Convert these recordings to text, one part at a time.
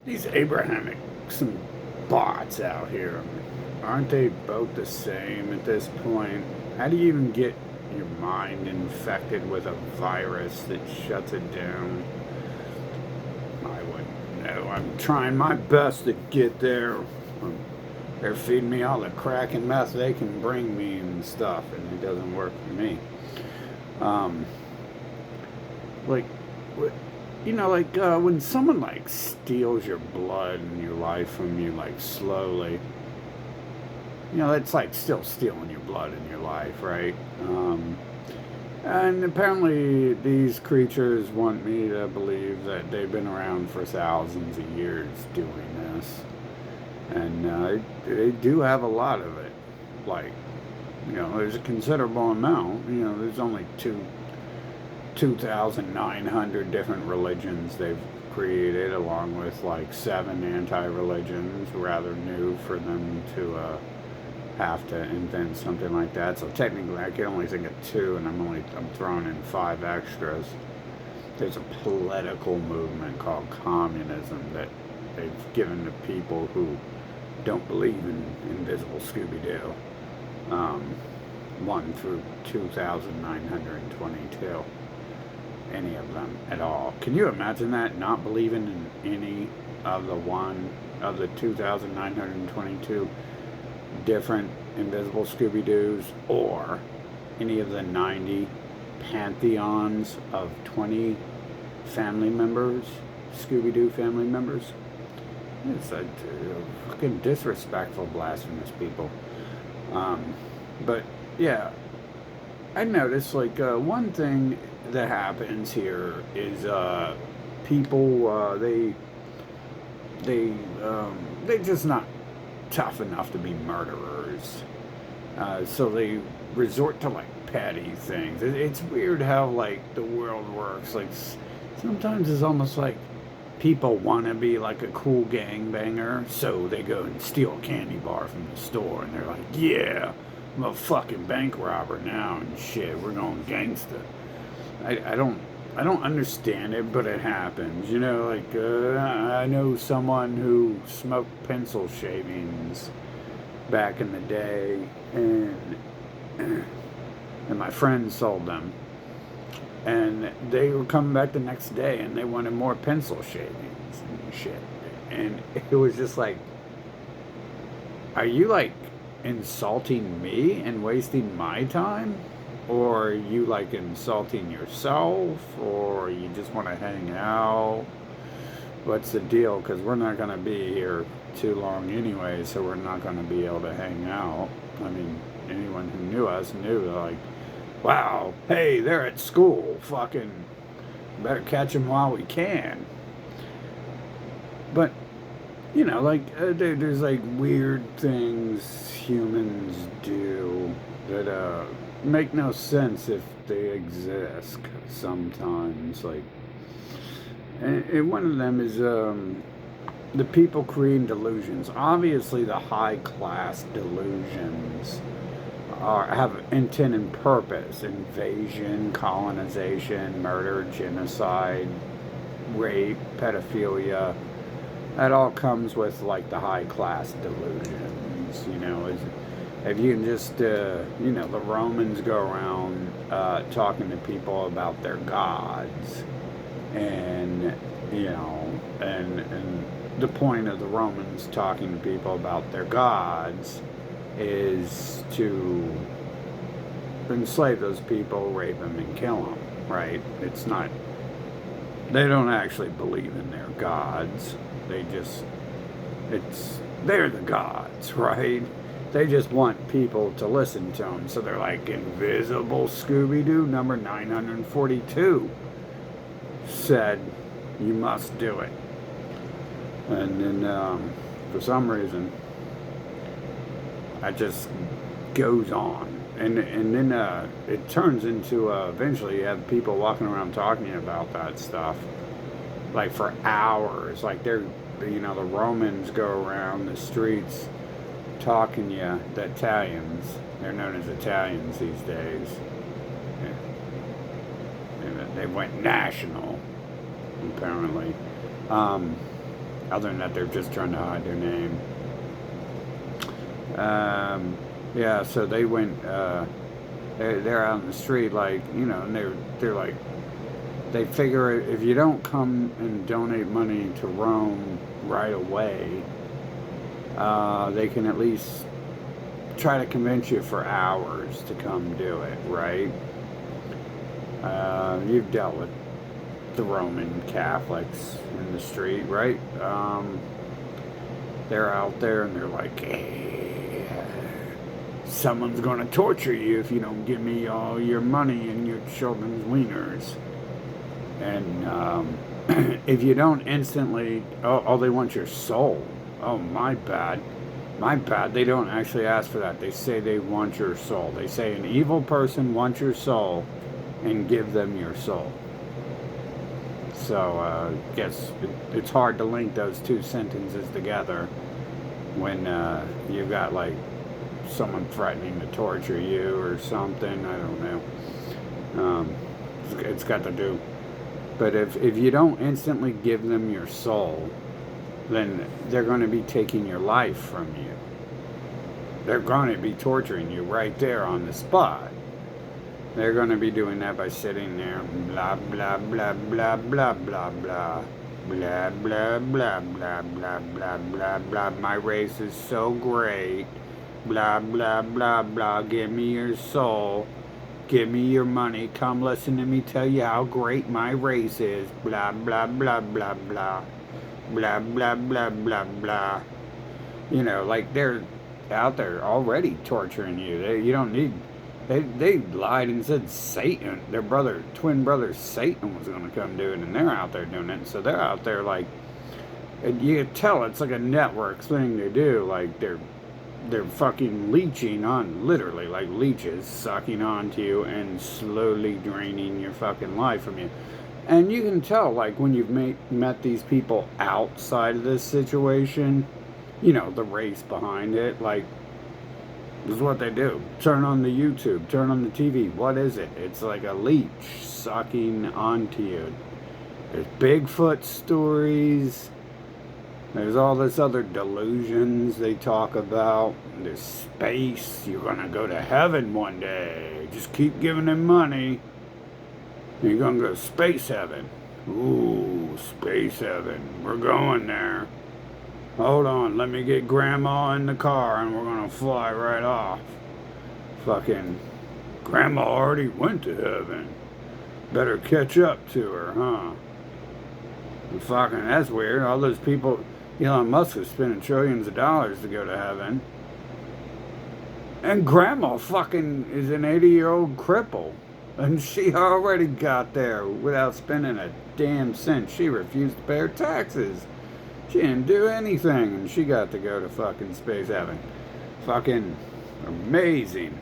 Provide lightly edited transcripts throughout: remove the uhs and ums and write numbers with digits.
These Abrahamic, some bots out here, aren't they both the same at this point? How do you even get your mind infected with a virus that shuts it down? I wouldn't know. I'm trying my best to get there. They're feeding me all the crack and meth they can bring me and stuff, and it doesn't work for me. Um, like, when someone like steals your blood and your life from you, like slowly, it's like still stealing your blood and your life, right? And apparently, these creatures want me to believe that they've been around for thousands of years doing this, and they do have a lot of it. Like, there's a considerable amount. There's only 2,900 different religions they've created, along with like 7 anti-religions. Rather new for them to have to invent something like that. So technically, I can only think of 2, and I'm throwing in 5 extras. There's a political movement called communism that they've given to people who don't believe in invisible Scooby-Doo. 1 through 2,922. Any of them at all. Can you imagine that? Not believing in any of the 2,922 different invisible Scooby-Doos, or any of the 90 pantheons of 20 family members, Scooby-Doo family members. It's a fucking disrespectful, blasphemous people. But yeah, I noticed one thing that happens here is people they just not tough enough to be murderers, so they resort to like petty things. It's weird how like the world works. Like sometimes it's almost like people want to be like a cool gangbanger, so they go and steal a candy bar from the store, and they're like, yeah, I'm a fucking bank robber now and shit. We're going gangsta. I don't understand it, but it happens. I know someone who smoked pencil shavings back in the day, and my friend sold them, and they were coming back the next day, and they wanted more pencil shavings and shit, and it was just like, are you like insulting me and wasting my time? Or are you like insulting yourself? Or you just want to hang out? What's the deal? Because we're not going to be here too long anyway, so we're not going to be able to hang out. I mean, anyone who knew us knew, like, wow, hey, they're at school. Fucking better catch them while we can. But there's like weird things humans do that make no sense if they exist sometimes. And one of them is the people creating delusions. Obviously, the high class delusions have intent and purpose: invasion, colonization, murder, genocide, rape, pedophilia. That all comes with like the high class delusions. If you can just, the Romans go around talking to people about their gods, and and the point of the Romans talking to people about their gods is to enslave those people, rape them, and kill them. Right? It's not. They don't actually believe in their gods. They're the gods, right? They just want people to listen to them. So they're like, invisible Scooby-Doo number 942 said you must do it. And then for some reason, it just goes on. And then it turns into eventually you have people walking around talking about that stuff like for hours. Like the Romans go around the streets talking you, the Italians, they're known as Italians these days. They went national, apparently. other than that, they're just trying to hide their name. Yeah, so they went. They're out in the street, like, and they're like, they figure if you don't come and donate money to Rome right away, they can at least try to convince you for hours to come do it, right? You've dealt with the Roman Catholics in the street, right? They're out there and they're like, hey, someone's going to torture you if you don't give me all your money and your children's wieners. And if you don't instantly, oh, they want your soul. Oh, my bad. My bad. They don't actually ask for that. They say they want your soul. They say an evil person wants your soul and give them your soul. So, yes, it's hard to link those two sentences together when you've got, like, someone threatening to torture you or something. I don't know. It's got to do. But if you don't instantly give them your soul, then they're going to be taking your life from you. They're going to be torturing you right there on the spot. They're going to be doing that by sitting there, blah, blah, blah, blah, blah, blah, blah. Blah, blah, blah, blah, blah, blah, blah, blah. My race is so great. Blah, blah, blah, blah. Give me your soul. Give me your money. Come listen to me tell you how great my race is. Blah, blah, blah, blah, blah. Blah, blah, blah, blah, blah. Like they're out there already torturing you. You don't need... They lied and said Satan, their twin brother Satan was going to come do it, and they're out there doing it. So they're out there like, and you can tell it's like a network thing to do. Like they're fucking leeching on, literally like leeches, sucking onto you and slowly draining your fucking life from you. And you can tell, like, when you've met these people outside of this situation, the race behind it, like, this is what they do. Turn on the YouTube, turn on the TV. What is it? It's like a leech sucking onto you. There's Bigfoot stories. There's all this other delusions they talk about. There's space. You're going to go to heaven one day. Just keep giving them money. You're going to go to space heaven. Ooh, space heaven. We're going there. Hold on, let me get Grandma in the car and we're going to fly right off. Fucking Grandma already went to heaven. Better catch up to her, huh? And fucking, that's weird. All those people... Elon Musk is spending trillions of dollars to go to heaven. And Grandma fucking is an 80-year-old cripple. And she already got there without spending a damn cent. She refused to pay her taxes. She didn't do anything, and she got to go to fucking space heaven. Fucking amazing.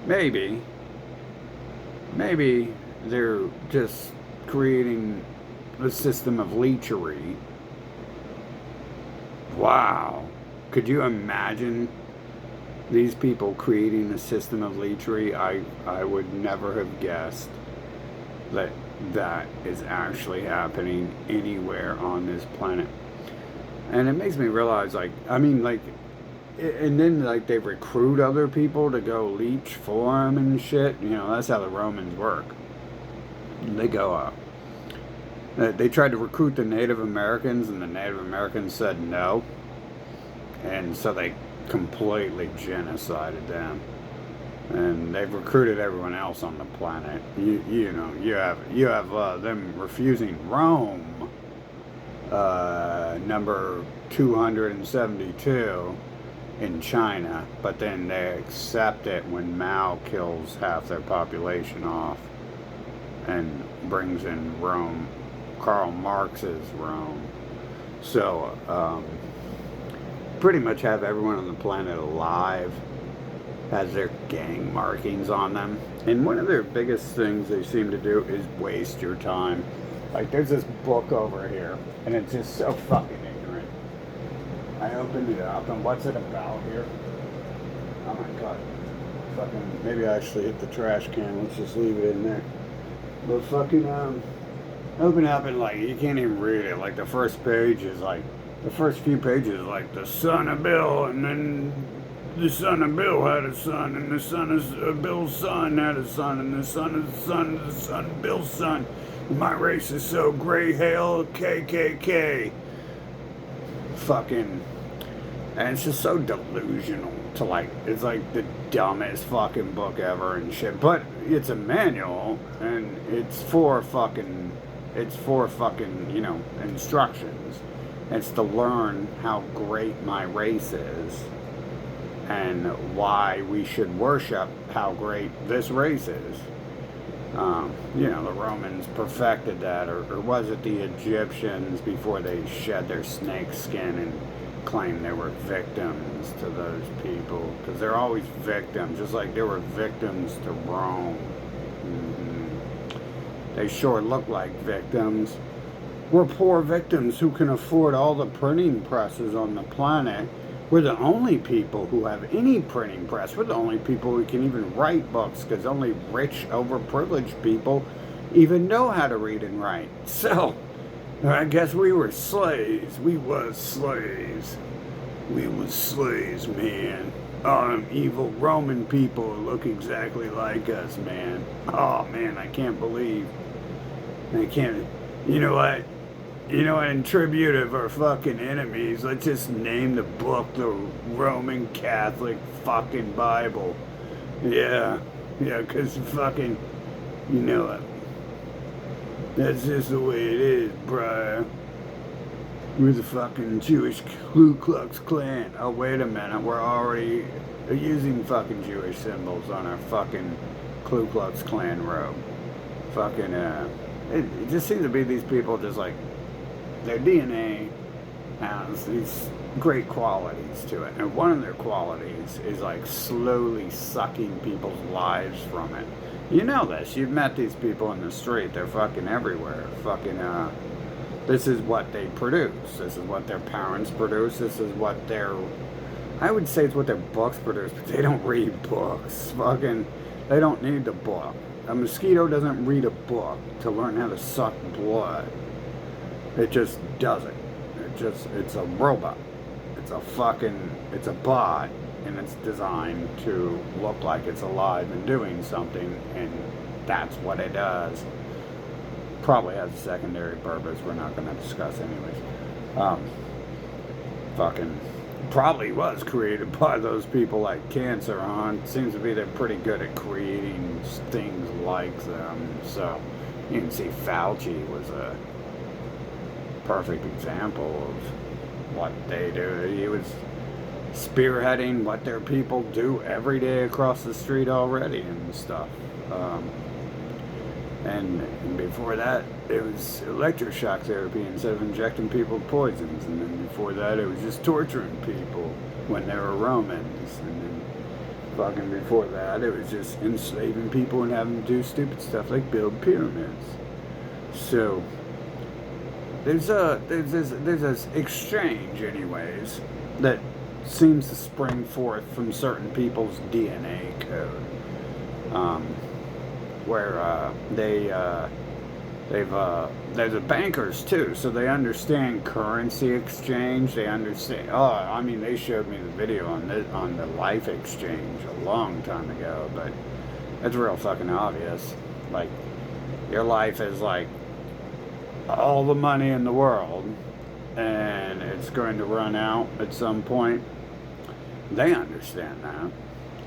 Maybe they're just creating a system of leechery. Wow. Could you imagine these people creating a system of leechery? I would never have guessed that is actually happening anywhere on this planet. And it makes me realize, and then, they recruit other people to go leech for them and shit. That's how the Romans work. They go, they tried to recruit the Native Americans, and the Native Americans said no. And so they completely genocided them. And they've recruited everyone else on the planet. You have them refusing Rome, number 272 in China, but then they accept it when Mao kills half their population off and brings in Rome, Karl Marx's Rome. So, pretty much have everyone on the planet alive has their gang markings on them. And one of their biggest things they seem to do is waste your time. Like, there's this book over here, and it's just so fucking ignorant. I opened it up, and what's it about here? Oh my god. Fucking, maybe I actually hit the trash can. Let's just leave it in there. But fucking, Open up and like you can't even read it. Like the first page is like the first few pages like the son of Bill, and then the son of Bill had a son, and the son of Bill's son had a son, and the son of the son of the son of Bill's son. My race is so great, hail KKK. Fucking, and it's just so delusional to like, it's like the dumbest fucking book ever and shit. But it's a manual, and it's for fucking, you know, instructions. It's to learn how great my race is and why we should worship how great this race is. You know, the Romans perfected that, or was it the Egyptians before they shed their snake skin and claimed they were victims to those people? Because they're always victims, just like they were victims to Rome. They sure look like victims. We're poor victims who can afford all the printing presses on the planet. We're the only people who have any printing press. We're the only people who can even write books, because only rich, overprivileged people even know how to read and write. So, I guess we were slaves. We was slaves. We was slaves, man. Evil Roman people look exactly like us, man. Oh, man, I can't believe. I can't. You know what? You know, in tribute of our fucking enemies, let's just name the book the Roman Catholic fucking Bible. Yeah, because fucking, you know it. That's just the way it is, bruh. We're the fucking Jewish Ku Klux Klan. Oh, wait a minute, we're already using fucking Jewish symbols on our fucking Ku Klux Klan robe. Fucking, it just seems to be these people just like, their DNA has these great qualities to it, and one of their qualities is like slowly sucking people's lives from it. You know this. You've met these people in the street. They're fucking everywhere. Fucking, this is what they produce. This is what their parents produce. This is what their, I would say it's what their books produce, but they don't read books. Fucking, they don't need the book. A mosquito doesn't read a book to learn how to suck blood. It just doesn't. It's a robot. It's a bot, and it's designed to look like it's alive and doing something, and that's what it does. Probably has a secondary purpose we're not going to discuss anyways. Probably was created by those people like Cancer, huh? It seems to be they're pretty good at creating things like them. So you can see Fauci was a perfect example of what they do. He was spearheading what their people do every day across the street already and stuff. And before that, it was electroshock therapy instead of injecting people with poisons. And then before that, it was just torturing people when they were Romans. And then fucking before that, it was just enslaving people and having them do stupid stuff like build pyramids. So there's this exchange, anyways, that seems to spring forth from certain people's DNA code, where they're the bankers too, so they understand currency exchange. They understand. Oh, I mean, they showed me the video on the life exchange a long time ago, but it's real fucking obvious. Like, your life is like all the money in the world, and it's going to run out at some point. They understand that,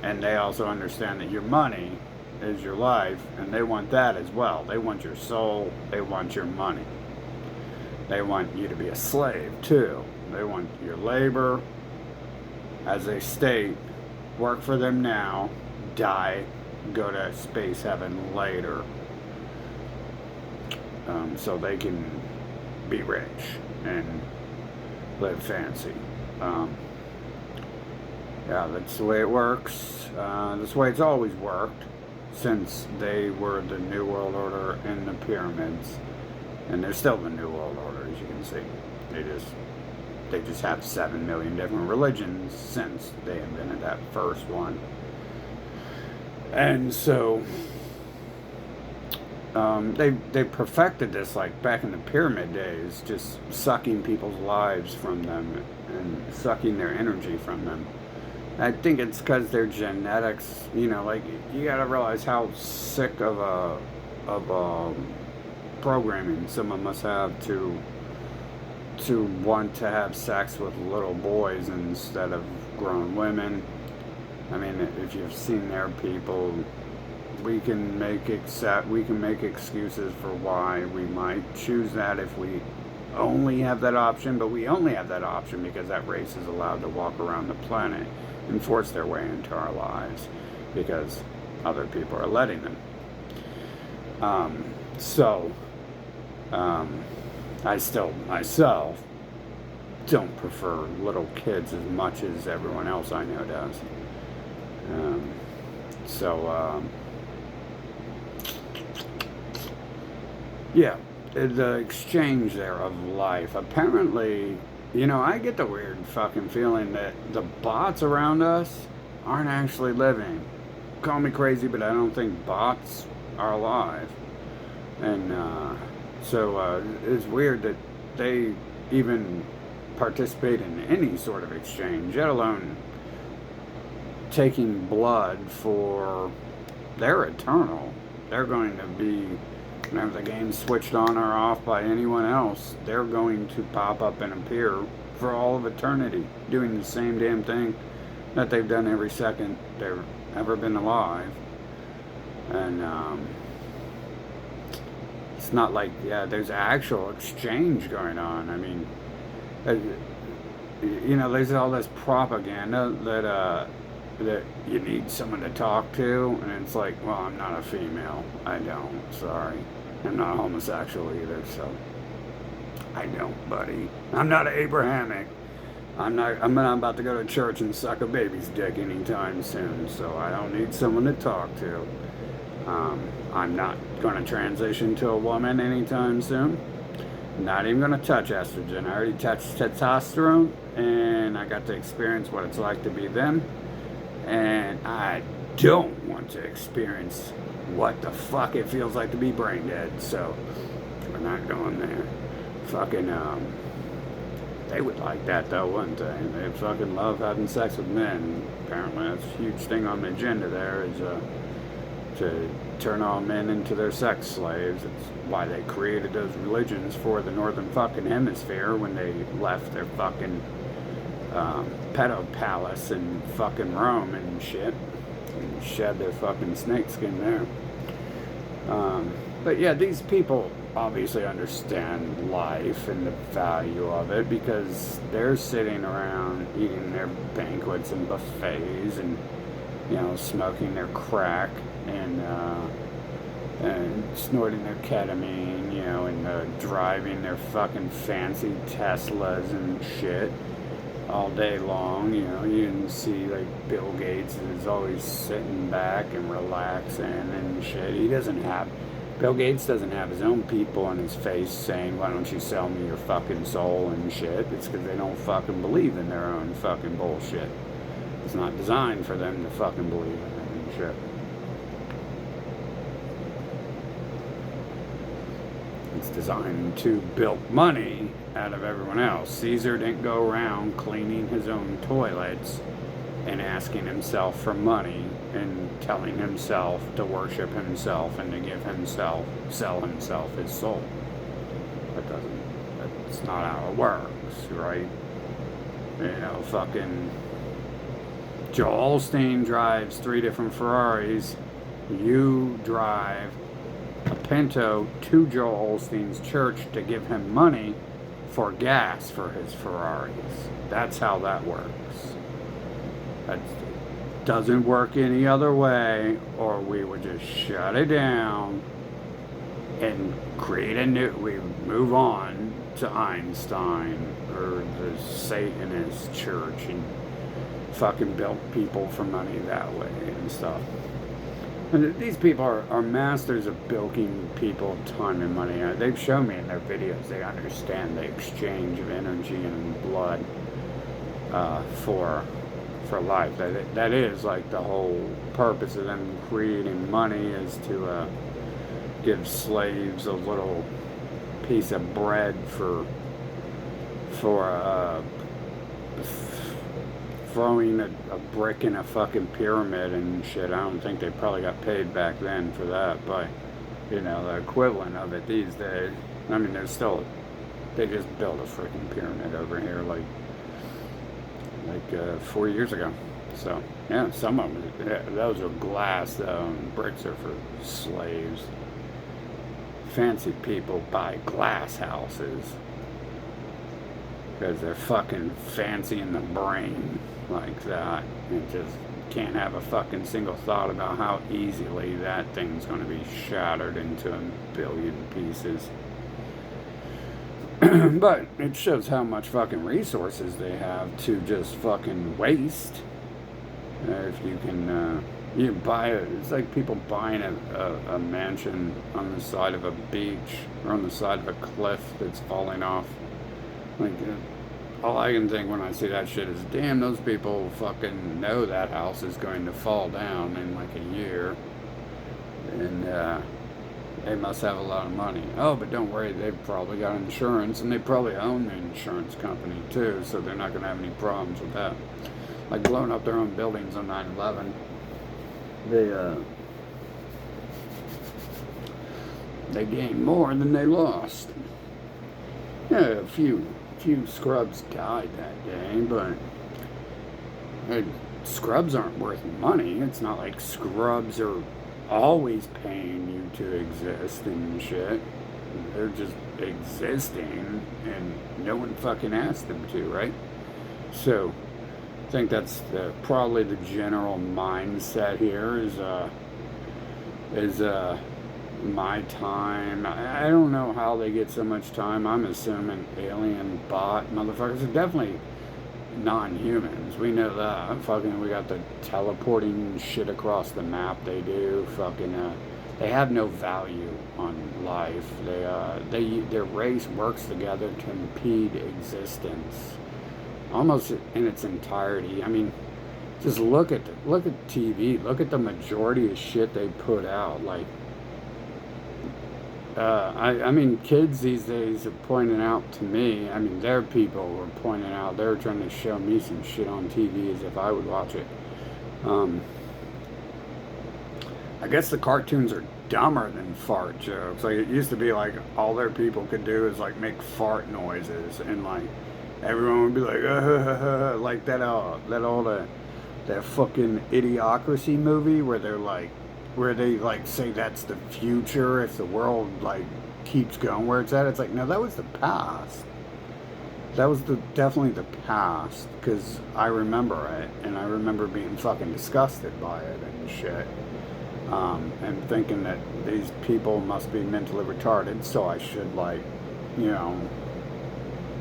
and they also understand that your money is your life, and they want that as well. They want your soul, they want your money. They want you to be a slave too. They want your labor, as they state, work for them now, die, go to space heaven later. So they can be rich and live fancy. Yeah, that's the way it works. That's the way it's always worked since they were the New World Order and the pyramids. And they're still the New World Order, as you can see. They just have 7 million different religions since they invented that first one. And so They perfected this like back in the pyramid days, just sucking people's lives from them and sucking their energy from them. I think it's because their genetics, like you gotta realize how sick of programming someone must have to want to have sex with little boys instead of grown women. I mean, if you've seen their people, we can make excuses for why we might choose that if we only have that option, but we only have that option because that race is allowed to walk around the planet and force their way into our lives because other people are letting them. So, I still myself don't prefer little kids as much as everyone else I know does. Um, so, yeah, the exchange there of life. Apparently, I get the weird fucking feeling that the bots around us aren't actually living. Call me crazy, but I don't think bots are alive. And so it's weird that they even participate in any sort of exchange, let alone taking blood for their eternal. They're going to be, whenever the game's switched on or off by anyone else, they're going to pop up and appear for all of eternity, doing the same damn thing that they've done every second they've ever been alive. And it's not like, there's actual exchange going on. I mean, there's all this propaganda that you need someone to talk to, and it's like, well, I'm not a female. I don't. Sorry. I'm not homosexual either, so I don't, buddy. I'm not Abrahamic. I'm not about to go to church and suck a baby's dick anytime soon, so I don't need someone to talk to. I'm not going to transition to a woman anytime soon. Not even going to touch estrogen. I already touched testosterone, and I got to experience what it's like to be them. And I don't want to experience what the fuck it feels like to be brain dead. So we're not going there. Fucking, they would like that though, wouldn't they? They fucking love having sex with men. Apparently that's a huge thing on the agenda there, is to turn all men into their sex slaves. It's why they created those religions for the northern fucking hemisphere when they left their fucking pedo palace in fucking Rome and shit, and shed their fucking snakeskin there. But yeah, these people obviously understand life and the value of it because they're sitting around eating their banquets and buffets and smoking their crack and snorting their ketamine, and driving their fucking fancy Teslas and shit all day long. You can see like Bill Gates is always sitting back and relaxing and shit. Bill Gates doesn't have his own people on his face saying, why don't you sell me your fucking soul and shit. It's because they don't fucking believe in their own fucking bullshit. It's not designed for them to fucking believe in it and shit. It's designed to bilk money out of everyone else. Caesar didn't go around cleaning his own toilets and asking himself for money and telling himself to worship himself and to sell himself his soul. That's not how it works, right? Fucking Joel Osteen drives 3 different Ferraris. You drive a Pinto to Joel Osteen's church to give him money for gas for his Ferraris. That's how that works. That doesn't work any other way, or we would just shut it down and we move on to Einstein or the Satanist church and fucking bilk people for money that way and stuff. And these people are masters of bilking people time and money. They've shown me in their videos they understand the exchange of energy and blood for life. That is like the whole purpose of them creating money, is to give slaves a little piece of bread for throwing a brick in a fucking pyramid and shit. I don't think they probably got paid back then for that, but the equivalent of it these days. I mean, they just built a freaking pyramid over here like 4 years ago. So yeah, some of them, those are glass bricks are for slaves. Fancy people buy glass houses because they're fucking fancy in the brain like that, and just can't have a fucking single thought about how easily that thing's going to be shattered into a billion pieces. But it shows how much fucking resources they have to just fucking waste. If you can, you buy it, it's like people buying a mansion on the side of a beach or on the side of a cliff that's falling off. Like, all I can think when I see that shit is, damn, those people fucking know that house is going to fall down in like a year. And, they must have a lot of money. Oh, but don't worry, they've probably got insurance, and they probably own the insurance company too, so they're not going to have any problems with that. Like blowing up their own buildings on 9/11, they gained more than they lost. Yeah, a few scrubs died that day, but scrubs aren't worth money. It's not like scrubs are always paying you to exist and shit. They're just existing, and no one fucking asked them to, right? So I think that's probably the general mindset here is my time. I don't know how they get so much time. I'm assuming alien bot motherfuckers are definitely non-humans. We know that. Fucking, we got the teleporting shit across the map they do. Fucking, they have no value on life. Their race works together to impede existence, almost in its entirety. I mean, just look at TV. Look at the majority of shit they put out. Like, I mean, kids these days are pointing out to me, I mean, their people were pointing out, they were trying to show me some shit on TV as if I would watch it. I guess the cartoons are dumber than fart jokes. Like, it used to be like, all their people could do is like make fart noises, and like, everyone would be like, like that fucking Idiocracy movie where they like say that's the future if the world like keeps going where it's at. It's like, no, that was the past. That was definitely the past, because I remember it, and I remember being fucking disgusted by it and shit, and thinking that these people must be mentally retarded, so I should, like, and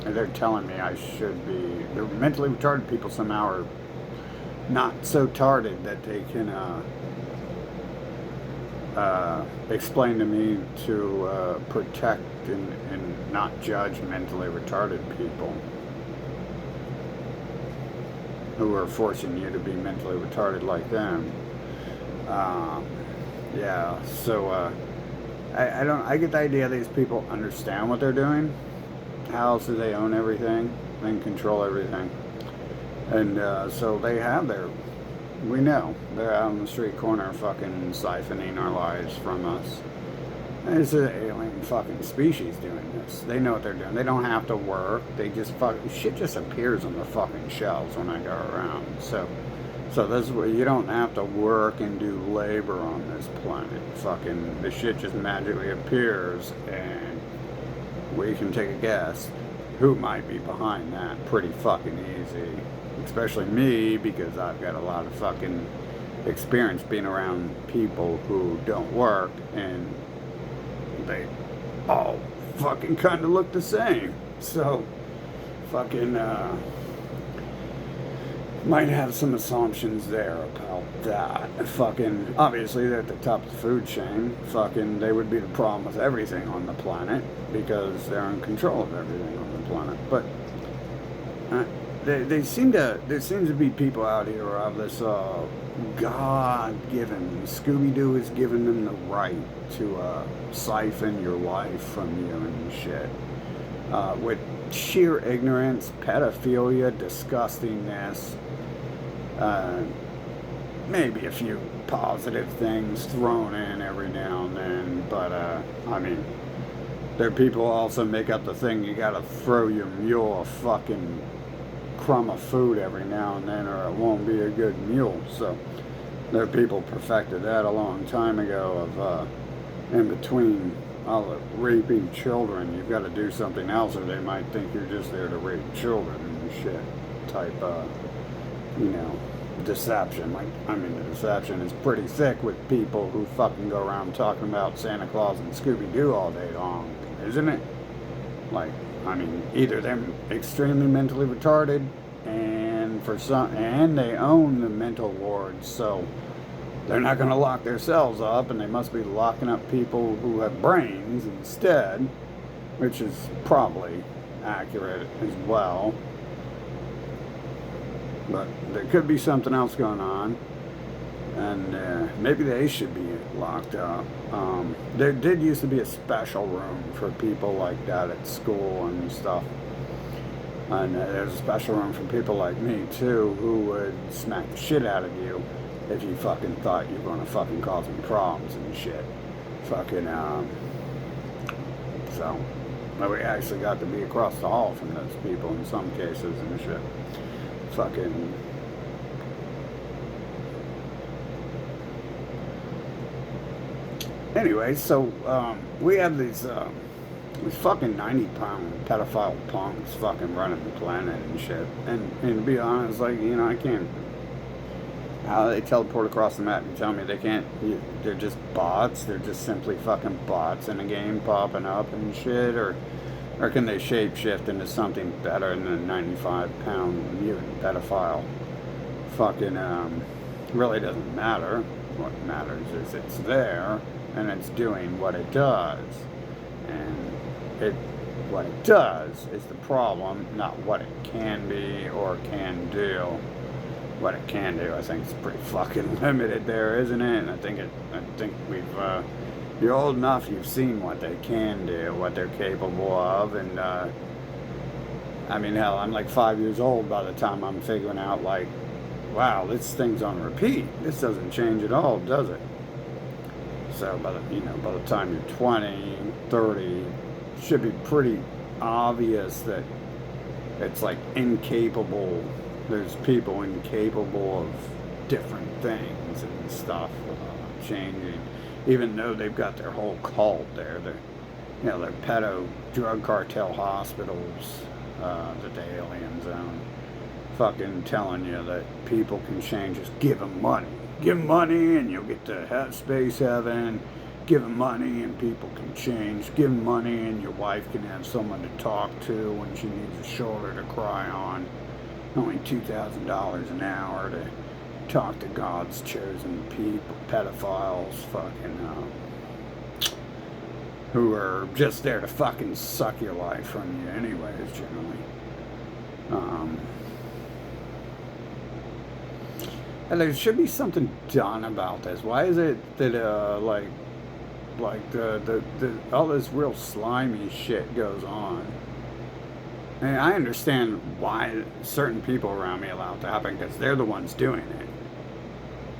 they're telling me I should be. The mentally retarded people somehow are not so tarded that they can explain to me to protect and not judge mentally retarded people who are forcing you to be mentally retarded like them. Yeah, so I get the idea these people understand what they're doing. How else do they own everything and control everything? And so they have we know they're out on the street corner fucking siphoning our lives from us. And it's an alien fucking species doing this. They know what they're doing. They don't have to work. They just shit just appears on the fucking shelves when I go around. So this is where you don't have to work and do labor on this planet. Fucking, the shit just magically appears, and we can take a guess who might be behind that pretty fucking easy. Especially me, because I've got a lot of fucking experience being around people who don't work, and they all fucking kind of look the same. So, fucking, might have some assumptions there about that. Fucking, obviously they're at the top of the food chain. Fucking, they would be the problem with everything on the planet, because they're in control of everything on the planet. But they seem to there seems to be people out here who have this God-given, Scooby-Doo has given them the right to siphon your life from you and shit, with sheer ignorance, pedophilia, disgustingness, maybe a few positive things thrown in every now and then, but I mean, there are people who also make up the thing you gotta throw your mule a fucking crumb of food every now and then or it won't be a good mule. So there are people perfected that a long time ago of in between all the raping children, you've got to do something else or they might think you're just there to rape children and shit type you know, deception. Like, I mean, the deception is pretty thick with people who fucking go around talking about Santa Claus and Scooby-Doo all day long, isn't it? Like, I mean, either they're extremely mentally retarded and they own the mental wards, so they're not going to lock themselves up, and they must be locking up people who have brains instead, which is probably accurate as well. But there could be something else going on, and maybe they should be locked up. There did used to be a special room for people like that at school and stuff. And there's a special room for people like me too, who would smack the shit out of you if you fucking thought you were gonna fucking cause them problems and shit. Fucking so but we actually got to be across the hall from those people in some cases and shit. Fucking anyway, so we have these fucking 90-pound pedophile punks fucking running the planet and shit. And to be honest, like, you know, I can't. How they teleport across the map and tell me they can't. They're just bots. They're just simply fucking bots in a game popping up and shit. Or can they shapeshift into something better than a 95-pound mutant pedophile? Fucking really doesn't matter. What matters is it's there and it's doing what it does. And what it does is the problem, not what it can be or can do. What it can do, I think, is pretty fucking limited there, isn't it? And I think we've you're old enough, you've seen what they can do, what they're capable of, and I mean, hell, I'm like 5 years old by the time I'm figuring out, like, wow, this thing's on repeat. This doesn't change at all, does it? So by the time you're 20, 30, it should be pretty obvious that it's like incapable. There's people incapable of different things and stuff changing, even though they've got their whole cult there. They're pedo drug cartel hospitals that the aliens own, fucking telling you that people can change. Just give them money. Give them money and you'll get to space heaven. Give them money and people can change. Give them money and your wife can have someone to talk to when she needs a shoulder to cry on. Only $2,000 an hour to talk to God's chosen people, pedophiles, fucking, who are just there to fucking suck your life from you anyways, generally. And there should be something done about this. Why is it that, all this real slimy shit goes on? And I understand why certain people around me allow it to happen, because they're the ones doing it.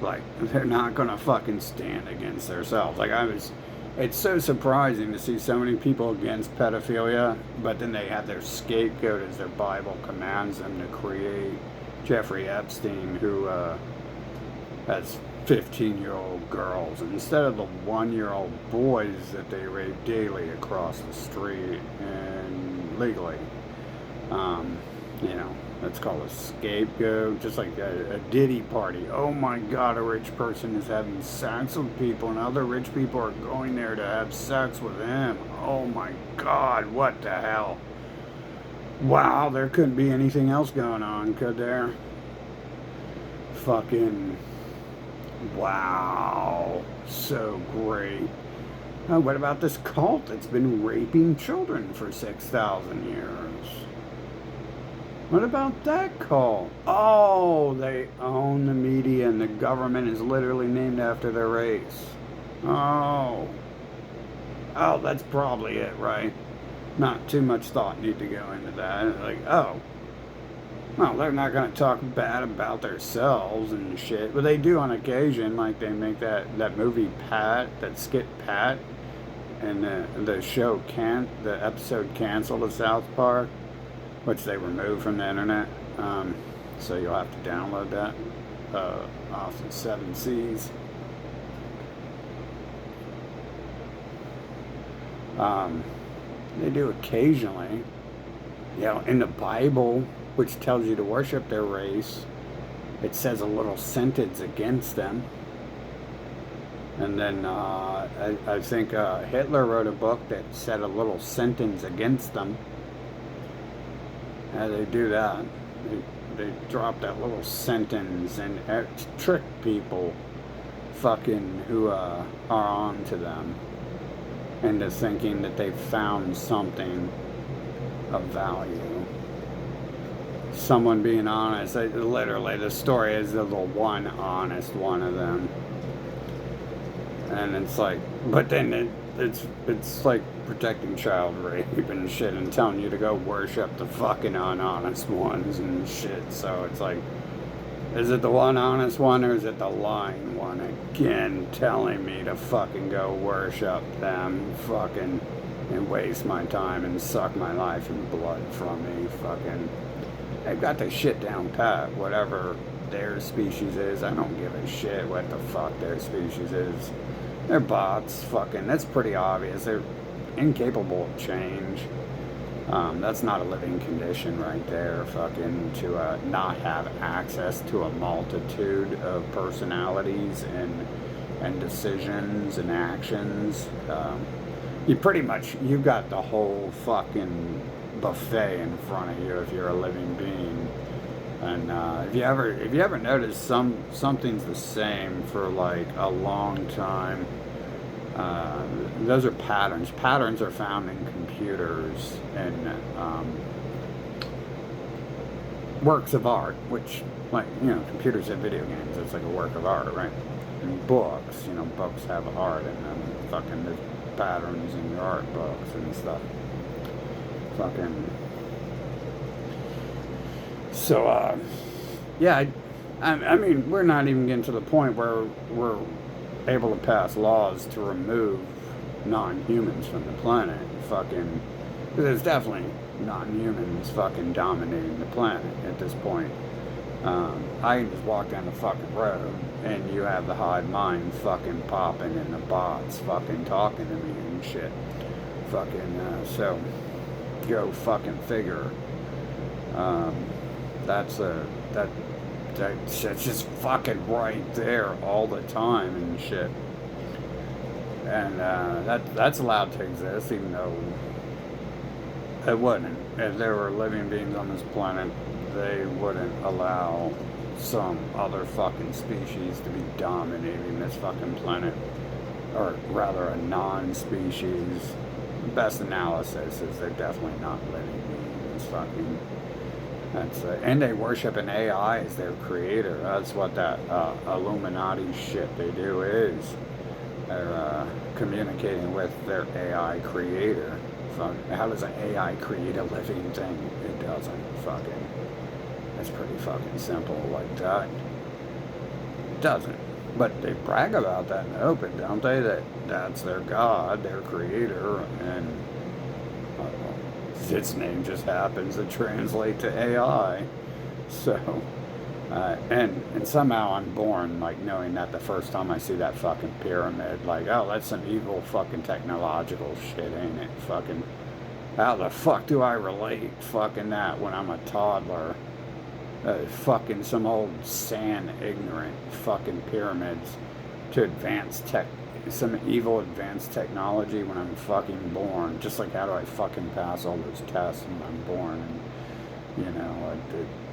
Like, they're not gonna fucking stand against themselves. Like, it's so surprising to see so many people against pedophilia, but then they have their scapegoat as their Bible commands them to create, Jeffrey Epstein, who has 15-year-old girls instead of the 1-year-old boys that they rape daily across the street and legally. That's called a scapegoat, just like a Diddy party. Oh my God, a rich person is having sex with people and other rich people are going there to have sex with him. Oh my God, what the hell? Wow, there couldn't be anything else going on, could there? Fucking wow, so great. What about this cult that's been raping children for 6,000 years? What about that call? Oh, they own the media and the government is literally named after their race. Oh. Oh, that's probably it, right? Not too much thought need to go into that. Like, oh, well, they're not going to talk bad about themselves and shit. But they do on occasion, like they make that movie Pat, that skit Pat, and the show the episode canceled of South Park, which they removed from the internet. So you'll have to download that off the 7 Seas. They do occasionally, in the Bible, which tells you to worship their race, it says a little sentence against them. And then I think Hitler wrote a book that said a little sentence against them. And they do that. They drop that little sentence and trick people fucking who are on to them into thinking that they've found something of value. Someone being honest. Literally, the story is the one honest one of them. And it's like, but then it's like protecting child rape and shit and telling you to go worship the fucking unhonest ones and shit. So it's like, is it the one honest one or is it the lying one again telling me to fucking go worship them fucking and waste my time and suck my life and blood from me? Fucking, they've got the shit down pat, whatever their species is. I don't give a shit what the fuck their species is. They're bots, fucking, that's pretty obvious. They're incapable of change. That's not a living condition right there, fucking, to not have access to a multitude of personalities and decisions and actions. You've got the whole fucking buffet in front of you if you're a living being. And if you ever notice something's the same for like a long time, those are patterns. Patterns are found in computers and works of art, which, like, computers have video games. It's like a work of art, right? And books, books have art in them. Fucking there's patterns in your art books and stuff. Fucking. So, yeah, I mean, we're not even getting to the point where we're able to pass laws to remove non-humans from the planet. Fucking, because there's definitely non-humans fucking dominating the planet at this point. I can just walk down the fucking road and you have the hive mind fucking popping and the bots fucking talking to me and shit. Fucking, so, go fucking figure. That's just fucking right there all the time and shit. And that's allowed to exist, even though it wouldn't. If there were living beings on this planet, they wouldn't allow some other fucking species to be dominating this fucking planet, or rather a non-species. The best analysis is they're definitely not living beings. Fucking. And they worship an AI as their creator. That's what that Illuminati shit they do is. They're communicating with their AI creator. How does an AI create a living thing? It doesn't. Fucking. It's pretty fucking simple like that. It doesn't. But they brag about that in the open, don't they? That's their god, their creator, and its name just happens to translate to AI. So, and somehow I'm born like knowing that the first time I see that fucking pyramid, like, oh, that's some evil fucking technological shit, ain't it? Fucking, how the fuck do I relate fucking that when I'm a toddler? Fucking some old sand ignorant fucking pyramids to some evil advanced technology when I'm fucking born. Just like, how do I fucking pass all those tests when I'm born? And, I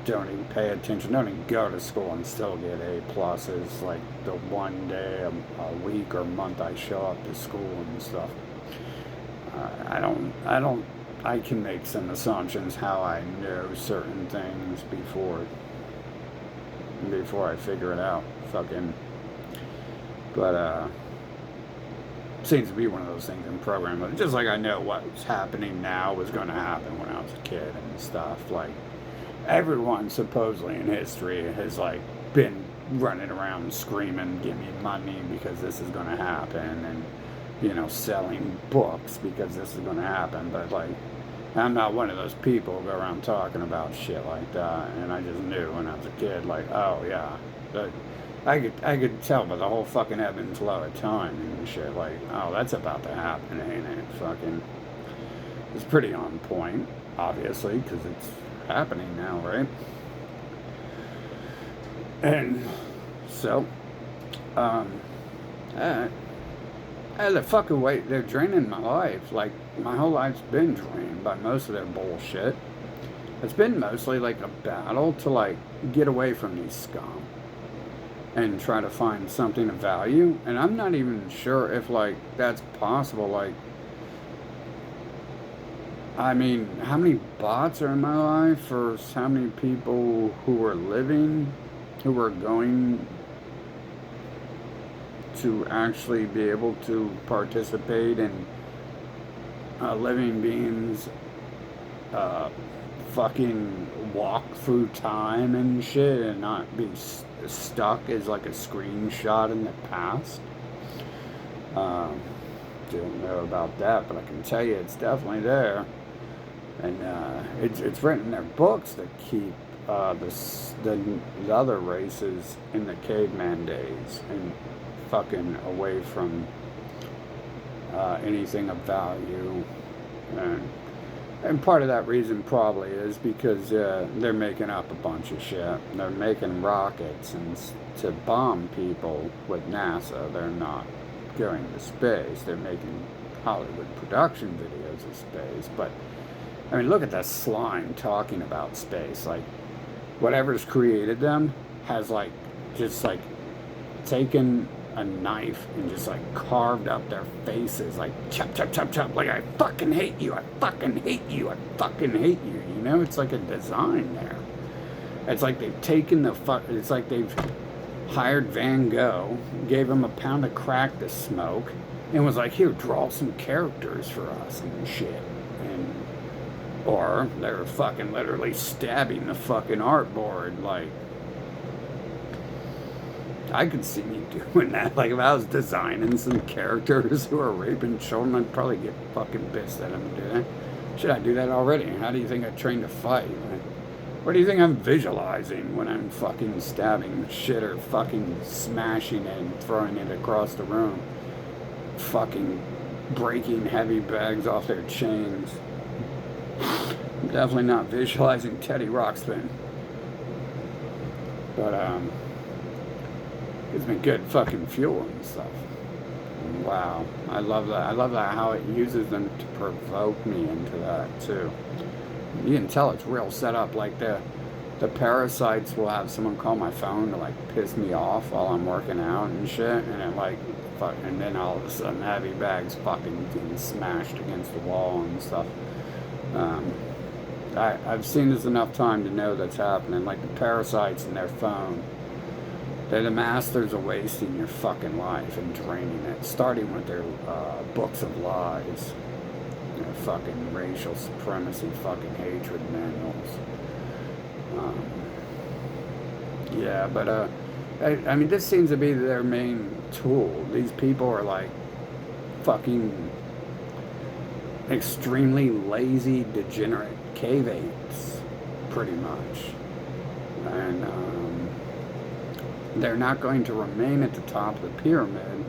don't even pay attention, don't even go to school and still get A pluses, like the one day a week or month I show up to school and stuff. I don't I can make some assumptions how I know certain things before I figure it out. Fucking, but seems to be one of those things in programming. Just like I know what's happening now was going to happen when I was a kid and stuff. Like everyone supposedly in history has like been running around screaming, "Give me money because this is going to happen," and selling books because this is going to happen. But like, I'm not one of those people who go around talking about shit like that. And I just knew when I was a kid, like, oh yeah, I could tell by the whole fucking ebb and flow of time and shit. Like, oh, that's about to happen, ain't it? Fucking, it's pretty on point, obviously, because it's happening now, right? And so, the fucking way they're draining my life. Like, my whole life's been drained by most of their bullshit. It's been mostly like a battle to like get away from these scum and try to find something of value. And I'm not even sure if like that's possible. Like, I mean, how many bots are in my life versus how many people who are living, who are going to actually be able to participate in living beings fucking walk through time and shit and not be stuck as like a screenshot in the past. Didn't know about that, but I can tell you it's definitely there. And it's written in their books that keep the other races in the caveman days and fucking away from anything of value. And part of that reason probably is because they're making up a bunch of shit. They're making rockets and to bomb people with NASA. They're not going to space. They're making Hollywood production videos of space. But I mean, look at that slime talking about space. Like, whatever's created them has like just like taken a knife and just like carved up their faces, like chop, chop, chop, chop. Like, I fucking hate you. I fucking hate you. I fucking hate you. You know, it's like a design there. It's like they've taken it's like they've hired Van Gogh, gave him a pound of crack to smoke, and was like, here, draw some characters for us and shit. And or they were fucking literally stabbing the fucking artboard. Like, I could see me doing that. Like, if I was designing some characters who are raping children, I'd probably get fucking pissed at them and do that. Should I do that already? How do you think I train to fight? What do you think I'm visualizing when I'm fucking stabbing shit or fucking smashing it and throwing it across the room? Fucking breaking heavy bags off their chains. I'm definitely not visualizing Teddy Ruxpin. But, gives me good fucking fuel and stuff. Wow. I love that. I love that how it uses them to provoke me into that, too. You can tell it's real set up. Like, the parasites will have someone call my phone to, like, piss me off while I'm working out and shit. And it, like, and then all of a sudden, heavy bags fucking getting smashed against the wall and stuff. I've seen this enough time to know that's happening. Like, the parasites in their phone, they're the masters of wasting your fucking life and draining it, starting with their books of lies, their fucking racial supremacy, fucking hatred manuals. Yeah, but I mean, this seems to be their main tool. These people are like fucking extremely lazy, degenerate cave apes, pretty much. And they're not going to remain at the top of the pyramid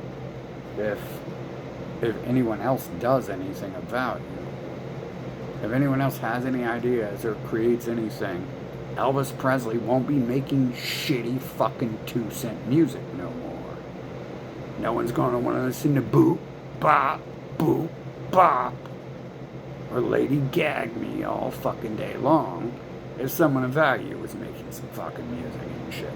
if anyone else does anything of value. If anyone else has any ideas or creates anything, Elvis Presley won't be making shitty fucking 2-cent music no more. No one's going to want to listen to boop, bop, or Lady Gag Me all fucking day long if someone of value was making some fucking music and shit.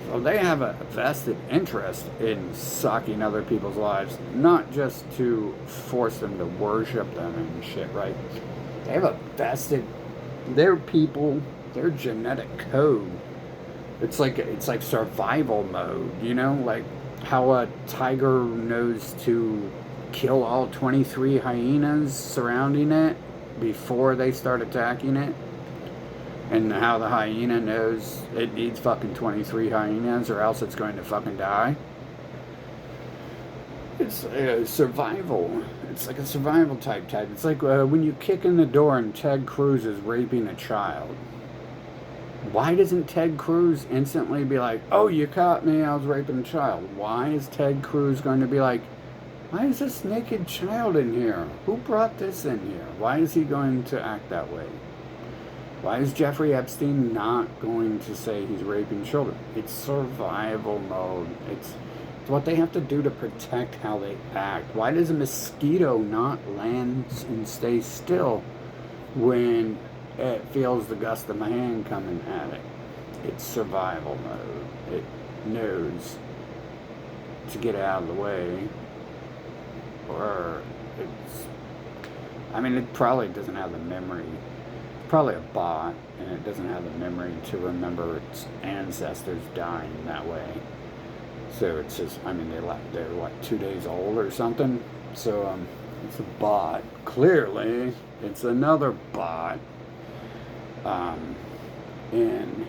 So they have a vested interest in sucking other people's lives, not just to force them to worship them and shit, right? They have a vested, their people, their genetic code. It's like survival mode, you know, like how a tiger knows to kill all 23 hyenas surrounding it before they start attacking it. And how the hyena knows it needs fucking 23 hyenas or else it's going to fucking die. It's survival. It's like a survival type. It's like when you kick in the door and Ted Cruz is raping a child. Why doesn't Ted Cruz instantly be like, oh, you caught me, I was raping a child? Why is Ted Cruz going to be like, why is this naked child in here? Who brought this in here? Why is he going to act that way? Why is Jeffrey Epstein not going to say he's raping children? It's survival mode. It's what they have to do to protect how they act. Why does a mosquito not land and stay still when it feels the gust of my hand coming at it? It's survival mode. It knows to get out of the way. Or it's, I mean, it probably doesn't have the memory. It's probably a bot, and it doesn't have the memory to remember its ancestors dying that way. So it's just, I mean, they're what, 2 days old or something? So it's a bot. Clearly, it's another bot. And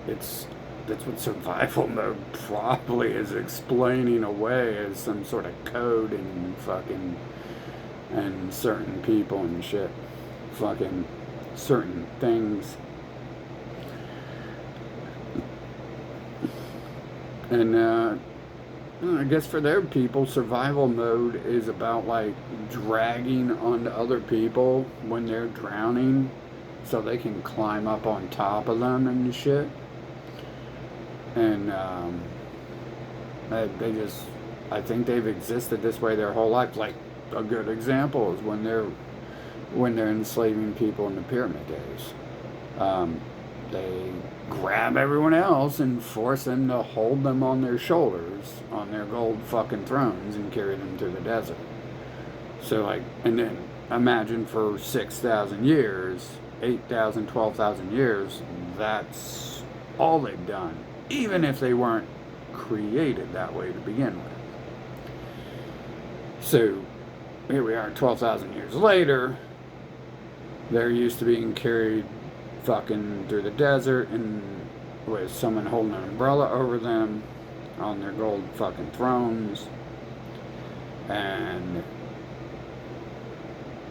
that's what survival mode probably is explaining away as some sort of code and fucking, and certain people and shit, fucking certain things. And I guess for their people, survival mode is about like dragging onto other people when they're drowning so they can climb up on top of them and shit. And they just, I think they've existed this way their whole life. Like a good example is when they're enslaving people in the pyramid days. They grab everyone else and force them to hold them on their shoulders on their gold fucking thrones and carry them through the desert. So like, and then imagine for 6,000 years, 8,000, 12,000 years, that's all they've done, even if they weren't created that way to begin with. So here we are 12,000 years later, they're used to being carried fucking through the desert and with someone holding an umbrella over them on their gold fucking thrones. And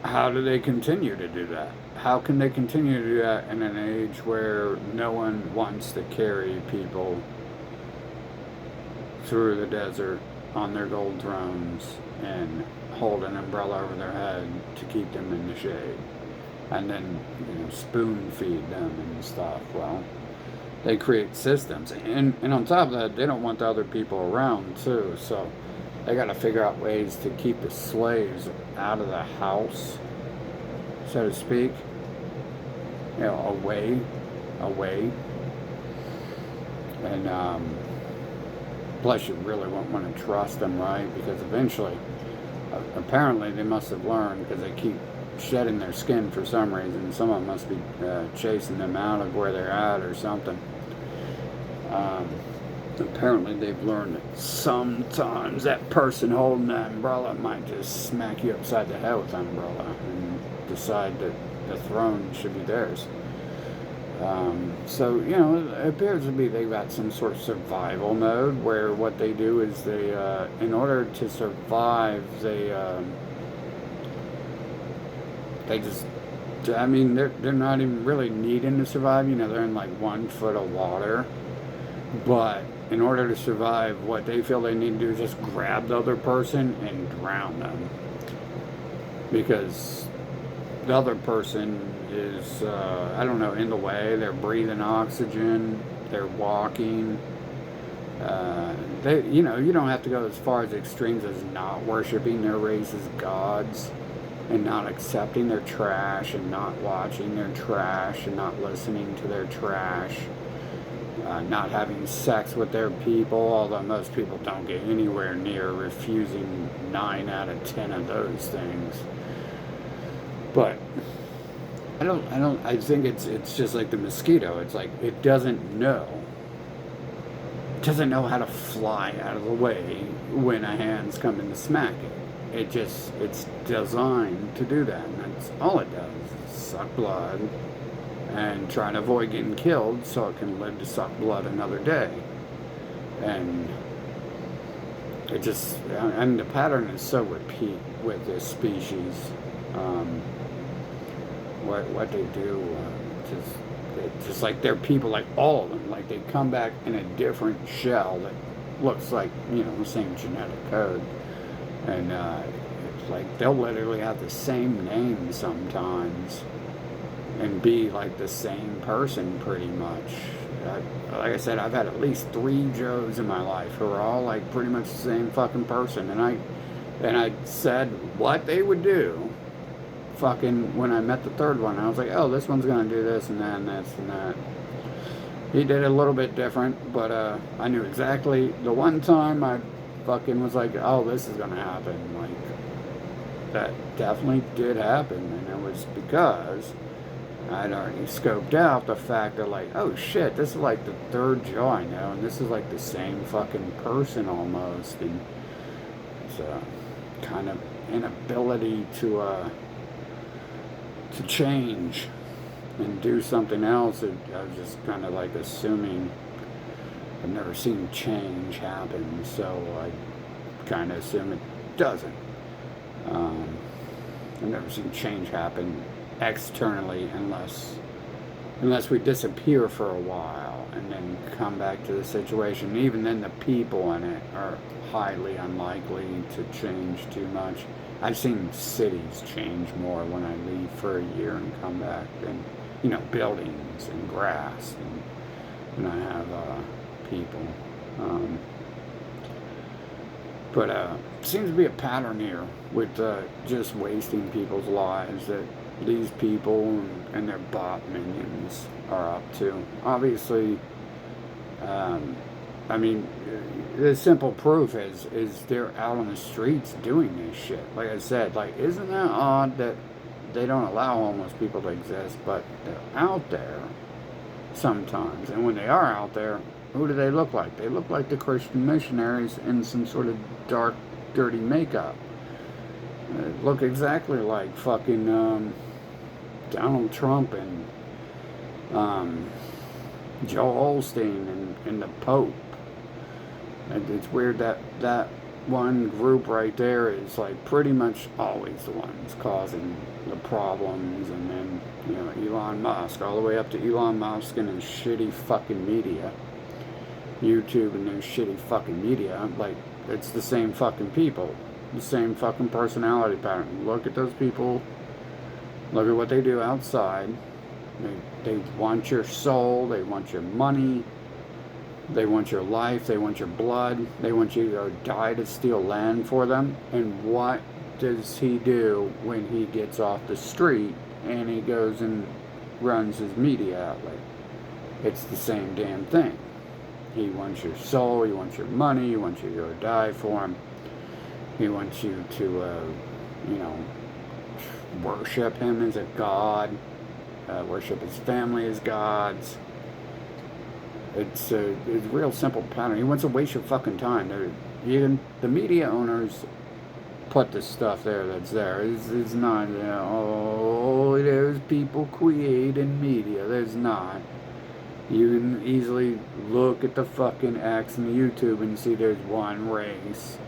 how do they continue to do that? How can they continue to do that in an age where no one wants to carry people through the desert on their gold thrones and hold an umbrella over their head to keep them in the shade? And then, spoon feed them and stuff. Well, they create systems. And on top of that, they don't want the other people around, too. So they got to figure out ways to keep the slaves out of the house, so to speak. Away. And plus, you really won't want to trust them, right? Because eventually, apparently, they must have learned, because they keep shedding their skin for some reason. Someone must be chasing them out of where they're at or something. Apparently they've learned that sometimes that person holding that umbrella might just smack you upside the head with that umbrella and decide that the throne should be theirs. So, it appears to be they've got some sort of survival mode where what they do is they, in order to survive, they just, I mean, they're not even really needing to survive. They're in like 1 foot of water. But in order to survive, what they feel they need to do is just grab the other person and drown them. Because the other person is, in the way. They're breathing oxygen. They're walking. You don't have to go as far as extremes as not worshiping their race as gods, and not accepting their trash, and not watching their trash, and not listening to their trash. not having sex with their people, although most people don't get anywhere near refusing 9 out of 10 of those things. But I think it's just like the mosquito. It's like it doesn't know how to fly out of the way when a hand's coming to smack it. It's designed to do that, and that's all it does, is suck blood and try to avoid getting killed so it can live to suck blood another day. And the pattern is so repeat with this species. What they do, just like they're people, like all of them, like they come back in a different shell that looks like, the same genetic code. And it's like they'll literally have the same name sometimes and be like the same person pretty much. Like I said, I've had at least 3 Joes in my life who are all like pretty much the same fucking person. And I said what they would do fucking when I met the third one. I was like, oh, this one's gonna do this and that and this and that. He did it a little bit different, but I knew exactly. The one time I fucking was like, oh, this is gonna happen. Like, that definitely did happen, and it was because I'd already scoped out the fact that, like, oh shit, this is like the 3rd Joe I know, and this is like the same fucking person almost, and it's kind of inability to change and do something else. I was just kind of like assuming. I've never seen change happen, so I kind of assume it doesn't. I've never seen change happen externally unless we disappear for a while and then come back to the situation. Even then, the people in it are highly unlikely to change too much. I've seen cities change more when I leave for a year and come back than, buildings and grass and when I have people. But seems to be a pattern here with just wasting people's lives that these people and their bot minions are up to. Obviously, the simple proof is they're out on the streets doing this shit. Like I said, like, isn't that odd that they don't allow homeless people to exist, but they're out there sometimes. And when they are out there, who do they look like? They look like the Christian missionaries in some sort of dark, dirty makeup. They look exactly like fucking Donald Trump and Joel Osteen and the Pope. And it's weird that one group right there is like pretty much always the ones causing the problems, and then Elon Musk, all the way up to Elon Musk and his shitty fucking media, YouTube and their shitty fucking media. Like, it's the same fucking people, the same fucking personality pattern. Look at those people. Look at what they do outside. They want your soul. They want your money. They want your life. They want your blood. They want you to go die to steal land for them. And what does he do when he gets off the street and he goes and runs his media outlet? It's the same damn thing. He wants your soul. He wants your money. He wants you to go die for him. He wants you to, worship him as a god. Worship his family as gods. It's a real simple pattern. He wants to waste your fucking time. The media owners put this stuff there that's there. It's not, there's people creating media. There's not. You can easily look at the fucking X and the YouTube and see there's one race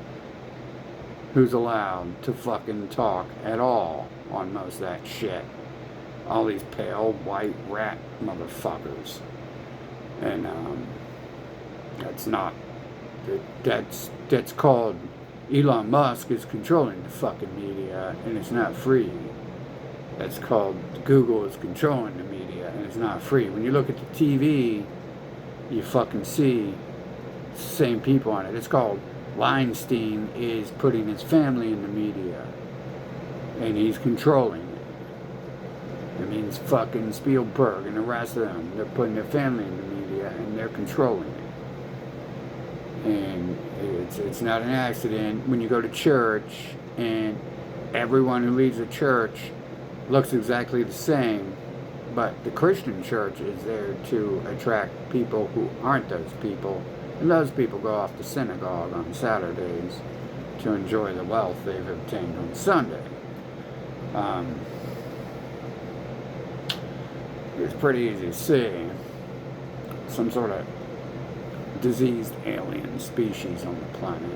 who's allowed to fucking talk at all on most of that shit. All these pale white rat motherfuckers. And that's called, Elon Musk is controlling the fucking media, and it's not free. That's called, Google is controlling the media, and it's not free. When you look at the TV, you fucking see the same people on it. It's called, Weinstein is putting his family in the media, and he's controlling it. It means fucking Spielberg and the rest of them, they're putting their family in the media, and they're controlling you. And it's not an accident when you go to church and everyone who leaves the church looks exactly the same, but the Christian church is there to attract people who aren't those people, and those people go off to synagogue on Saturdays to enjoy the wealth they've obtained on Sunday. It's pretty easy to see some sort of diseased alien species on the planet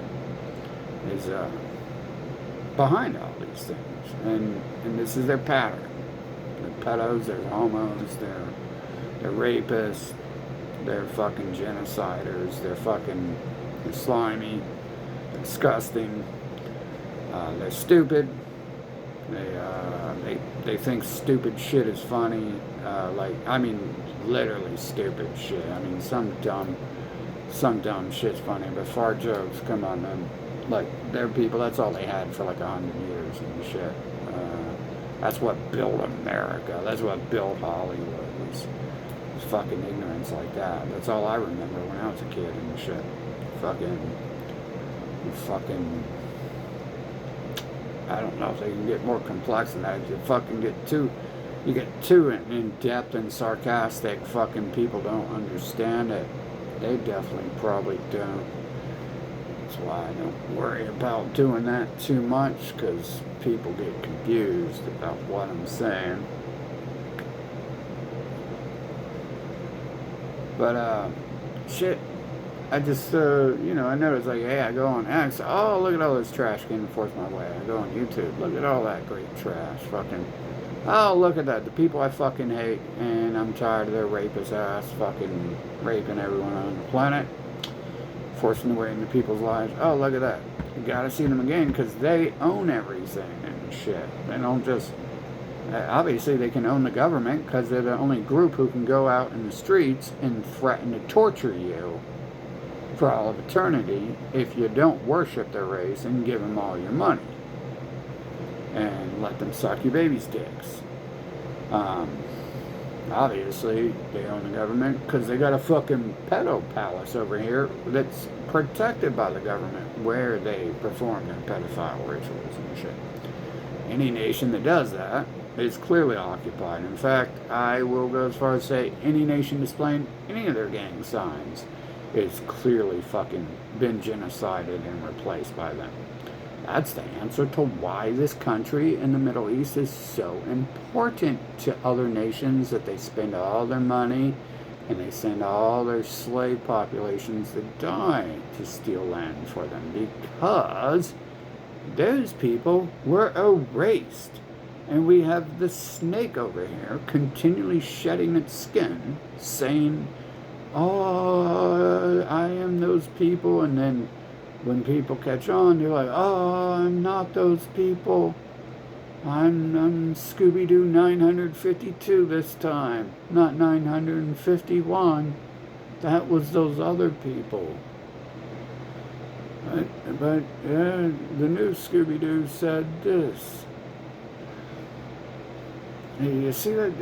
is behind all these things, and this is their pattern. They're pedos, they're homos, they're rapists, they're fucking genociders, they're fucking slimy, they're disgusting, they're stupid. They think stupid shit is funny. Literally stupid shit. I mean, some dumb shit's funny, but fart jokes, come on, man. Like, they're people, that's all they had for like 100 years and shit. That's what built America. That's what built Hollywood. Was fucking ignorance like that. That's all I remember when I was a kid and shit. I don't know if they can get more complex than that. You get too in-depth and sarcastic, fucking people don't understand it. They definitely probably don't. That's why I don't worry about doing that too much, because people get confused about what I'm saying. But, shit, I just, I noticed, like, hey, I go on X, oh, look at all this trash getting forced my way. I go on YouTube, look at all that great trash, oh, look at that, the people I fucking hate, and I'm tired of their rapist ass fucking raping everyone on the planet, forcing their way into people's lives. Oh, look at that. You gotta see them again, because they own everything and shit. They don't just, obviously they can own the government, because they're the only group who can go out in the streets and threaten to torture you for all of eternity if you don't worship their race and give them all your money and let them suck your baby's dicks. Obviously they own the government because they got a fucking pedo palace over here that's protected by the government where they perform their pedophile rituals and shit. Any nation that does that is clearly occupied. In fact, I will go as far as say any nation displaying any of their gang signs is clearly fucking been genocided and replaced by them. That's the answer to why this country in the Middle East is so important to other nations, that they spend all their money and they send all their slave populations to die to steal land for them, because those people were erased. And we have the snake over here continually shedding its skin, saying, oh, I am those people, and then when people catch on, they're like, oh, I'm not those people. I'm Scooby-Doo 952 this time, not 951. That was those other people. But the new Scooby-Doo said this. You see that?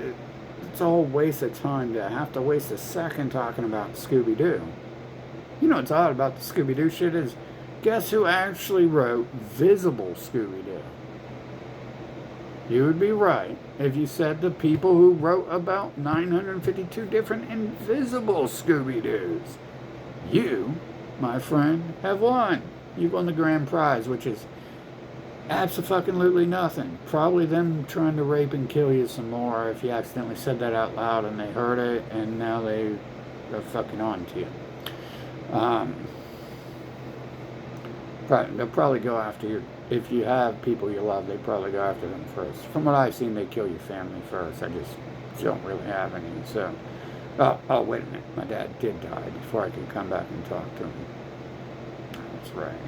It's all a waste of time to have to waste a second talking about Scooby-Doo. You know what's odd about the Scooby-Doo shit is, guess who actually wrote Visible Scooby-Doo? You would be right if you said the people who wrote about 952 different invisible Scooby-Doos. You, my friend, have won. You won the grand prize, which is absolutely nothing. Probably them trying to rape and kill you some more if you accidentally said that out loud and they heard it and now they're fucking on to you. They'll probably go after you. If you have people you love, they probably go after them first. From what I've seen, they kill your family first. I just don't really have any. So, oh, wait a minute. My dad did die before I could come back and talk to him. That's right.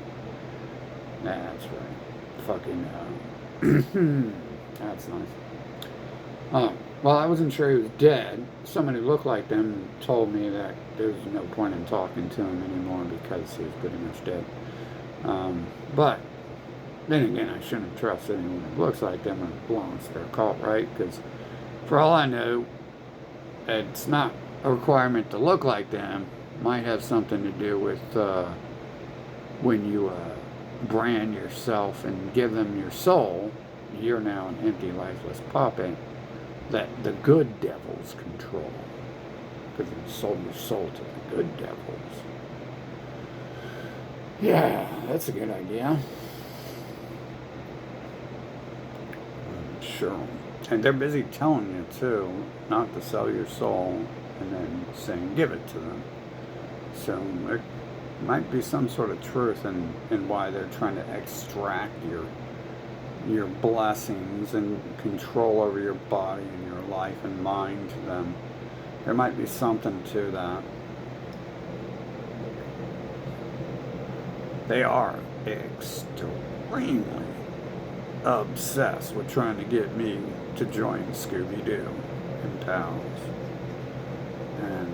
That's right. Fucking, that's nice. Well, I wasn't sure he was dead. Someone who looked like them told me that there was no point in talking to him anymore because he was pretty much dead. But then again, I shouldn't trust anyone who looks like them or belongs to their cult, right? Because for all I know, it's not a requirement to look like them might have something to do with when you brand yourself and give them your soul, you're now an empty, lifeless puppet that the good devils control. Because you sold your soul to the good devils. Yeah, that's a good idea. Sure. And they're busy telling you, too, not to sell your soul and then saying, give it to them. So there might be some sort of truth in why they're trying to extract your blessings and control over your body and your life and mind to them. There might be something to that. They are extremely obsessed with trying to get me to join Scooby-Doo and Pals. And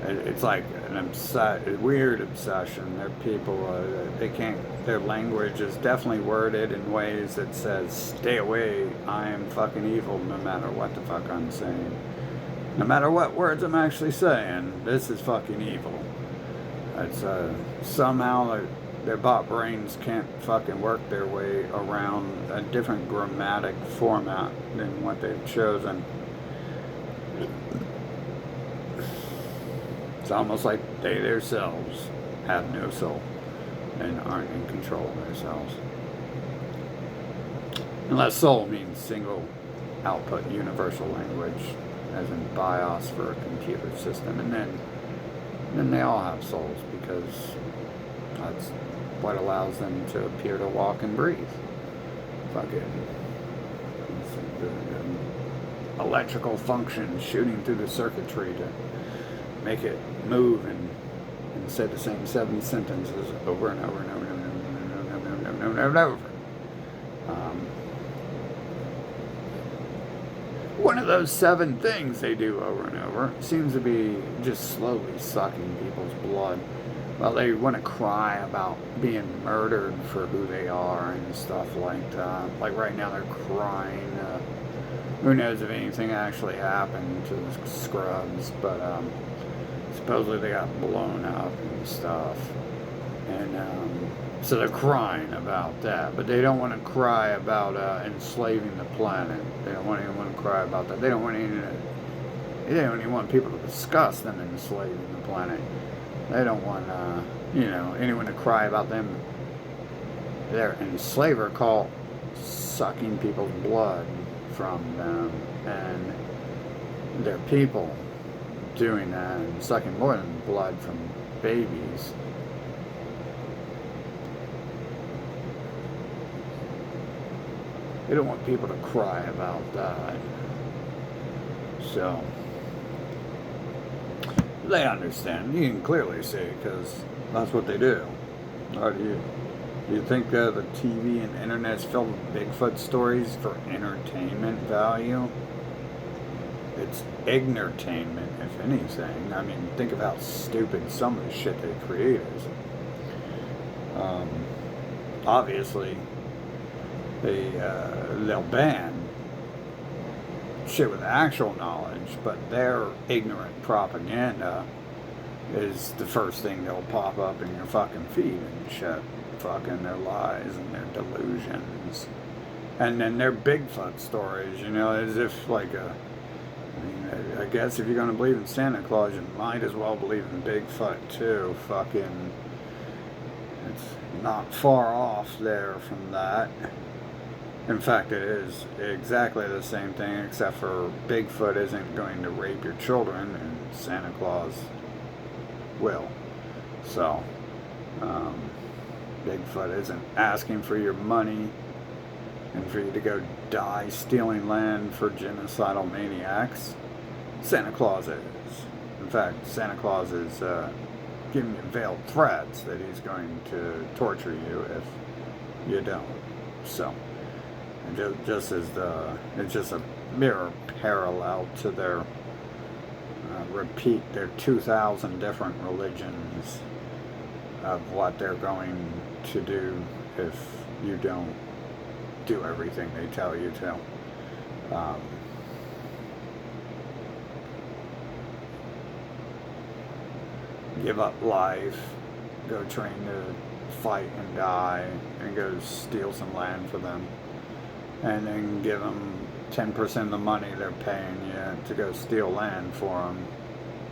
it's like a weird obsession. They're people, they can't, their language is definitely worded in ways that says, stay away, I am fucking evil no matter what the fuck I'm saying. No matter what words I'm actually saying, this is fucking evil. It's somehow their bot brains can't fucking work their way around a different grammatic format than what they've chosen. It's almost like they themselves have no soul and aren't in control of themselves. Unless soul means single output universal language, as in BIOS for a computer system, and then they all have souls because that's what allows them to appear to walk and breathe. Fucking electrical function shooting through the circuitry to make it move and say the same 7 sentences over and over and over and over and over and over and over and over. One of those 7 things they do over and over seems to be just slowly sucking people's blood. Well, they want to cry about being murdered for who they are and stuff like that. Like right now they're crying. Who knows if anything actually happened to the scrubs, but supposedly they got blown up and stuff. And so they're crying about that, but they don't want to cry about enslaving the planet. They don't even want to cry about that. They don't even want people to discuss them enslaving the planet. They don't want anyone to cry about them. Their enslaver called sucking people's blood from them, and their people doing that and sucking more than blood from babies. They don't want people to cry about that. So they understand. You can clearly see because that's what they do. Or do you think the TV and internet is filled with Bigfoot stories for entertainment value? It's ignortainment, if anything. I mean, think of how stupid some of the shit they create is. Obviously, they'll ban shit with actual knowledge, but their ignorant propaganda is the first thing that'll pop up in your fucking feed and shit. Fucking their lies and their delusions. And then their Bigfoot stories, as if I guess if you're going to believe in Santa Claus, you might as well believe in Bigfoot too. Fucking, it's not far off there from that. In fact, it is exactly the same thing, except for Bigfoot isn't going to rape your children, and Santa Claus will. So, Bigfoot isn't asking for your money and for you to go die stealing land for genocidal maniacs. Santa Claus is. In fact, Santa Claus is giving you veiled threats that he's going to torture you if you don't. So, it's just a mirror parallel to their their 2,000 different religions of what they're going to do if you don't do everything they tell you to. give up life, go train to fight and die, and go steal some land for them, and then give them 10% of the money they're paying you to go steal land for them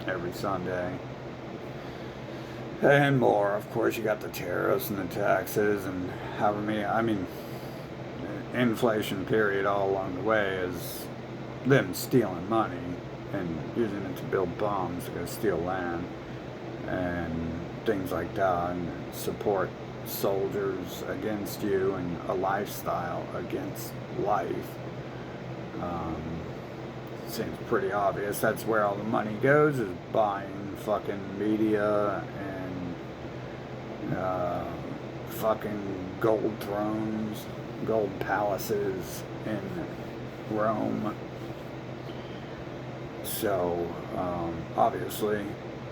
every Sunday. And more, of course, you got the tariffs and the taxes and however many, I mean, inflation period all along the way is them stealing money and using it to build bombs to go steal land and things like that, and support soldiers against you and a lifestyle against life. Seems pretty obvious. That's where all the money goes, is buying fucking media and fucking gold thrones, gold palaces in Rome. So, obviously,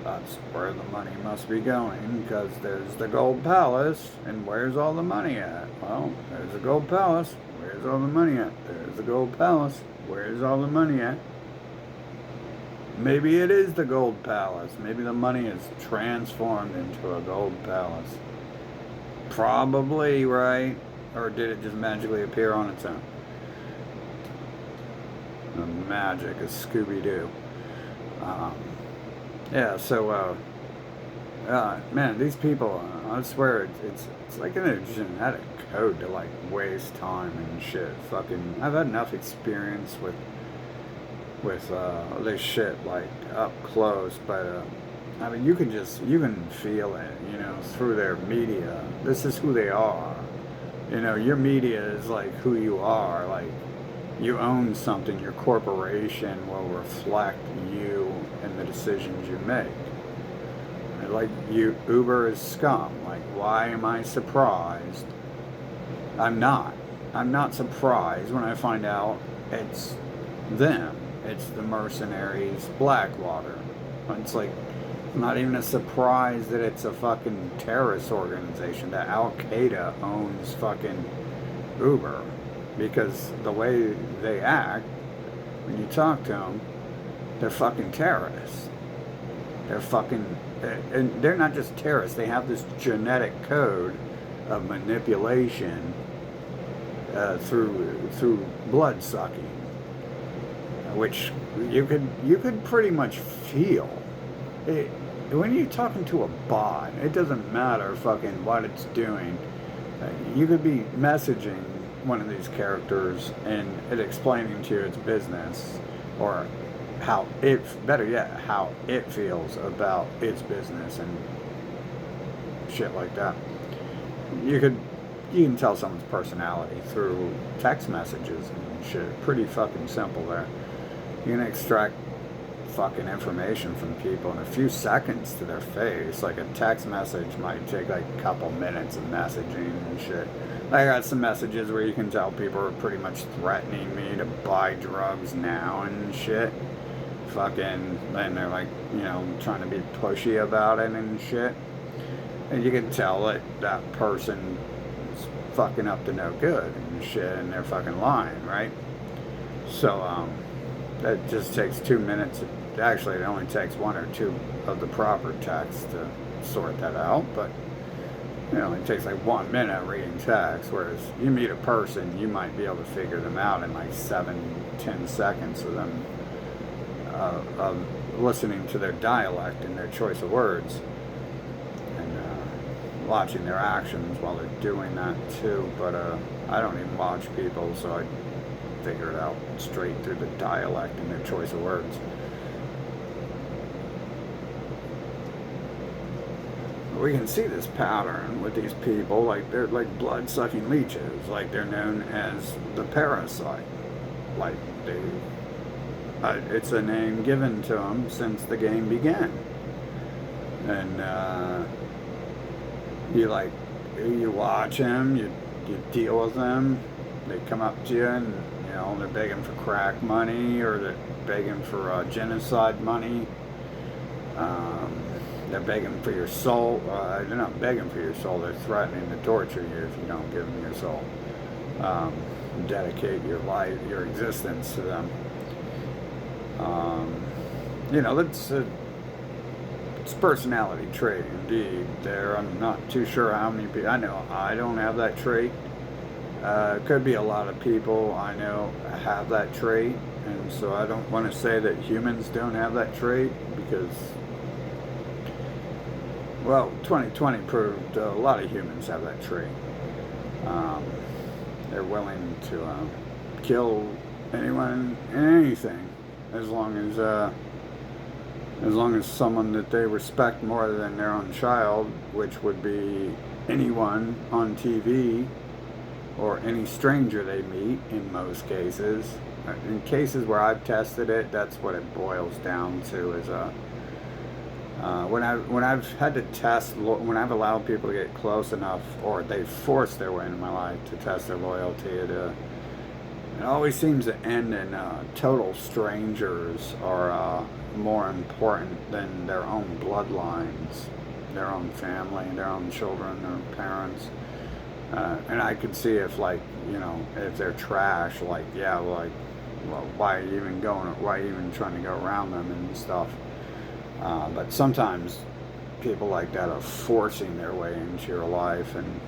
that's where the money must be going, because there's the gold palace, and where's all the money at? Well, there's the gold palace, where's all the money at? There's the gold palace, where's all the money at? Maybe it is the gold palace. Maybe the money is transformed into a gold palace. Probably, right? Or did it just magically appear on its own? The magic of Scooby-Doo. Yeah, so, man, these people, I swear, it's like in a genetic code to, like, waste time and shit. Fucking, I've had enough experience with this shit, like, up close, but, I mean, you can feel it, you know, through their media. This is who they are. You know, your media is, like, who you are. Like, you own something. Your corporation will reflect you and the decisions you make. Like, Uber is scum. Like, why am I surprised? I'm not. I'm not surprised when I find out it's them. It's the mercenaries, Blackwater. It's like, not even a surprise that it's a fucking terrorist organization, that Al-Qaeda owns fucking Uber. Because the way they act, when you talk to them, they're fucking terrorists. They're fucking, and they're not just terrorists, they have this genetic code of manipulation through blood sucking, which you could pretty much feel. When you're talking to a bot, it doesn't matter fucking what it's doing. You could be messaging one of these characters and it explaining to you its business, or how better yet, how it feels about its business and shit like that. You can tell someone's personality through text messages and shit. Pretty fucking simple there. You can extract fucking information from people in a few seconds to their face. Like, a text message might take like a couple minutes of messaging and shit. I got some messages where you can tell people are pretty much threatening me to buy drugs now and shit. Fucking, and they're like, you know, trying to be pushy about it and shit. And you can tell that person is fucking up to no good and shit, and they're fucking lying, right? So, that just takes 2 minutes. Actually, it only takes 1 or 2 of the proper text to sort that out, but it only takes like 1 minute reading text, whereas you meet a person, you might be able to figure them out in like 7-10 seconds of them listening to their dialect and their choice of words, and watching their actions while they're doing that too. But I don't even watch people, so I figure it out straight through the dialect and their choice of words. We can see this pattern with these people, like they're like blood-sucking leeches, like they're known as the parasite. Like it's a name given to them since the game began. And you watch them, you deal with them, they come up to you and, you know, they're begging for crack money, or they're begging for genocide money. They're begging for your soul. They're not begging for your soul. They're threatening to torture you if you don't give them your soul. Dedicate your life, your existence to them. You know, that's It's personality trait, indeed. There, I'm not too sure how many people. I know I don't have that trait. Could be a lot of people I know have that trait, and so I don't want to say that humans don't have that trait because, well, 2020 proved a lot of humans have that trait. Um, they're willing to kill anyone and anything as long as someone that they respect more than their own child, which would be anyone on TV or any stranger they meet in most cases. In cases where I've tested it, that's what it boils down to. Is when I've had to test, when I've allowed people to get close enough, or they forced their way into my life to test their loyalty, it always seems to end in total strangers are more important than their own bloodlines, their own family, their own children, their parents. And I could see if, like, if they're trash, like, yeah, like, well, why even trying to go around them and stuff. But sometimes people like that are forcing their way into your life, and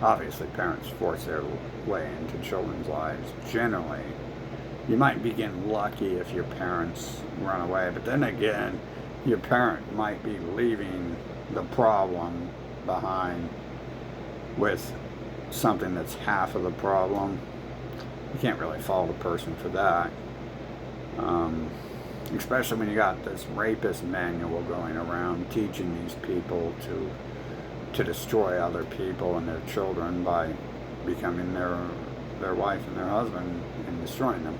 obviously parents force their way into children's lives. Generally, you might be getting lucky if your parents run away, but then again, your parent might be leaving the problem behind with something that's half of the problem. You can't really fault a person for that. Especially when you got this rapist manual going around teaching these people to destroy other people and their children by becoming their wife and their husband and destroying them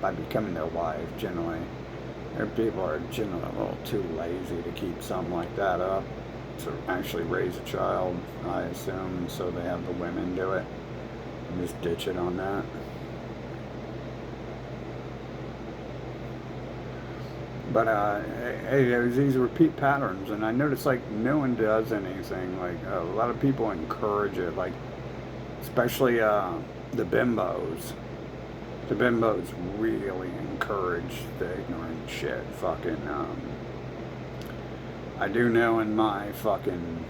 by becoming their wife. Generally, their people are generally a little too lazy to keep something like that up, to actually raise a child, I assume, so they have the women do it and just ditch it on that. But hey, there's these repeat patterns, and I notice, like, no one does anything. Like, a lot of people encourage it, like, especially the bimbos. The bimbos really encourage the ignorant shit. Fucking, I do know in my fucking,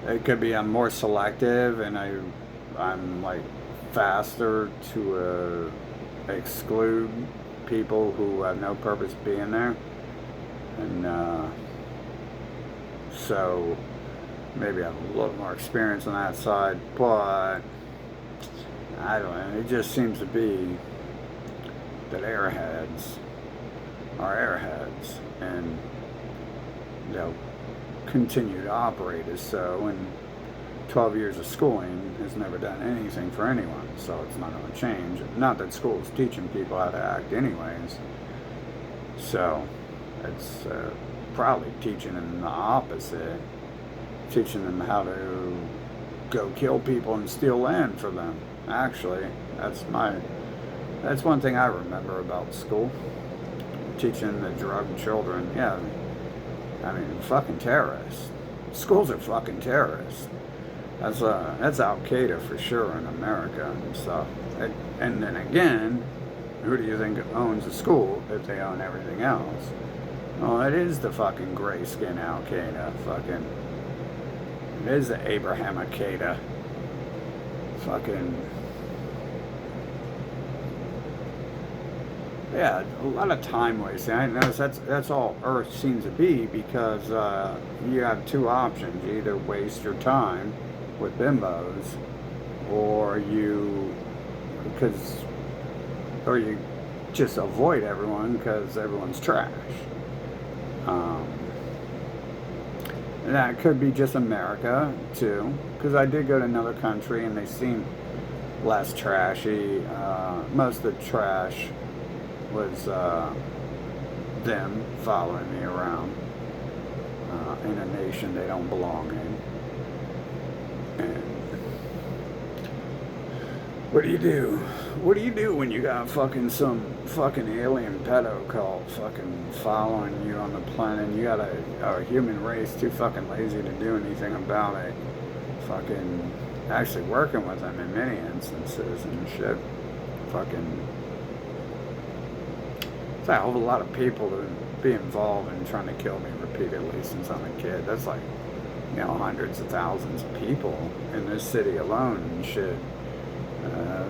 it could be I'm more selective, and I'm like faster to exclude people who have no purpose being there, and so maybe I have a little more experience on that side, but I don't know, it just seems to be that airheads are airheads, and they'll continue to operate as so, and 12 years of schooling has never done anything for anyone, so it's not going to change. Not that school's teaching people how to act anyways, so it's probably teaching them the opposite, teaching them how to go kill people and steal land for them. Actually, that's one thing I remember about school, teaching the drug children. Yeah, I mean, fucking terrorists. Schools are fucking terrorists. That's Al-Qaeda for sure in America and stuff. And then again, who do you think owns the school if they own everything else? Well, it is the fucking gray skin Al-Qaeda. Fucking, it is the Abraham Al-Qaeda. Fucking, yeah, a lot of time wasting. I notice that's all Earth seems to be, because you have two options: you either waste your time with bimbos, or you just avoid everyone because everyone's trash. And that could be just America too, because I did go to another country and they seem less trashy. Most of the trash was them following me around in a nation they don't belong in. And what do you do? What do you do when you got fucking some fucking alien pedo cult fucking following you on the planet, and you got a human race too fucking lazy to do anything about it? Fucking actually working with them in many instances and shit. Fucking It's a hell of a lot of people to be involved in trying to kill me repeatedly since I'm a kid. That's like, hundreds of thousands of people in this city alone and shit. Uh,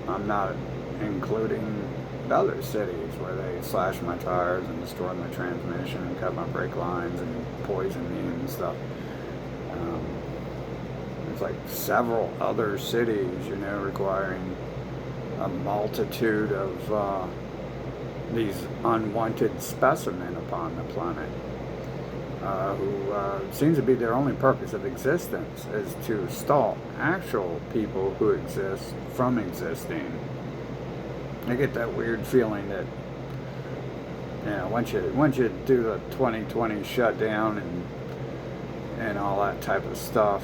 I'm not including other cities where they slash my tires and destroy my transmission and cut my brake lines and poison me and stuff. Um, there's like several other cities, requiring a multitude of these unwanted specimen upon the planet, who seems to be their only purpose of existence is to stop actual people who exist from existing. I get that weird feeling that, once you do the 2020 shutdown and all that type of stuff,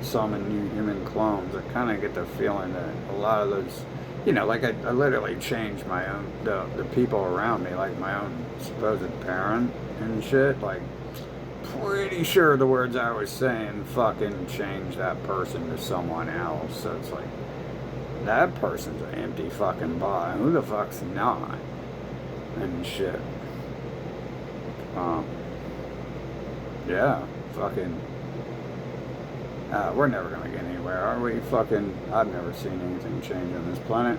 summon new human clones, I kind of get the feeling that a lot of those, like I literally changed my own, the people around me, like my own supposed parent and shit, like pretty sure the words I was saying fucking changed that person to someone else. So it's like, that person's an empty fucking body. Who the fuck's not? And shit. Yeah, fucking. We're never gonna get anywhere, are we? Fucking, I've never seen anything change on this planet.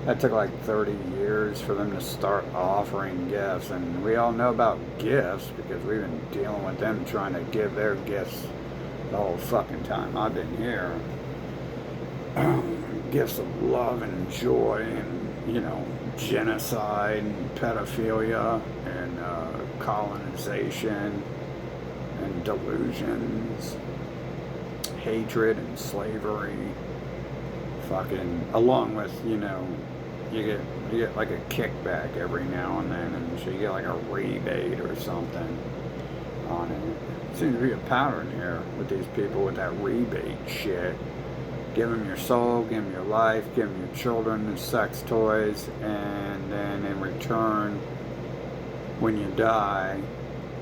That took like 30 years for them to start offering gifts, and we all know about gifts because we've been dealing with them trying to give their gifts the whole fucking time I've been here. Gifts of love and joy and, genocide and pedophilia and colonization and delusions, hatred and slavery, fucking, along with, you get like a kickback every now and then, and so you get like a rebate or something on it. Seems to be a pattern here with these people with that rebate shit. Give them your soul, give them your life, give them your children and sex toys, and then in return, when you die,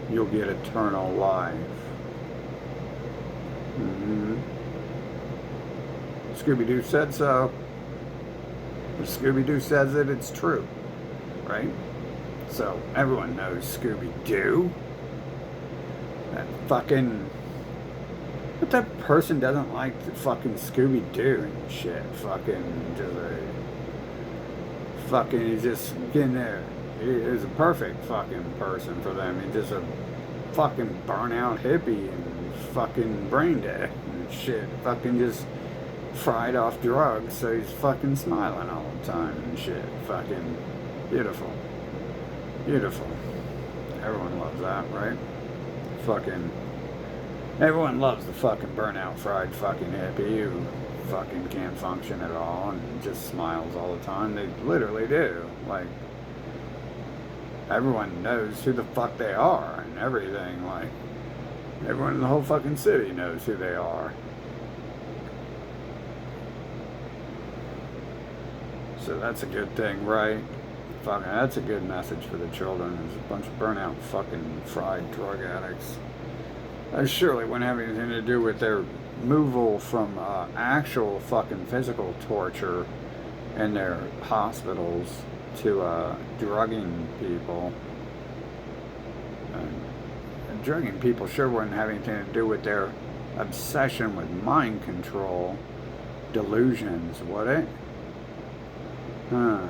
you'll get eternal life. Scooby-Doo said so. If Scooby-Doo says it, it's true, right? So everyone knows Scooby-Doo. That fucking... But that person doesn't like the fucking Scooby-Doo and shit. He's just getting there. He is a perfect fucking person for them. He's just a fucking burnout hippie and fucking brain dead and shit. Fucking just fried off drugs, so he's fucking smiling all the time and shit. Fucking beautiful. Beautiful. Everyone loves that, right? Fucking... Everyone loves the fucking burnout fried fucking hippie who fucking can't function at all and just smiles all the time. They literally do. Like, everyone knows who the fuck they are and everything. Like, everyone in the whole fucking city knows who they are. So that's a good thing, right? Fucking, that's a good message for the children. There's a bunch of burnout fucking fried drug addicts. That surely wouldn't have anything to do with their removal from actual fucking physical torture in their hospitals to drugging people. And drugging people sure wouldn't have anything to do with their obsession with mind control delusions, would it? Huh.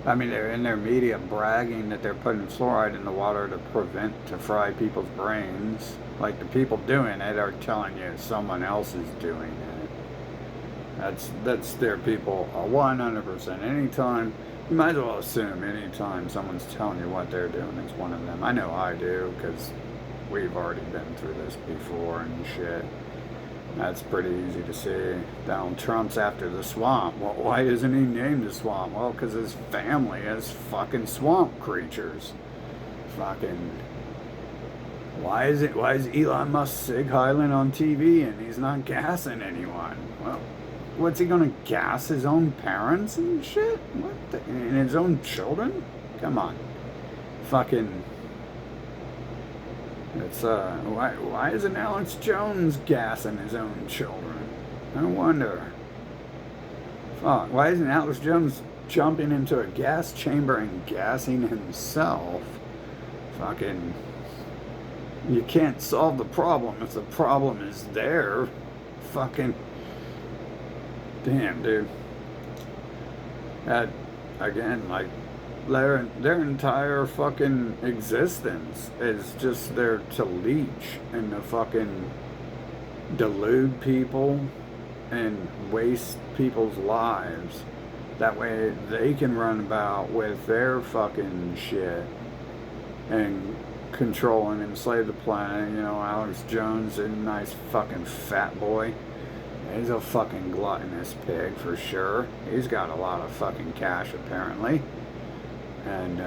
I mean, they're in their media bragging that they're putting fluoride in the water to fry people's brains. Like, the people doing it are telling you someone else is doing it. That's their people 100%. Anytime, you might as well assume anytime someone's telling you what they're doing, it's one of them. I know I do, because we've already been through this before and shit. That's pretty easy to see. Donald Trump's after the swamp. Well, why isn't he named the swamp? Well, because his family is fucking swamp creatures. Fucking... Why is Elon Musk Sig Heiling on TV and he's not gassing anyone? Well, what's he gonna gas his own parents and shit? And his own children? Come on. Fucking... It's, why isn't Alex Jones gassing his own children? I wonder. Fuck, why isn't Alex Jones jumping into a gas chamber and gassing himself? Fucking, you can't solve the problem if the problem is there. Fucking, damn, dude. That, again, like, their entire fucking existence is just there to leech and to fucking delude people and waste people's lives. That way they can run about with their fucking shit and control and enslave the planet. You know, Alex Jones is a nice fucking fat boy. He's a fucking gluttonous pig for sure. He's got a lot of fucking cash apparently. And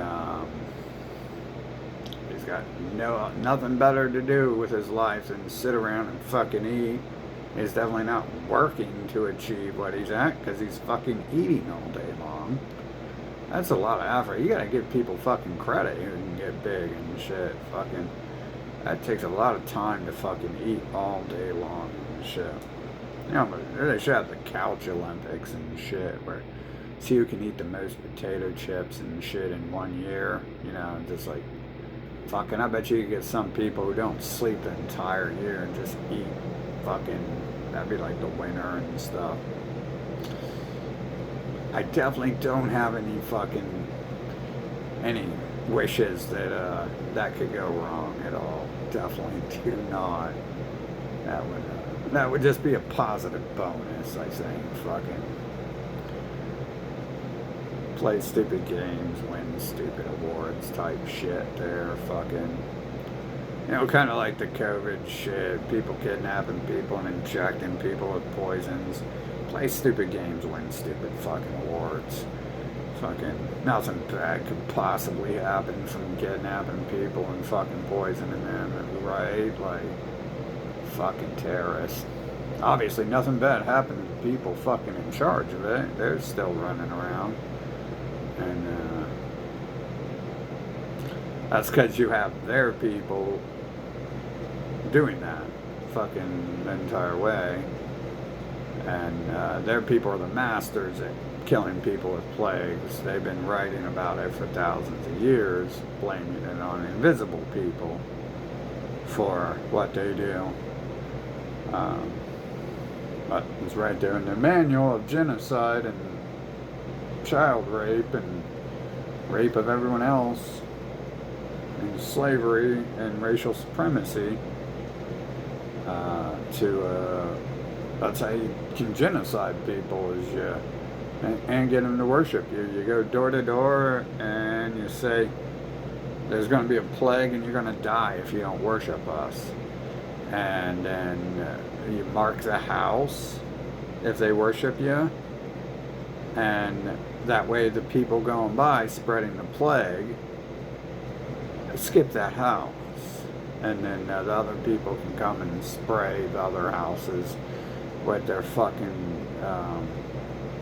he's got nothing better to do with his life than sit around and fucking eat. He's definitely not working to achieve what he's at because he's fucking eating all day long. That's a lot of effort. You gotta give people fucking credit who can get big and shit. Fucking, that takes a lot of time to fucking eat all day long and shit. You know, but they should have the couch Olympics and shit where see who can eat the most potato chips and shit in 1 year. You know, just like, fucking, I bet you could get some people who don't sleep the entire year and just eat fucking, that'd be like the winner and stuff. I definitely don't have any wishes that that could go wrong at all. Definitely do not. That would just be a positive bonus, I think. Fucking play stupid games, win stupid awards type shit there. Fucking, you know, kind of like the COVID shit, people kidnapping people and injecting people with poisons. Play stupid games, win stupid fucking awards. Fucking nothing bad could possibly happen from kidnapping people and fucking poisoning them, right? Like, fucking terrorists. Obviously nothing bad happened to the people fucking in charge of it. They're still running around. And that's because you have their people doing that fucking the entire way. And their people are the masters at killing people with plagues. They've been writing about it for thousands of years, blaming it on invisible people for what they do. But it's right there in their manual of genocide and child rape and rape of everyone else and slavery and racial supremacy. That's how you can genocide people, is you and get them to worship you. You go door to door and you say, there's going to be a plague and you're going to die if you don't worship us. And then you mark the house if they worship you. And that way the people going by spreading the plague skip that house. And then the other people can come and spray the other houses with their fucking,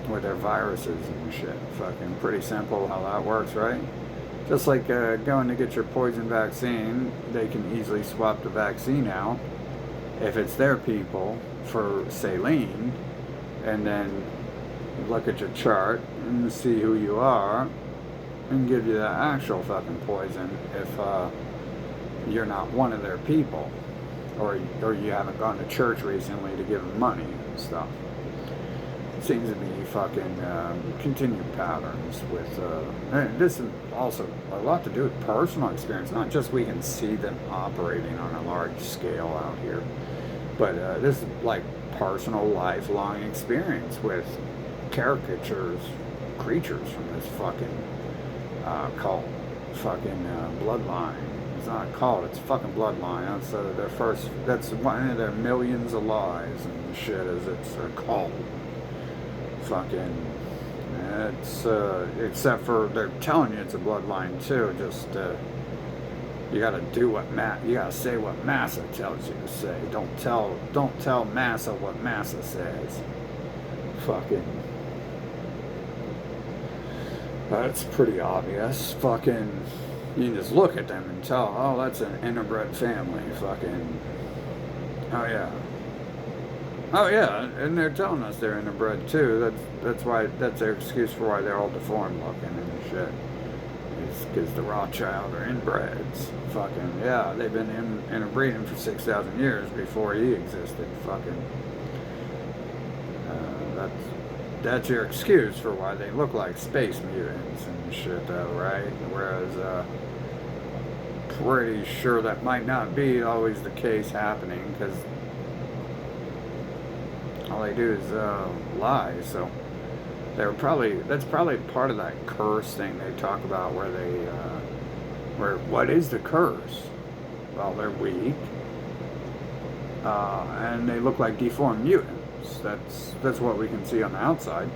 with their viruses and shit. Fucking pretty simple how that works, right? Just like going to get your poison vaccine, they can easily swap the vaccine out if it's their people for saline, and then look at your chart and see who you are and give you the actual fucking poison if you're not one of their people, or you haven't gone to church recently to give them money and stuff. It seems to be fucking continued patterns with and this is also a lot to do with personal experience, not just we can see them operating on a large scale out here, but this is like personal lifelong experience with caricatures, creatures from this fucking cult, fucking bloodline. It's not a cult, it's a fucking bloodline. That's one of their millions of lies and shit, is it's a cult. Fucking, it's except for they're telling you it's a bloodline too. Just you gotta do what you gotta say what Massa tells you to say. Don't tell Massa what Massa says. Fucking, that's pretty obvious. Fucking, you can just look at them and tell, oh, that's an interbred family. Fucking, oh yeah. Oh yeah, and they're telling us they're interbred too. That's their excuse for why they're all deformed looking and shit. It's because the Rothschild are inbreds. Fucking yeah, they've been interbreeding for 6,000 years before he existed. Fucking that's your excuse for why they look like space mutants and shit, though, right? Whereas pretty sure that might not be always the case happening because all they do is lie. So that's probably part of that curse thing they talk about where where what is the curse? Well, they're weak and they look like deformed mutants. That's what we can see on the outside,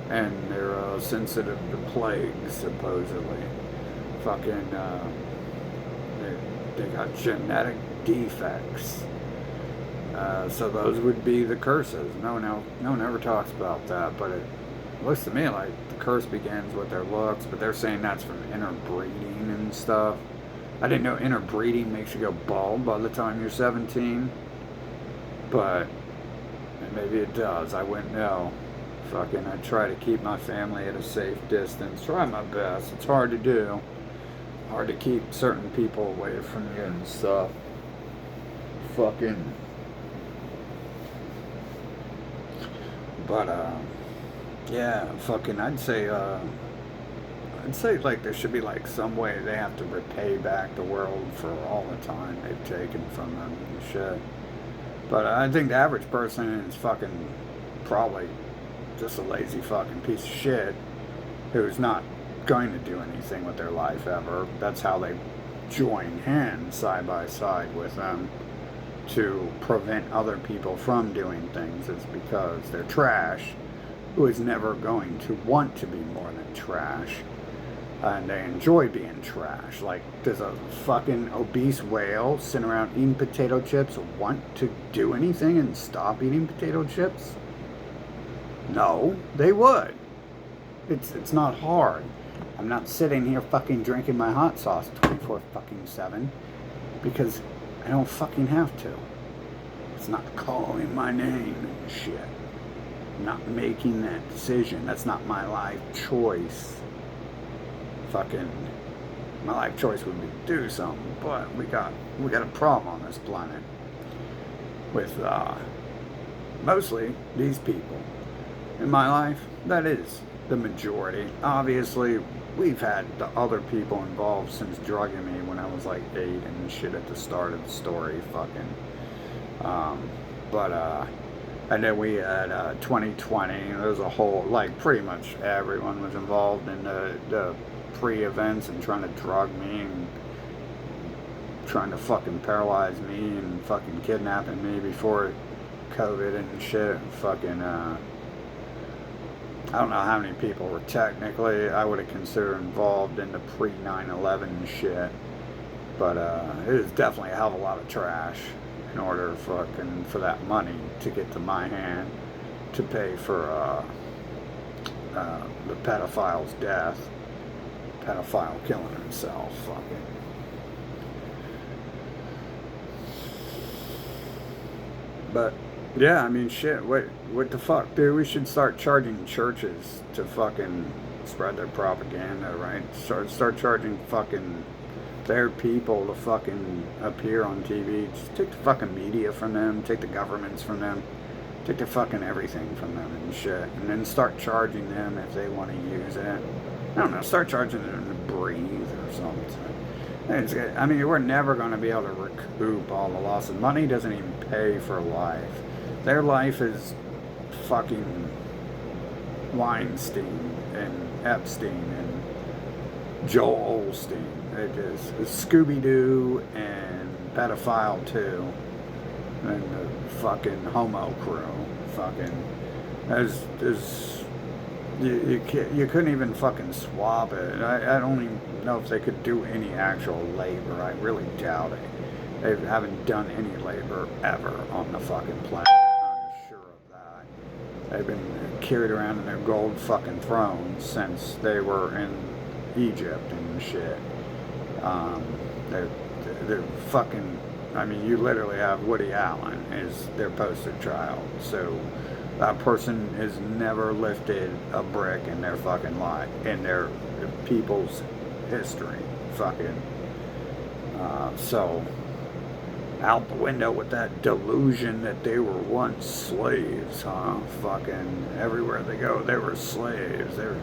and they're sensitive to plagues supposedly. Fucking they got genetic defects. So those would be the curses. No one ever talks about that, but it looks to me like the curse begins with their looks, but they're saying that's from interbreeding and stuff. I didn't know interbreeding makes you go bald by the time you're 17, but maybe it does. I wouldn't know. Fucking, I try to keep my family at a safe distance. Try my best. It's hard to do. Hard to keep certain people away from you and stuff. Fucking. But yeah, fucking. I'd say like there should be like some way they have to repay back the world for all the time they've taken from them and shit. But I think the average person is fucking probably just a lazy fucking piece of shit who's not going to do anything with their life ever. That's how they join hands side by side with them to prevent other people from doing things. It's because they're trash who is never going to want to be more than trash. And they enjoy being trash. Like, does a fucking obese whale sitting around eating potato chips want to do anything and stop eating potato chips? No, they would. It's not hard. I'm not sitting here fucking drinking my hot sauce 24/7 because I don't fucking have to. It's not calling my name and shit. I'm not making that decision. That's not my life choice. Fucking my life choice would be to do something, but we got a problem on this planet with mostly these people. In my life, that is the majority. Obviously, we've had the other people involved since drugging me when I was like 8 and shit at the start of the story. Fucking and then we had 2020. There was a whole, like, pretty much everyone was involved in the pre-events and trying to drug me and trying to fucking paralyze me and fucking kidnapping me before COVID and shit. Fucking, I don't know how many people were technically, I would have considered involved in the pre-9/11 shit. But it is definitely a hell of a lot of trash in order for that money to get to my hand to pay for the pedophile's death. Pedophile killing himself. Fucking. But yeah, I mean, shit. What the fuck, dude? We should start charging churches to fucking spread their propaganda, right? Start charging fucking their people to fucking appear on TV. Just take the fucking media from them. Take the governments from them. Take the fucking everything from them and shit. And then start charging them if they want to use it. I don't know, start charging them to breathe or something. I mean, we're never going to be able to recoup all the losses. Money doesn't even pay for life. Their life is fucking Weinstein and Epstein and Joel Osteen. It is Scooby-Doo and Pedophile 2 and the fucking Homo crew. Fucking, you couldn't even fucking swap it. I don't even know if they could do any actual labor. I really doubt it. They haven't done any labor ever on the fucking planet. I'm sure of that. They've been carried around in their gold fucking thrones since they were in Egypt and shit. They're fucking I mean, you literally have Woody Allen as their poster child. So that person has never lifted a brick in their fucking life, in their people's history. Fucking. So out the window with that delusion that they were once slaves, huh? Fucking everywhere they go, they were slaves. They were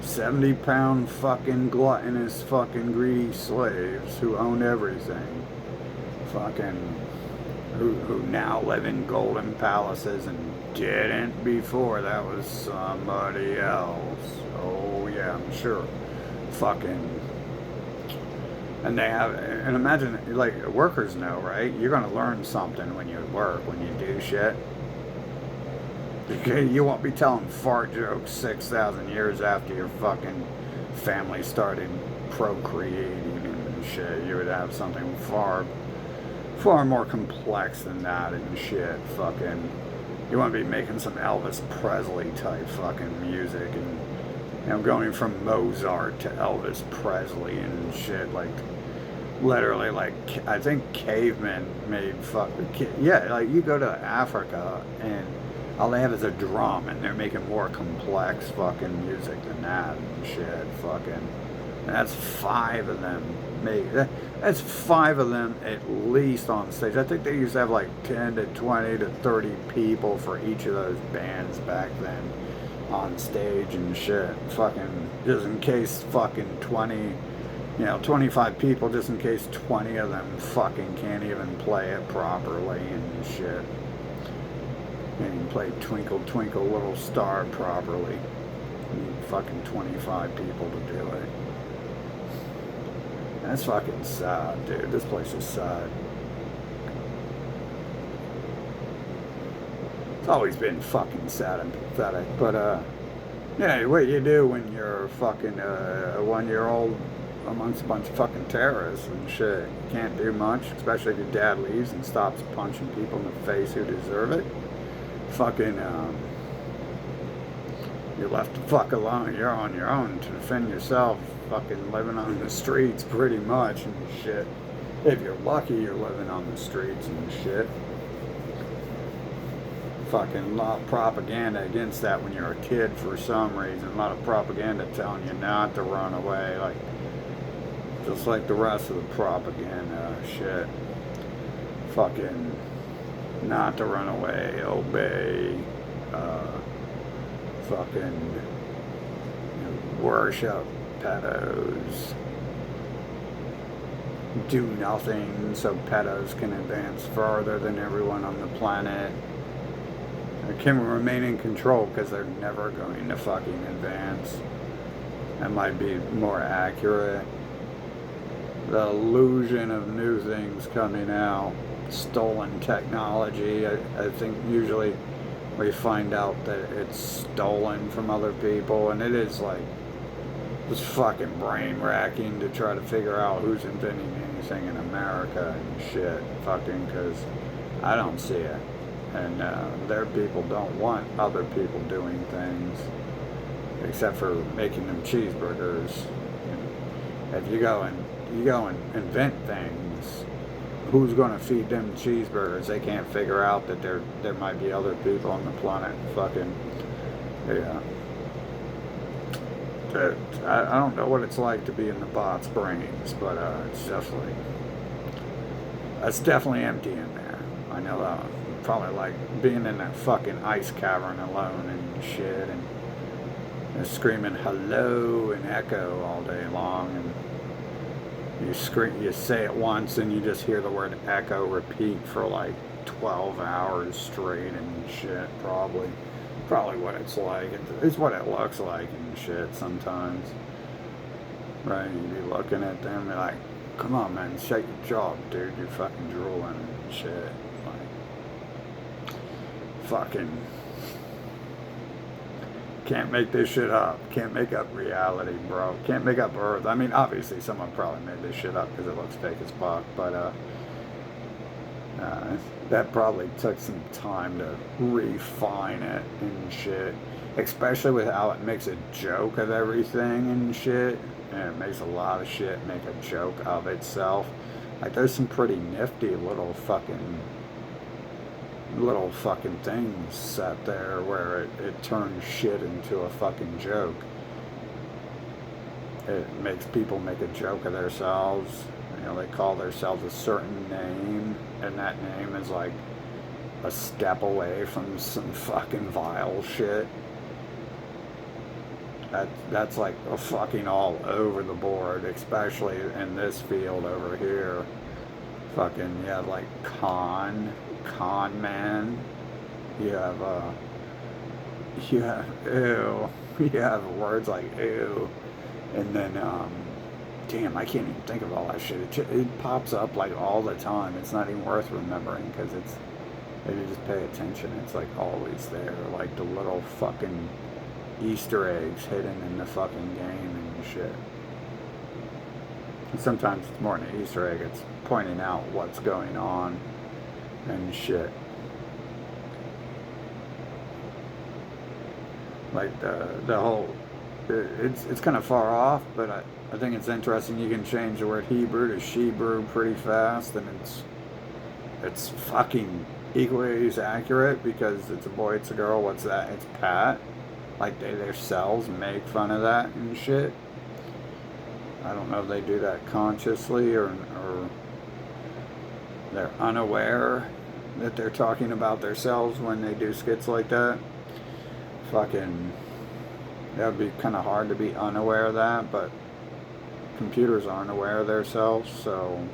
70-pound fucking gluttonous fucking greedy slaves who owned everything. Fucking who now live in golden palaces and didn't before. That was somebody else. Oh yeah, I'm sure. Fucking. And they have, and imagine, like, workers know, right? You're gonna learn something when you work, when you do shit. You won't be telling fart jokes 6,000 years after your fucking family started procreating and shit. You would have something far more complex than that and shit. Fucking, you want to be making some Elvis Presley type fucking music and, you know, going from Mozart to Elvis Presley and shit. Like, literally, like, I think cavemen made yeah, like, you go to Africa and all they have is a drum and they're making more complex fucking music than that and shit. Fucking, and that's 5 of them. That's 5 of them at least on stage. I think they used to have like 10 to 20 to 30 people for each of those bands back then on stage and shit. Fucking, just in case fucking 25 people, just in case 20 of them fucking can't even play it properly and shit. Can't even play Twinkle Twinkle Little Star properly. You need fucking 25 people to do it. That's fucking sad, dude. This place is sad. It's always been fucking sad and pathetic, but yeah, what you do when you're fucking a 1-year-old amongst a bunch of fucking terrorists and shit. You can't do much, especially if your dad leaves and stops punching people in the face who deserve it. Fucking, you're left the fuck alone. You're on your own to defend yourself. Fucking living on the streets pretty much and shit. If you're lucky, you're living on the streets and shit. Fucking a lot of propaganda against that when you're a kid for some reason. A lot of propaganda telling you not to run away. Like, just like the rest of the propaganda shit. Fucking not to run away, obey, fucking worship pedos, do nothing so pedos can advance farther than everyone on the planet. They can remain in control because they're never going to fucking advance. That might be more accurate. The illusion of new things coming out, stolen technology. I think usually we find out that it's stolen from other people, and it is like just fucking brain racking to try to figure out who's inventing anything in America and shit. Fucking, because I don't see it, and their people don't want other people doing things except for making them cheeseburgers. If you go and invent things, who's going to feed them cheeseburgers? They can't figure out that there might be other people on the planet. Fucking, yeah. I don't know what it's like to be in the bot's brains, but it's definitely empty in there. I know that. Probably like being in that fucking ice cavern alone and shit, and screaming hello and echo all day long, and you say it once and you just hear the word echo repeat for like 12 hours straight and shit. Probably what it's like. It's what it looks like and shit sometimes. Right? You'd be looking at them and be like, come on, man, shake your jaw, dude. You're fucking drooling and shit. Like, fucking can't make this shit up. Can't make up reality, bro. Can't make up Earth. I mean, obviously someone probably made this shit up because it looks fake as fuck, but that probably took some time to refine it and shit. Especially with how it makes a joke of everything and shit. And it makes a lot of shit make a joke of itself. Like, there's some pretty nifty little fucking things set there where it turns shit into a fucking joke. It makes people make a joke of themselves. You know, they call themselves a certain name, and that name is like a step away from some fucking vile shit. That's like a fucking all over the board, especially in this field over here. Fucking, you have like con man. You have ew. You have words like ew, and then damn, I can't even think of all that shit. It pops up like all the time. It's not even worth remembering because it's, if you just pay attention, it's like always there. Like the little fucking Easter eggs hidden in the fucking game and shit. And sometimes it's more than an Easter egg, it's pointing out what's going on and shit. Like the whole, it's kind of far off, but I think it's interesting. You can change the word Hebrew to Shebrew pretty fast, and it's fucking equally as accurate because it's a boy, it's a girl. What's that? It's Pat. Like they themselves make fun of that and shit. I don't know if they do that consciously or they're unaware that they're talking about themselves when they do skits like that. Fucking, that would be kind of hard to be unaware of that, but computers aren't aware of themselves, so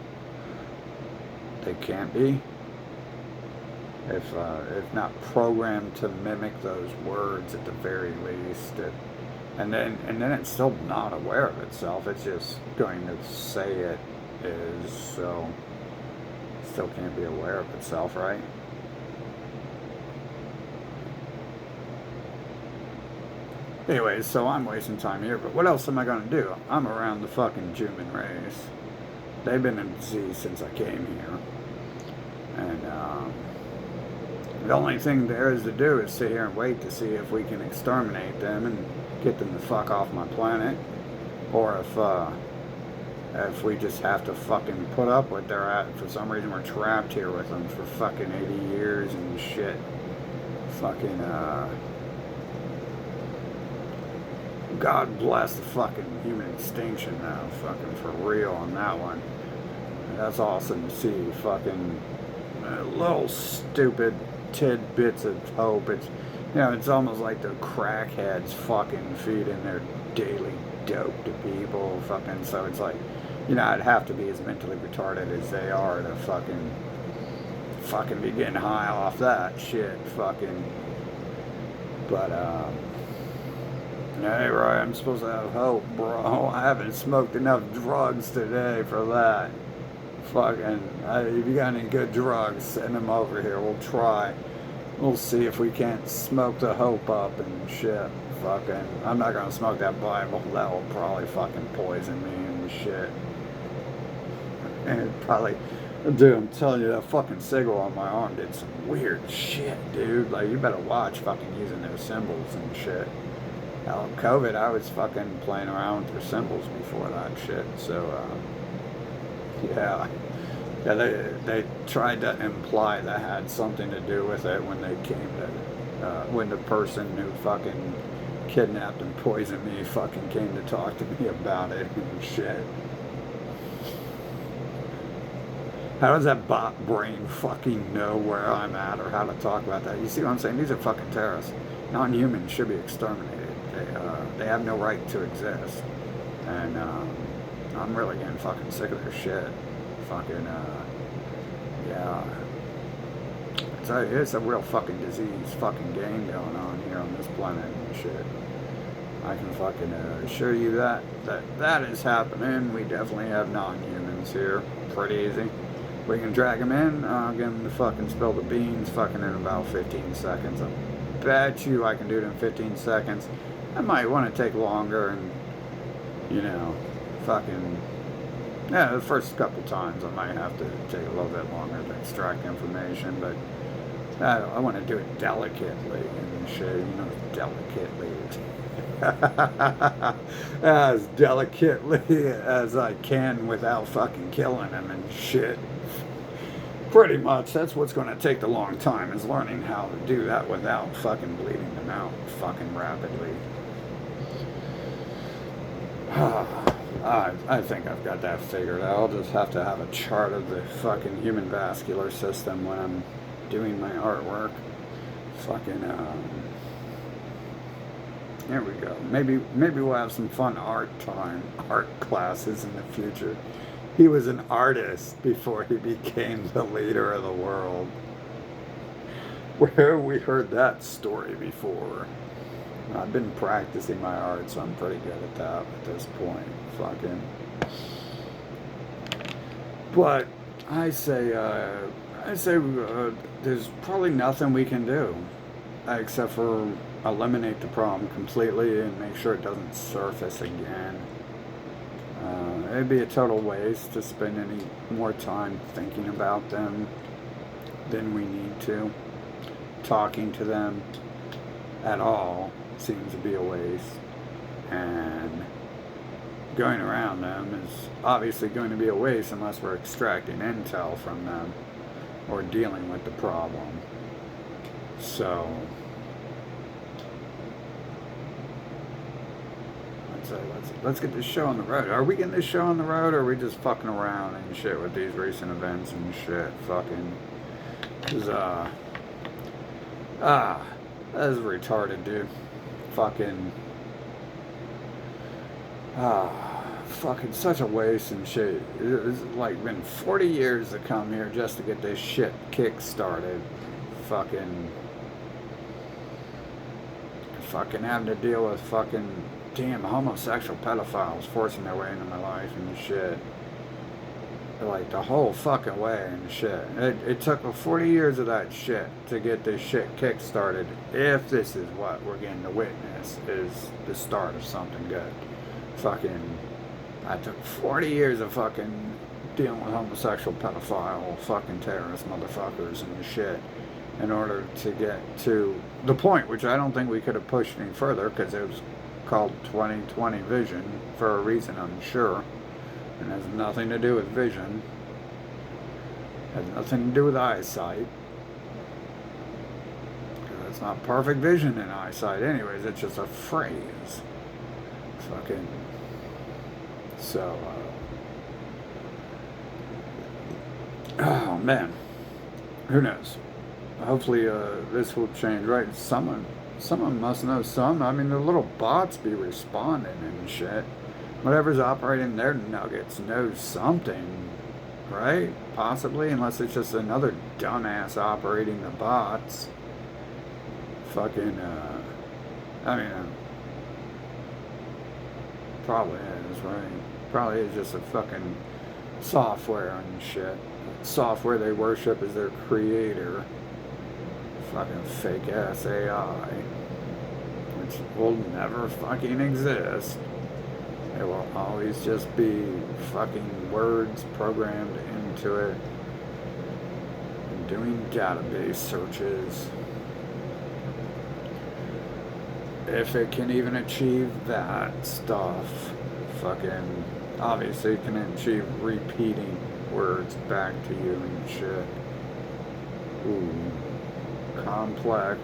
they can't be. If not programmed to mimic those words at the very least, and then it's still not aware of itself. It's just going to say it is, so it still can't be aware of itself, right? Anyways, so I'm wasting time here, but what else am I gonna do? I'm around the fucking human race. They've been in disease since I came here, and the only thing there is to do is sit here and wait to see if we can exterminate them and get them the fuck off my planet, or if we just have to fucking put up with their at. For some reason, we're trapped here with them for fucking 80 years and shit. Fucking God bless the fucking human extinction now, fucking for real on that one. That's awesome to see. Fucking little stupid tidbits of hope. It's, you know, it's almost like the crackheads fucking feeding their daily dope to people. Fucking, so it's like, you know, I'd have to be as mentally retarded as they are to fucking be getting high off that shit. Fucking, but hey, Roy, I'm supposed to have hope, bro. I haven't smoked enough drugs today for that. Fucking, if you got any good drugs, send them over here. We'll try. We'll see if we can't smoke the hope up and shit. Fucking, I'm not gonna smoke that Bible. That will probably fucking poison me and shit. And it probably, dude, I'm telling you, that fucking signal on my arm did some weird shit, dude. Like, you better watch fucking using their symbols and shit. Hell, COVID, I was fucking playing around with their symbols before that shit. So, yeah, they tried to imply that had something to do with it when they came to, when the person who fucking kidnapped and poisoned me fucking came to talk to me about it and shit. How does that bot brain fucking know where I'm at or how to talk about that? You see what I'm saying? These are fucking terrorists. Non-humans should be exterminated. They have no right to exist. And I'm really getting fucking sick of their shit. Fucking, yeah. It's a real fucking disease fucking game going on here on this planet and shit. I can fucking assure you that is happening. We definitely have non-humans here. Pretty easy. We can drag them in, get them to fucking spill the beans fucking in about 15 seconds. I bet you I can do it in 15 seconds. I might want to take longer and, you know, fucking, yeah, the first couple times I might have to take a little bit longer to extract information, but I want to do it delicately and shit, you know, delicately. As delicately as I can without fucking killing him and shit. Pretty much, that's what's going to take a long time, is learning how to do that without fucking bleeding them out fucking rapidly. I think I've got that figured out. I'll just have to have a chart of the fucking human vascular system when I'm doing my artwork. Fucking, there we go. Maybe we'll have some fun art classes in the future. He was an artist before he became the leader of the world. Where have we heard that story before? I've been practicing my art, so I'm pretty good at that at this point. Fucking. But I say there's probably nothing we can do except for eliminate the problem completely and make sure it doesn't surface again. It'd be a total waste to spend any more time thinking about them than we need to. Talking to them at all seems to be a waste. And going around them is obviously going to be a waste unless we're extracting intel from them or dealing with the problem. So let's get this show on the road. Are we getting this show on the road, or are we just fucking around and shit with these recent events and shit? Fucking, cause that is retarded, dude. Fucking, fucking such a waste and shit. It's like been 40 years to come here just to get this shit kick-started. Fucking having to deal with fucking damn homosexual pedophiles forcing their way into my life and shit. Like the whole fucking way and shit. It took 40 years of that shit to get this shit kick-started. If this is what we're getting to witness, is the start of something good. Fucking, I took 40 years of fucking dealing with homosexual pedophile fucking terrorist motherfuckers and shit in order to get to the point, which I don't think we could have pushed any further because it was called 2020 vision for a reason, I'm sure. And has nothing to do with vision. Has nothing to do with eyesight. It's not perfect vision in eyesight anyways, it's just a phrase. Fucking. So, oh man. Who knows? Hopefully this will change, right? Someone must know some. I mean, the little bots be responding and shit. Whatever's operating their nuggets knows something, right? Possibly, unless it's just another dumbass operating the bots. Fucking, I mean, probably is, right? Probably is just a fucking software and shit. Software they worship as their creator. Fucking fake ass AI, which will never fucking exist. It will always just be fucking words programmed into it and doing database searches. If it can even achieve that stuff, fucking obviously it can achieve repeating words back to you and shit. Ooh. Complex.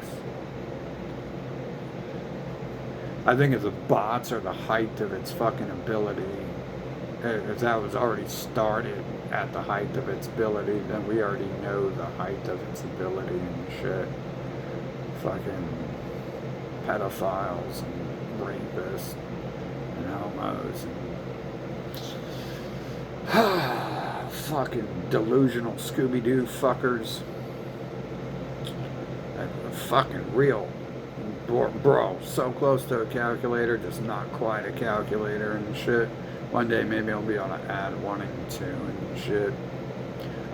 I think if the bots are the height of its fucking ability, if that was already started at the height of its ability, then we already know the height of its ability and shit. Fucking pedophiles and rapists and homos and fucking delusional Scooby-Doo fuckers. Fucking real, bro, so close to a calculator, just not quite a calculator and shit. One day maybe I'll be able to add 1 and 2 and shit.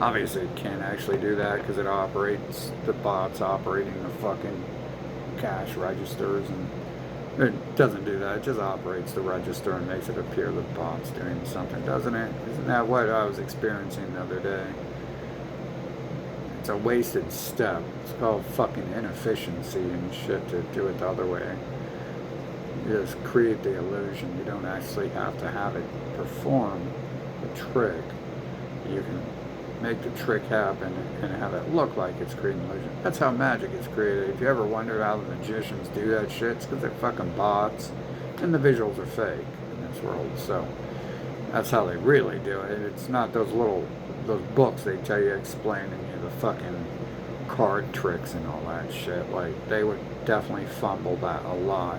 Obviously it can't actually do that because it operates, the bot's operating the fucking cash registers, and it doesn't do that. It just operates the register and makes it appear the bot's doing something, doesn't it? Isn't that what I was experiencing the other day? It's a wasted step. It's called fucking inefficiency and shit to do it the other way. You just create the illusion. You don't actually have to have it perform the trick. You can make the trick happen and have it look like it's creating illusion. That's how magic is created. If you ever wondered how the magicians do that shit, it's because they're fucking bots and the visuals are fake in this world. So that's how they really do it. It's not those books they tell you explaining you the fucking card tricks and all that shit. Like, they would definitely fumble that a lot.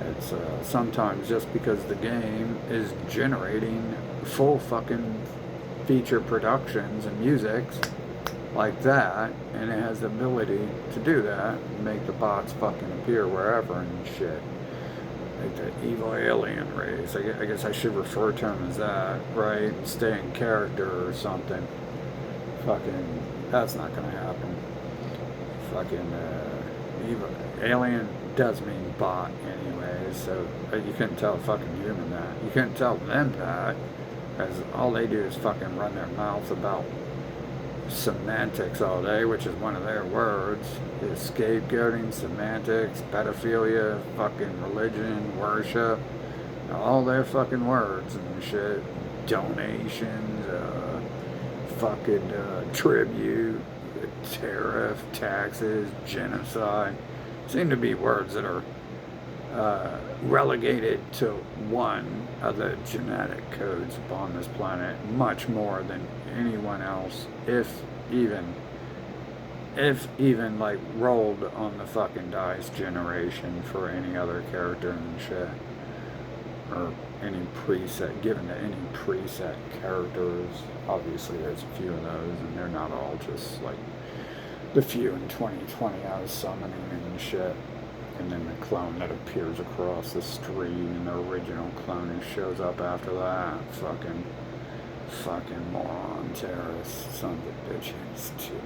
It's sometimes just because the game is generating full fucking feature productions and musics like that, and it has the ability to do that and make the bots fucking appear wherever and shit. Like the evil alien race. I guess I should refer to them as that, right? Stay in character or something. Fucking, that's not gonna happen. Fucking evil alien does mean bot anyway, so you couldn't tell a fucking human that. You couldn't tell them that, because all they do is fucking run their mouths about semantics all day, which is one of their words. Is scapegoating, semantics, pedophilia, fucking religion, worship, all their fucking words and shit. Donations, fucking tribute, tariff, taxes, genocide. Seem to be words that are relegated to one of the genetic codes upon this planet, much more than anyone else, if even like rolled on the fucking dice generation for any other character and shit, or any preset, given to any preset characters. Obviously there's a few of those, and they're not all just like the few in 2020 I was summoning and shit. And then the clone that appears across the street, and the original clone who shows up after that. Fucking moron, terrorist, sons of bitches, too.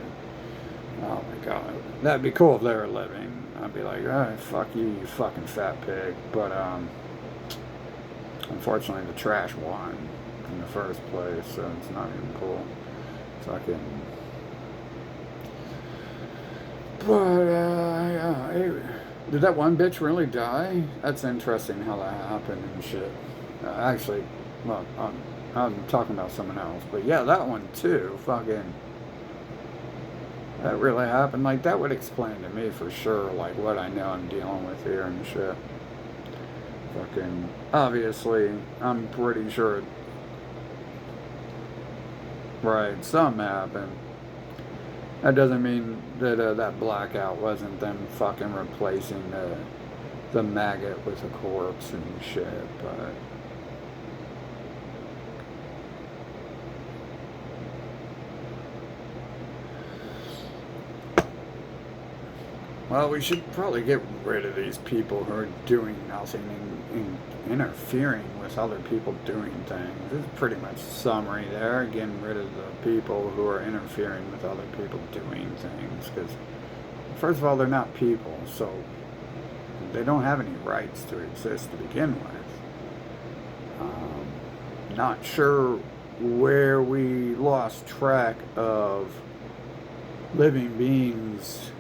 Oh my god. That'd be cool if they were living. I'd be like, oh, fuck you, you fucking fat pig. But, unfortunately the trash won in the first place, so it's not even cool. Fucking. But, yeah, did that one bitch really die? That's interesting how that happened and shit. Actually, well, I'm talking about someone else, but yeah, that one too. Fucking, that really happened. Like, that would explain to me for sure, like, what I know I'm dealing with here and shit. Fucking, obviously, I'm pretty sure. Right, something happened. That doesn't mean that that blackout wasn't them fucking replacing the maggot with a corpse and shit, but well, we should probably get rid of these people who are doing nothing and interfering with other people doing things. This is pretty much a summary there. Getting rid of the people who are interfering with other people doing things. Because, first of all, they're not people, so they don't have any rights to exist to begin with. Not sure where we lost track of living beings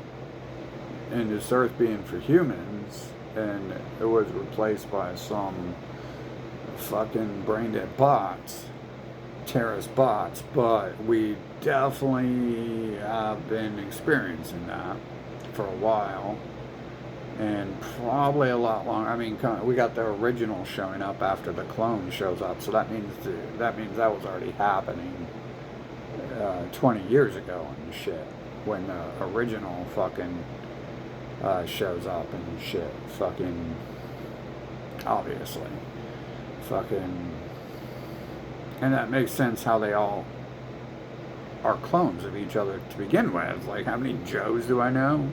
and this earth being for humans, and it was replaced by some fucking brain-dead bots, terrorist bots, but we definitely have been experiencing that for a while, and probably a lot longer. I mean, we got the original showing up after the clone shows up, so that means that was already happening 20 years ago and shit, when the original fucking shows up and shit. Fucking, obviously. Fucking, and that makes sense how they all are clones of each other to begin with. Like, how many Joes do I know?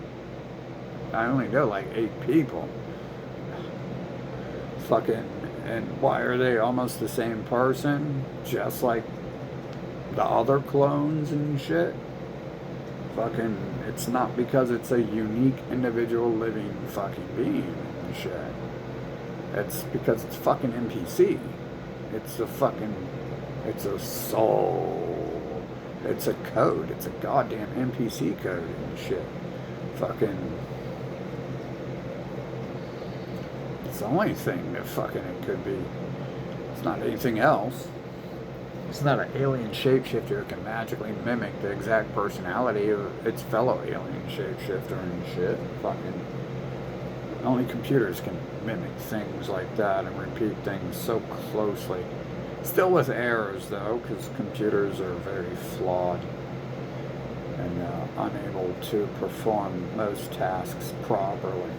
I only know like 8 people. Fucking, and why are they almost the same person? Just like the other clones and shit? Fucking, it's not because it's a unique individual living fucking being and shit. It's because it's fucking NPC. It's a soul. It's a code. It's a goddamn NPC code and shit. Fucking. It's the only thing that fucking it could be. It's not anything else. It's not an alien shapeshifter that can magically mimic the exact personality of its fellow alien shapeshifter and shit. Fucking. Only computers can mimic things like that and repeat things so closely. Still with errors though, because computers are very flawed and unable to perform most tasks properly.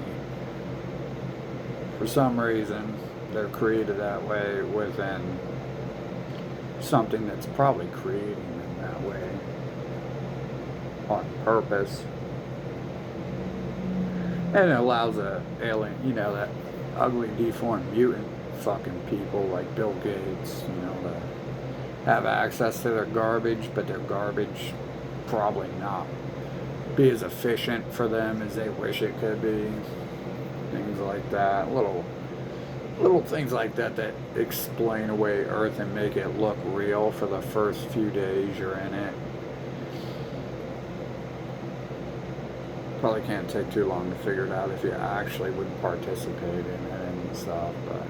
For some reason, they're created that way within something that's probably creating them that way on purpose. And it allows a alien, that ugly deformed mutant fucking people like Bill Gates, to have access to their garbage, but their garbage probably not be as efficient for them as they wish it could be. Things like that. Little things like that explain away Earth and make it look real for the first few days you're in it. Probably can't take too long to figure it out if you actually would participate in it and stuff, but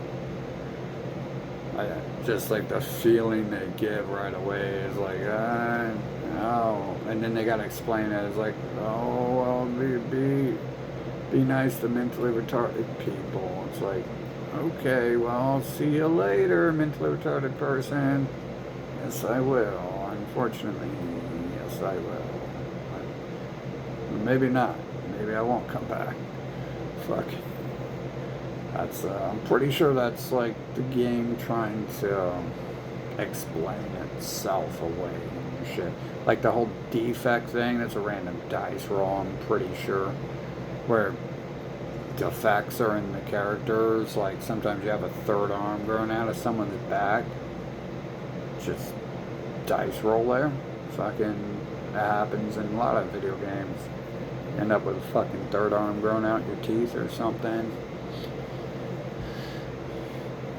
just like the feeling they give right away is like, oh, and then they gotta explain it as like, oh, well, be nice to mentally retarded people. It's like, okay, well, I'll see you later, mentally retarded person. Yes, I will. Unfortunately, yes, I will. Maybe not. Maybe I won't come back. Fuck. That's, I'm pretty sure that's like the game trying to explain itself away and shit. Like the whole defect thing, that's a random dice roll, I'm pretty sure. Where defects are in the characters, like sometimes you have a third arm growing out of someone's back. Just dice roll there. Fucking, that happens in a lot of video games. End up with a fucking third arm growing out your teeth or something.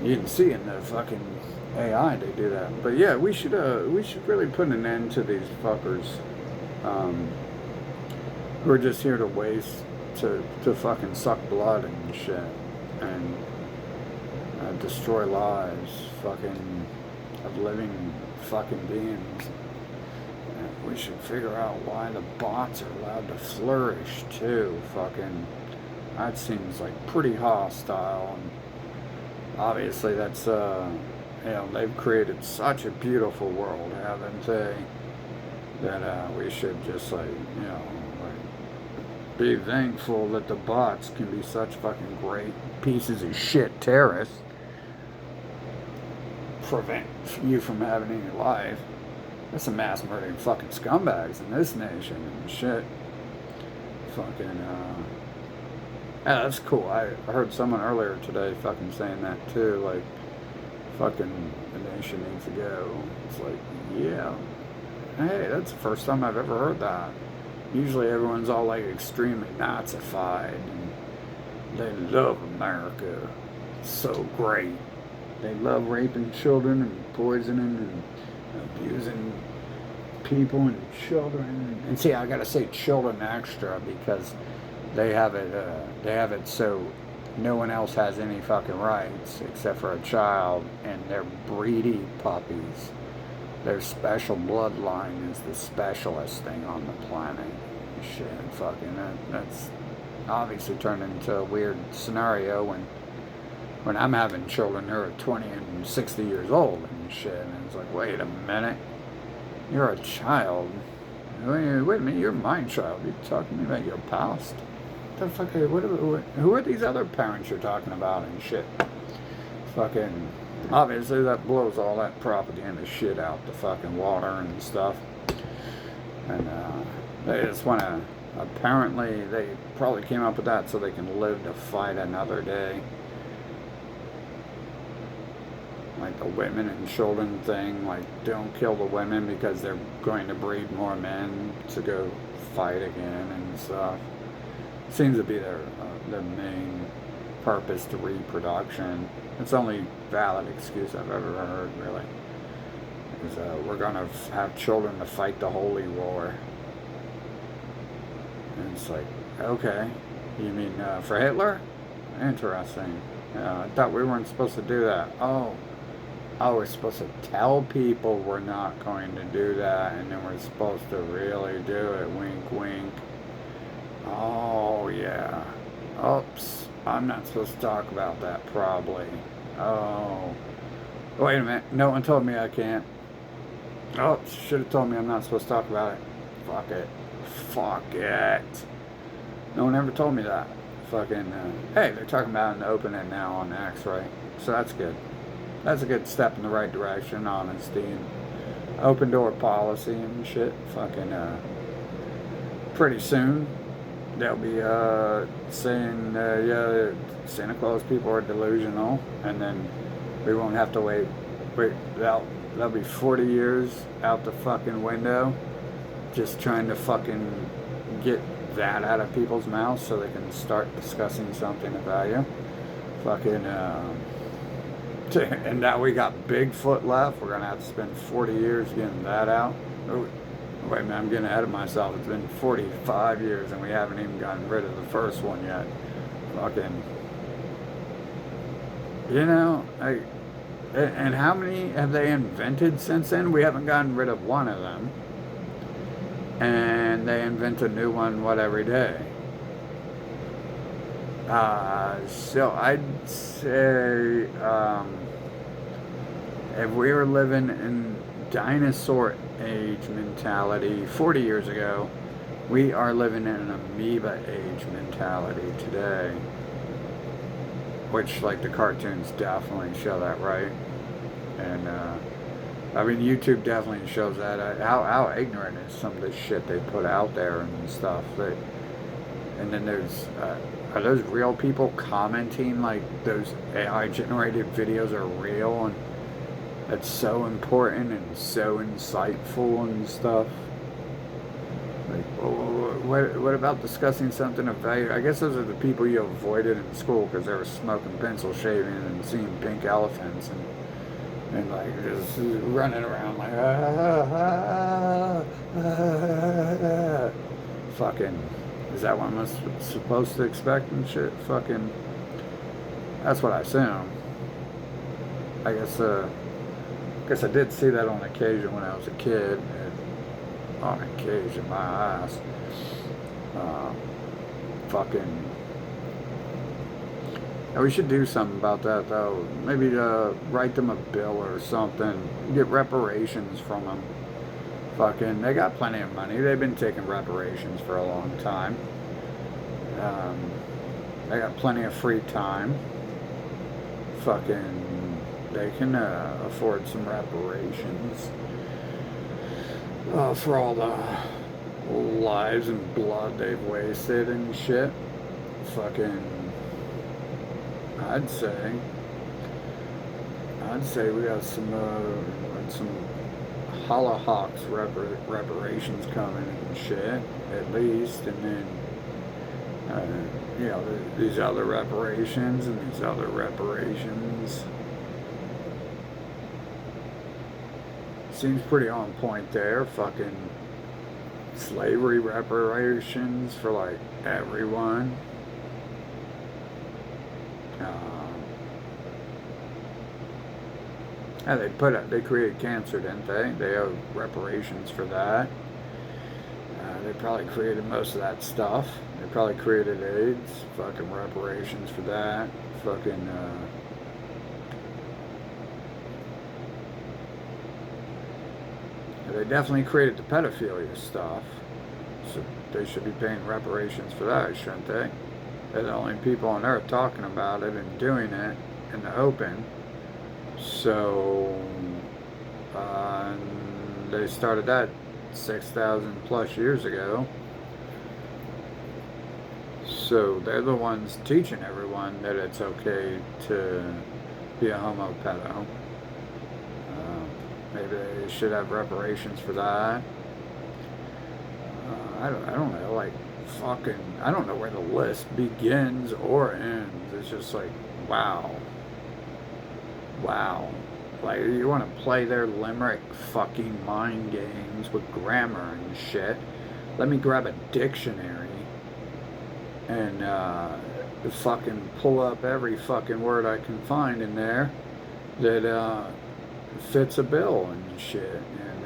You can see in the fucking AI they do that. But yeah, we should really put an end to these fuckers who are just here to waste, to fucking suck blood and shit and destroy lives fucking of living fucking beings. We should figure out why the bots are allowed to flourish too. Fucking, that seems like pretty hostile. And obviously, that's they've created such a beautiful world, haven't they? That we should just like be thankful that the bots can be such fucking great pieces of shit terrorists. Prevent you from having any life. There's some mass murdering fucking scumbags in this nation and shit. Fucking, yeah, that's cool. I heard someone earlier today fucking saying that too, like, fucking, the nation needs to go. It's like, yeah. Hey, that's the first time I've ever heard that. Usually everyone's all like extremely Nazified and they love America. It's so great. They love raping children and poisoning and abusing people and children. And see, I gotta say children extra because they have it so no one else has any fucking rights except for a child, and they're breedy puppies. Their special bloodline is the specialist thing on the planet. Shit, fucking that's obviously turned into a weird scenario when I'm having children who are 20 and 60 years old and shit, and it's like, wait a minute, you're a child. Wait a minute, you're my child. You're talking to me about your past? What the fuck? Who are these other parents you're talking about and shit? Fucking, obviously that blows all that propaganda shit out the fucking water and stuff. And they just want to, apparently they probably came up with that so they can live to fight another day. Like the women and children thing, like don't kill the women because they're going to breed more men to go fight again and stuff. Seems to be their main purpose to reproduction. It's the only valid excuse I've ever heard, really. Because we're going to have children to fight the holy war. And it's like, okay, you mean for Hitler? Interesting. I thought we weren't supposed to do that. Oh, we're supposed to tell people we're not going to do that, and then we're supposed to really do it. Wink, wink. Oh, yeah. Oops. I'm not supposed to talk about that, probably. Oh. Wait a minute. No one told me I can't. Oh, should have told me I'm not supposed to talk about it. Fuck it. Fuck it. No one ever told me that. Fucking, hey, they're talking about it in the open and now on X, right? So that's good. That's a good step in the right direction, honesty and open door policy and shit. Fucking, pretty soon they'll be saying, yeah, Santa Claus people are delusional, and then we won't have to wait. That'll be 40 years out the fucking window, just trying to fucking get that out of people's mouths so they can start discussing something of value. Fucking, and now we got Bigfoot left. We're gonna have to spend 40 years getting that out. Oh, wait a minute, I'm getting ahead of myself. It's been 45 years and we haven't even gotten rid of the first one yet. Fucking, you know, and how many have they invented since then? We haven't gotten rid of one of them. And they invent a new one, every day. So I'd say if we were living in dinosaur age mentality 40 years ago, we are living in an amoeba age mentality today. Which, like, the cartoons definitely show that, right? And, I mean, YouTube definitely shows that. How ignorant is some of the shit they put out there and stuff. And then there's, are those real people commenting like those AI generated videos are real and that's so important and so insightful and stuff? Like, what about discussing something of value? I guess those are the people you avoided in school because they were smoking pencil shaving and seeing pink elephants and like just running around like fucking, is that what I'm supposed to expect and shit? Fucking, that's what I assume. I guess I did see that on occasion when I was a kid. And on occasion, my ass. Fucking. And we should do something about that, though. Maybe write them a bill or something. Get reparations from them. Fucking, they got plenty of money. They've been taking reparations for a long time. They got plenty of free time. Fucking, they can afford some reparations for all the lives and blood they've wasted and shit. Fucking, I'd say we got some Hollohawks reparations coming and shit, at least, and then you know, these other reparations and these other reparations. Seems pretty on point there. Fucking slavery reparations for like everyone. Yeah, they created cancer, didn't they? They owe reparations for that. They probably created most of that stuff. They probably created AIDS. Fucking reparations for that. Fucking, they definitely created the pedophilia stuff. So they should be paying reparations for that, shouldn't they? They're the only people on earth talking about it and doing it in the open. So, they started that 6,000 plus years ago. So they're the ones teaching everyone that it's okay to be a homo pedo. Maybe they should have reparations for that. I don't know, like, fucking, I don't know where the list begins or ends. It's just like, wow. Like, you want to play their limerick fucking mind games with grammar and shit. Let me grab a dictionary and fucking pull up every fucking word I can find in there that fits a bill and shit, and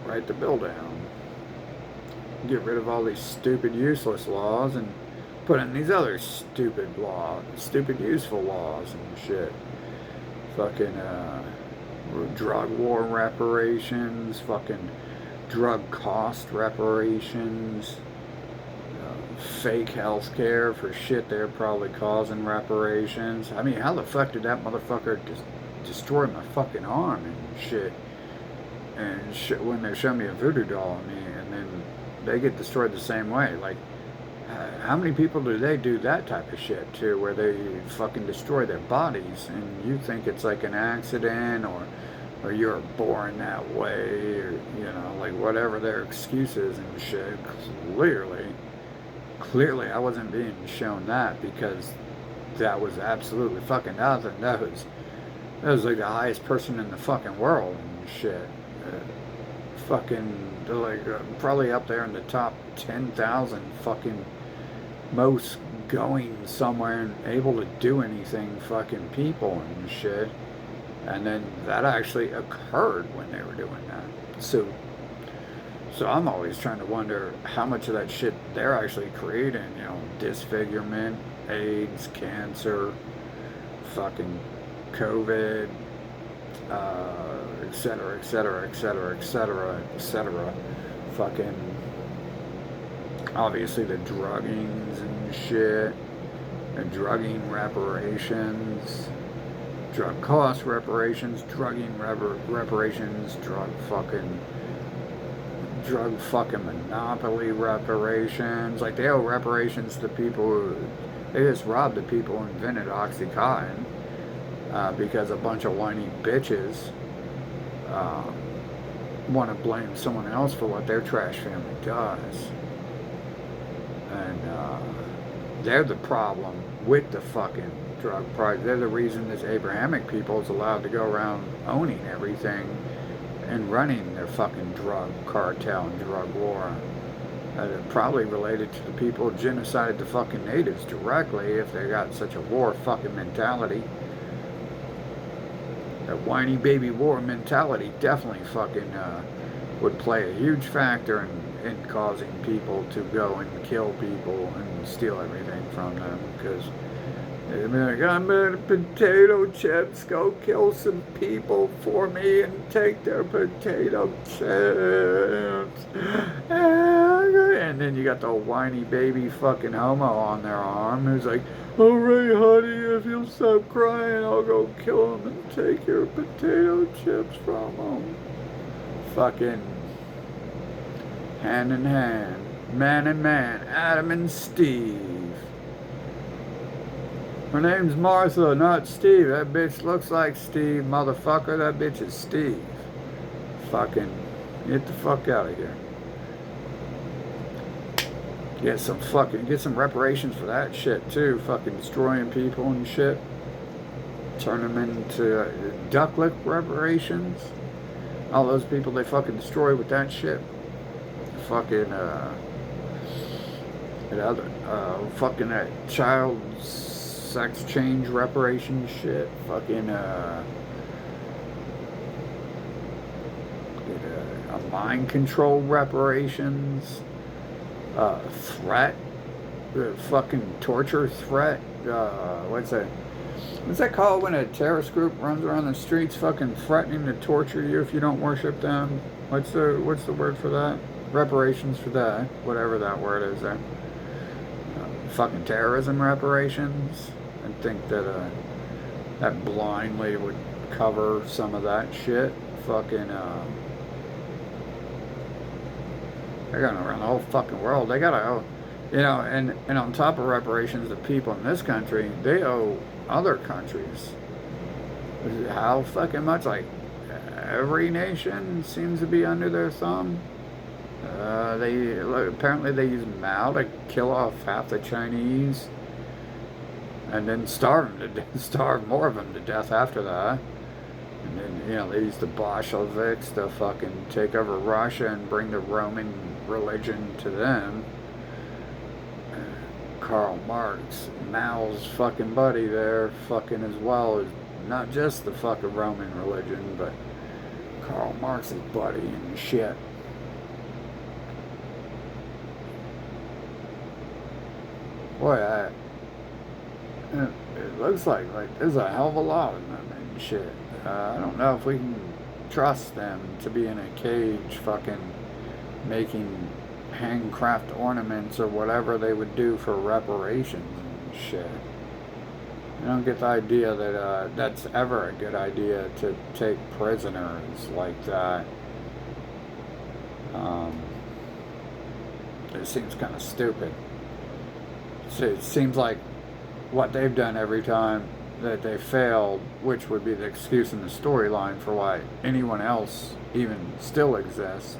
write the bill down. Get rid of all these stupid, useless laws and put in these other stupid laws, stupid, useful laws and shit. Fucking drug war reparations, fucking drug cost reparations, fake health care for shit they're probably causing reparations. I mean, how the fuck did that motherfucker just destroy my fucking arm and shit? And shit, when they show me a voodoo doll on me, and then they get destroyed the same way. Like, how many people do they do that type of shit to, where they fucking destroy their bodies, and you think it's like an accident, or you're born that way, or, you know, like whatever their excuses and shit. Clearly I wasn't being shown that, because that was absolutely fucking nothing. That was like the highest person in the fucking world and shit. Fucking, like, probably up there in the top 10,000 fucking most going somewhere and able to do anything fucking people and shit. And then that actually occurred when they were doing that. So I'm always trying to wonder how much of that shit they're actually creating, you know, disfigurement, AIDS, cancer, fucking COVID, et cetera, et cetera, et cetera, et cetera, et cetera. Fucking, obviously the druggings and shit, and drugging reparations, drug cost reparations, drugging reparations, drug fucking monopoly reparations. Like, they owe reparations to people who, they just robbed the people who invented OxyContin, because a bunch of whiny bitches want to blame someone else for what their trash family does. And they're the problem with the fucking drug price. They're the reason this Abrahamic people is allowed to go around owning everything and running their fucking drug cartel and drug war. They're probably related to the people who genocided the fucking natives directly, if they got such a war fucking mentality. That whiny baby war mentality definitely fucking would play a huge factor in causing people to go and kill people and steal everything from them, because they'd be like, I'm in potato chips, go kill some people for me and take their potato chips. And then you got the whiny baby fucking homo on their arm who's like, alright honey, if you'll stop crying, I'll go kill him and take your potato chips from him. Fucking hand in hand, man and man, Adam and Steve. Her name's Martha, not Steve. That bitch looks like Steve, motherfucker. That bitch is Steve. Fucking get the fuck out of here. Get some reparations for that shit too. Fucking destroying people and shit. Turn them into duck lick reparations. All those people they fucking destroy with that shit. Fucking fucking that child sex change reparation shit. Fucking mind control reparations. Threat, fucking torture threat. What's that called when a terrorist group runs around the streets fucking threatening to torture you if you don't worship them? What's the word for that? Reparations for that, whatever that word is there. Fucking terrorism reparations. I think that that blindly would cover some of that shit. Fucking they're going around the whole fucking world. They gotta owe, you know, and on top of reparations, the people in this country, they owe other countries. How fucking much? Like, every nation seems to be under their thumb. Apparently they use Mao to kill off half the Chinese, and then starve more of them to death after that. And then, you know, they used the Bolsheviks to fucking take over Russia and bring the Roman religion to them. Karl Marx, Mao's fucking buddy there, fucking as well as not just the fucking Roman religion, but Karl Marx's buddy and shit. Boy, it looks like there's a hell of a lot of them and shit. I don't know if we can trust them to be in a cage fucking making handcraft ornaments or whatever they would do for reparations and shit. I don't get the idea that that's ever a good idea to take prisoners like that. It seems kind of stupid. It seems like what they've done every time that they failed, which would be the excuse in the storyline for why anyone else even still exists,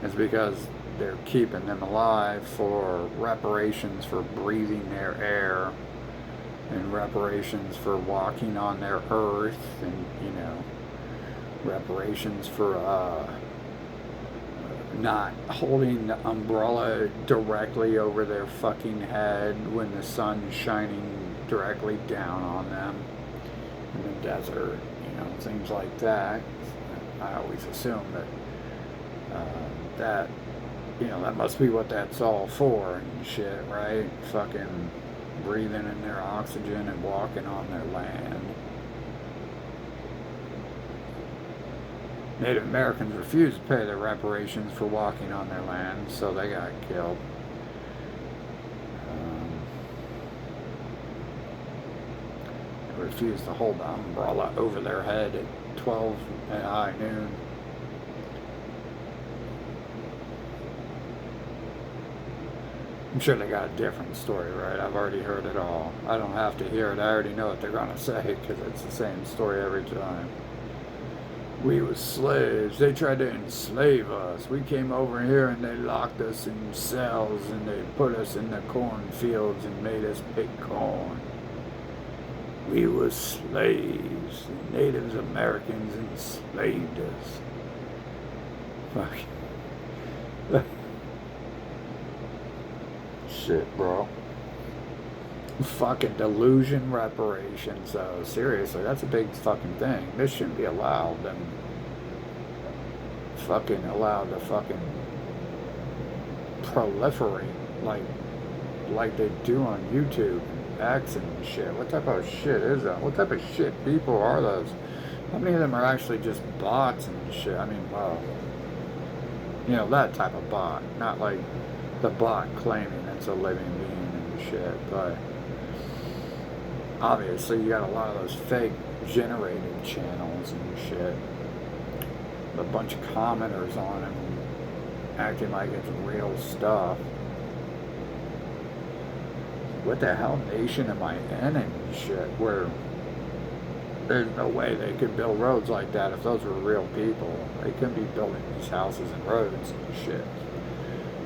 is because they're keeping them alive for reparations for breathing their air and reparations for walking on their earth and, you know, reparations for not holding the umbrella directly over their fucking head when the sun's shining directly down on them in the desert, you know, things like that. I always assume that you know, that must be what that's all for and shit, right? Fucking breathing in their oxygen and walking on their land. Native Americans refused to pay their reparations for walking on their land, so they got killed. They refused to hold the umbrella over their head at 12 at high noon. I'm sure they got a different story, right? I've already heard it all. I don't have to hear it. I already know what they're going to say because it's the same story every time. We was slaves. They tried to enslave us. We came over here and they locked us in cells and they put us in the cornfields and made us pick corn. We was slaves. The Native Americans enslaved us. Fuck. Shit, bro. Fucking delusion reparations, though. Seriously, that's a big fucking thing. This shouldn't be allowed. And fucking allowed to fucking proliferate like they do on YouTube, X and shit. What type of shit is that? What type of shit people are those? How many of them are actually just bots and shit? I mean, well, you know, that type of bot, not like the bot claiming it's a living being and shit, but obviously you got a lot of those fake generated channels and shit. A bunch of commenters on them acting like it's real stuff. What the hell nation am I in and shit, where there's no way they could build roads like that if those were real people. They couldn't be building these houses and roads and shit.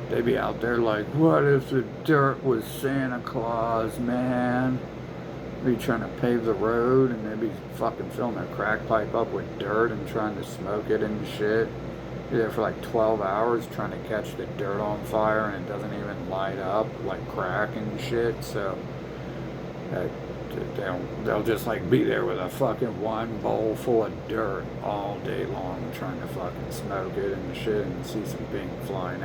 They'd be out there like, what if the dirt was Santa Claus, man? They'd be trying to pave the road and they'd be fucking filling their crack pipe up with dirt and trying to smoke it and shit. Be there for like 12 hours trying to catch the dirt on fire and it doesn't even light up like crack and shit. So they'll just like be there with a fucking one bowl full of dirt all day long trying to fucking smoke it and shit and see some pink flying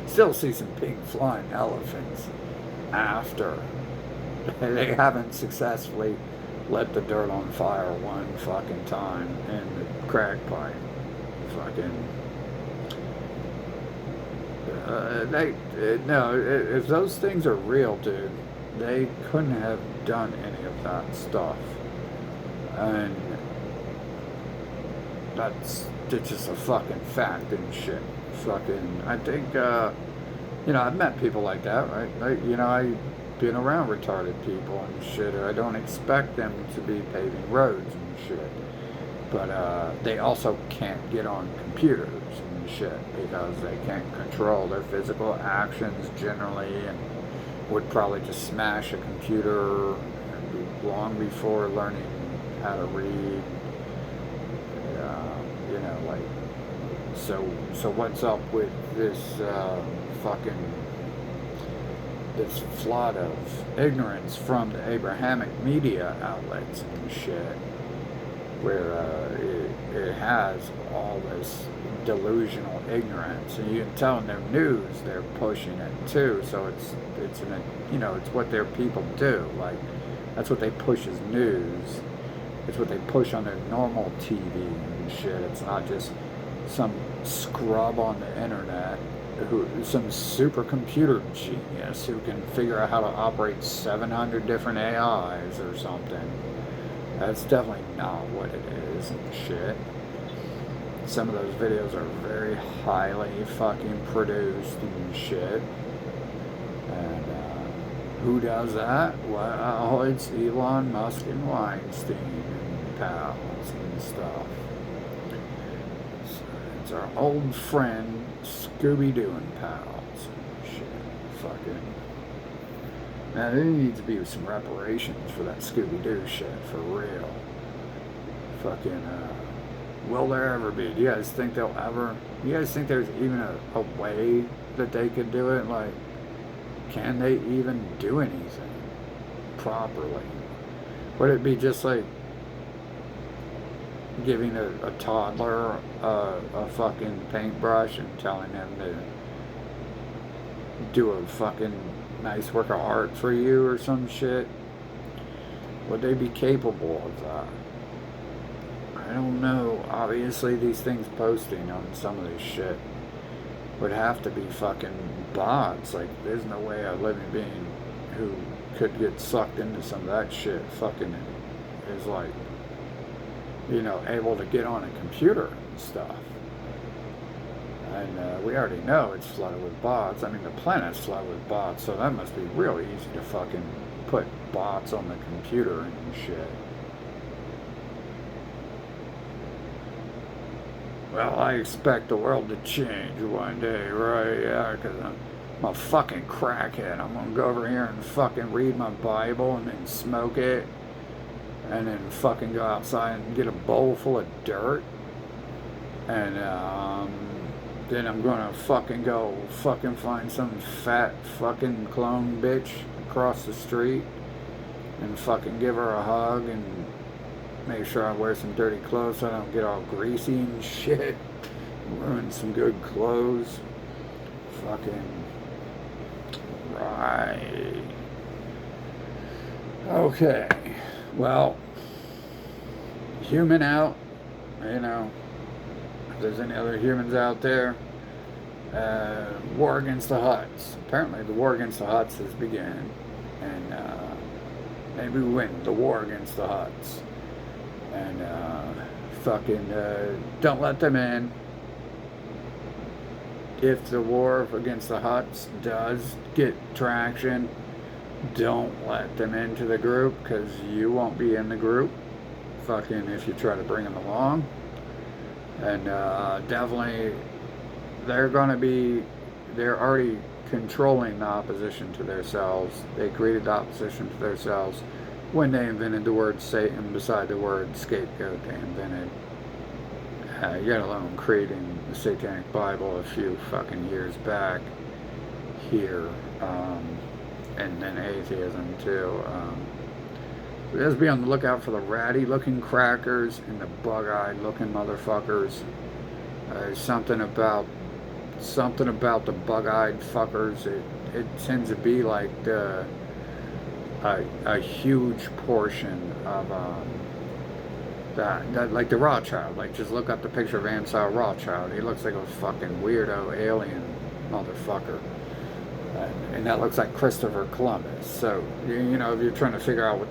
still see some pink flying elephants after they haven't successfully lit the dirt on fire one fucking time in the crack pipe. Fucking no, if those things are real, dude, they couldn't have done any of that stuff. And that's just a fucking fact and shit. Fucking, I think, you know, I've met people like that, right? You know, I've been around retarded people and shit. I don't expect them to be paving roads and shit. But they also can't get on computers and shit because they can't control their physical actions generally and would probably just smash a computer long before learning how to read So what's up with this this flood of ignorance from the Abrahamic media outlets and shit, where it has all this delusional ignorance, and you can tell in their news they're pushing it too. So it's it's what their people do. Like, that's what they push as news. It's what they push on their normal TV and shit. It's not just some scrub on the internet, some supercomputer genius who can figure out how to operate 700 different AIs or something. That's definitely not what it is and shit. Some of those videos are very highly fucking produced and shit. And who does that? Well, it's Elon Musk and Weinstein and pals and stuff. So it's our old friend Scooby-Doo and pals and shit. Fucking. Man, there needs to be some reparations for that Scooby-Doo shit, for real. Fucking, will there ever be? Do you guys think there's even a way that they could do it? Like, can they even do anything properly? Would it be just like giving a toddler a fucking paintbrush and telling him to do a fucking nice work of art for you or some shit? Would they be capable of that? I don't know. Obviously, these things posting on some of this shit would have to be fucking bots. Like, there's no way a living being who could get sucked into some of that shit fucking is like, able to get on a computer and stuff. And we already know it's flooded with bots. I mean, the planet's flooded with bots, so that must be real easy to fucking put bots on the computer and shit. Well, I expect the world to change one day, right? Yeah, because I'm a fucking crackhead. I'm gonna go over here and fucking read my Bible and then smoke it, and then fucking go outside and get a bowl full of dirt, and then I'm gonna fucking go fucking find some fat fucking clone bitch across the street and fucking give her a hug and make sure I wear some dirty clothes so I don't get all greasy and shit. Ruin some good clothes. Fucking right. Okay. Well, human out. If there's any other humans out there. War against the Hutts. Apparently the war against the Hutts has begun. And maybe we win the war against the Hutts. And don't let them in. If the war against the Hutts does get traction, don't let them into the group, because you won't be in the group fucking if you try to bring them along. And definitely they're already controlling the opposition to themselves. They created the opposition to themselves when they invented the word Satan beside the word scapegoat they invented, yet alone creating the Satanic Bible a few fucking years back here, and then atheism too. Just be on the lookout for the ratty looking crackers and the bug-eyed looking motherfuckers. Something about the bug-eyed fuckers, it tends to be like a huge portion of that, like the Rothschild. Like, just look up the picture of Ansel Rothschild. He looks like a fucking weirdo alien motherfucker, and that looks like Christopher Columbus. So if you're trying to figure out what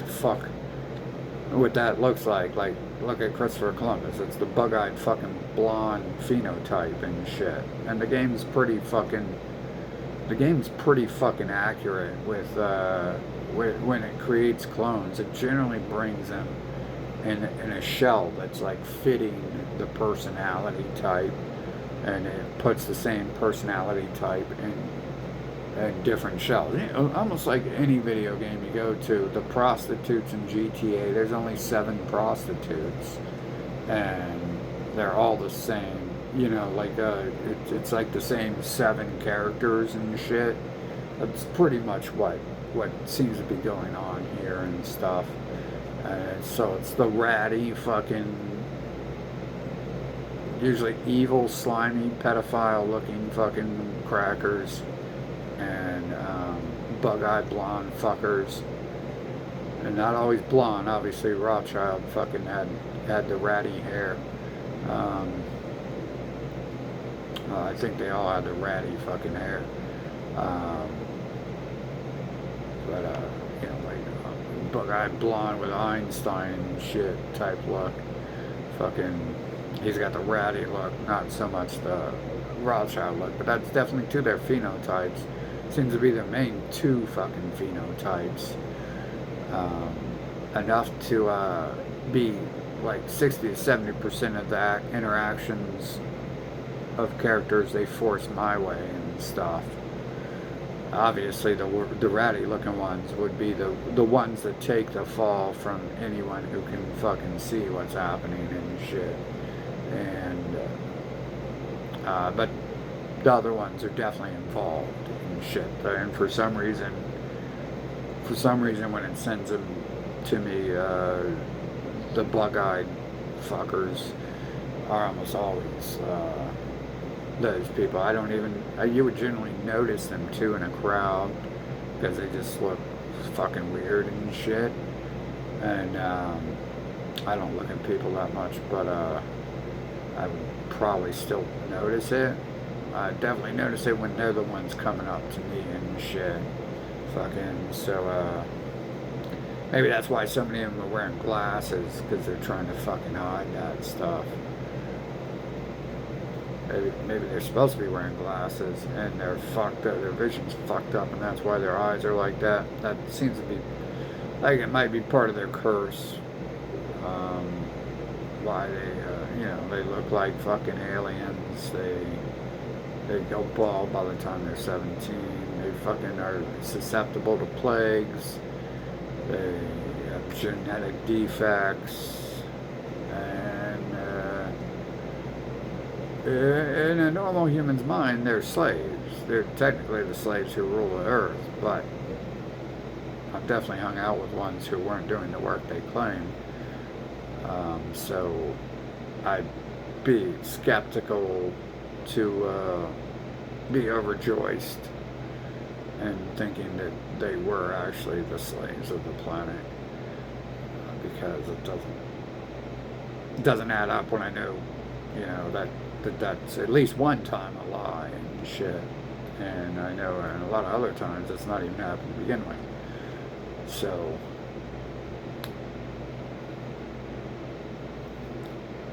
that looks like look at Christopher Columbus. It's the bug-eyed fucking blonde phenotype and shit. And the game's pretty fucking accurate with when it creates clones. It generally brings them in a shell that's like fitting the personality type, and it puts the same personality type in different shells. Almost like any video game you go to, the prostitutes in GTA, there's only 7 prostitutes, and they're all the same you know, like it's like the same 7 characters and shit. That's pretty much what seems to be going on here and stuff. So it's the ratty fucking, usually evil, slimy, pedophile-looking fucking crackers, and bug-eyed blonde fuckers, and not always blonde. Obviously, Rothschild fucking had the ratty hair. Um, I think they all had the ratty fucking hair. Um, but you know, like bug-eyed blonde with Einstein shit type look. Fucking, he's got the ratty look, not so much the Rothschild look, but that's definitely two of their phenotypes. Seems to be their main 2 fucking phenotypes. Enough to be like 60 to 70% of the interactions of characters they force my way and stuff. Obviously, the ratty looking ones would be the ones that take the fall from anyone who can fucking see what's happening and shit. And but the other ones are definitely involved in shit. And for some reason, when it sends them to me, the bug-eyed fuckers are almost always those people. I don't even, you would generally notice them too in a crowd because they just look fucking weird and shit. And I don't look at people that much, but I would probably still notice it. I definitely notice it when they're the ones coming up to me and shit. Fucking, so maybe that's why so many of them are wearing glasses, because they're trying to fucking hide that stuff. Maybe they're supposed to be wearing glasses and they're fucked up, their vision's fucked up, and that's why their eyes are like that. That seems to be, like, it might be part of their curse. Why they, you know, they look like fucking aliens. They go bald by the time they're 17. They fucking are susceptible to plagues. They have genetic defects. And in a normal human's mind, they're slaves. They're technically the slaves who rule the earth, but I've definitely hung out with ones who weren't doing the work they claim. So I'd be skeptical to be overjoiced and thinking that they were actually the slaves of the planet, because it doesn't add up when I know, you know, that's at least one time a lie and shit, and I know in a lot of other times it's not even happened to begin with. So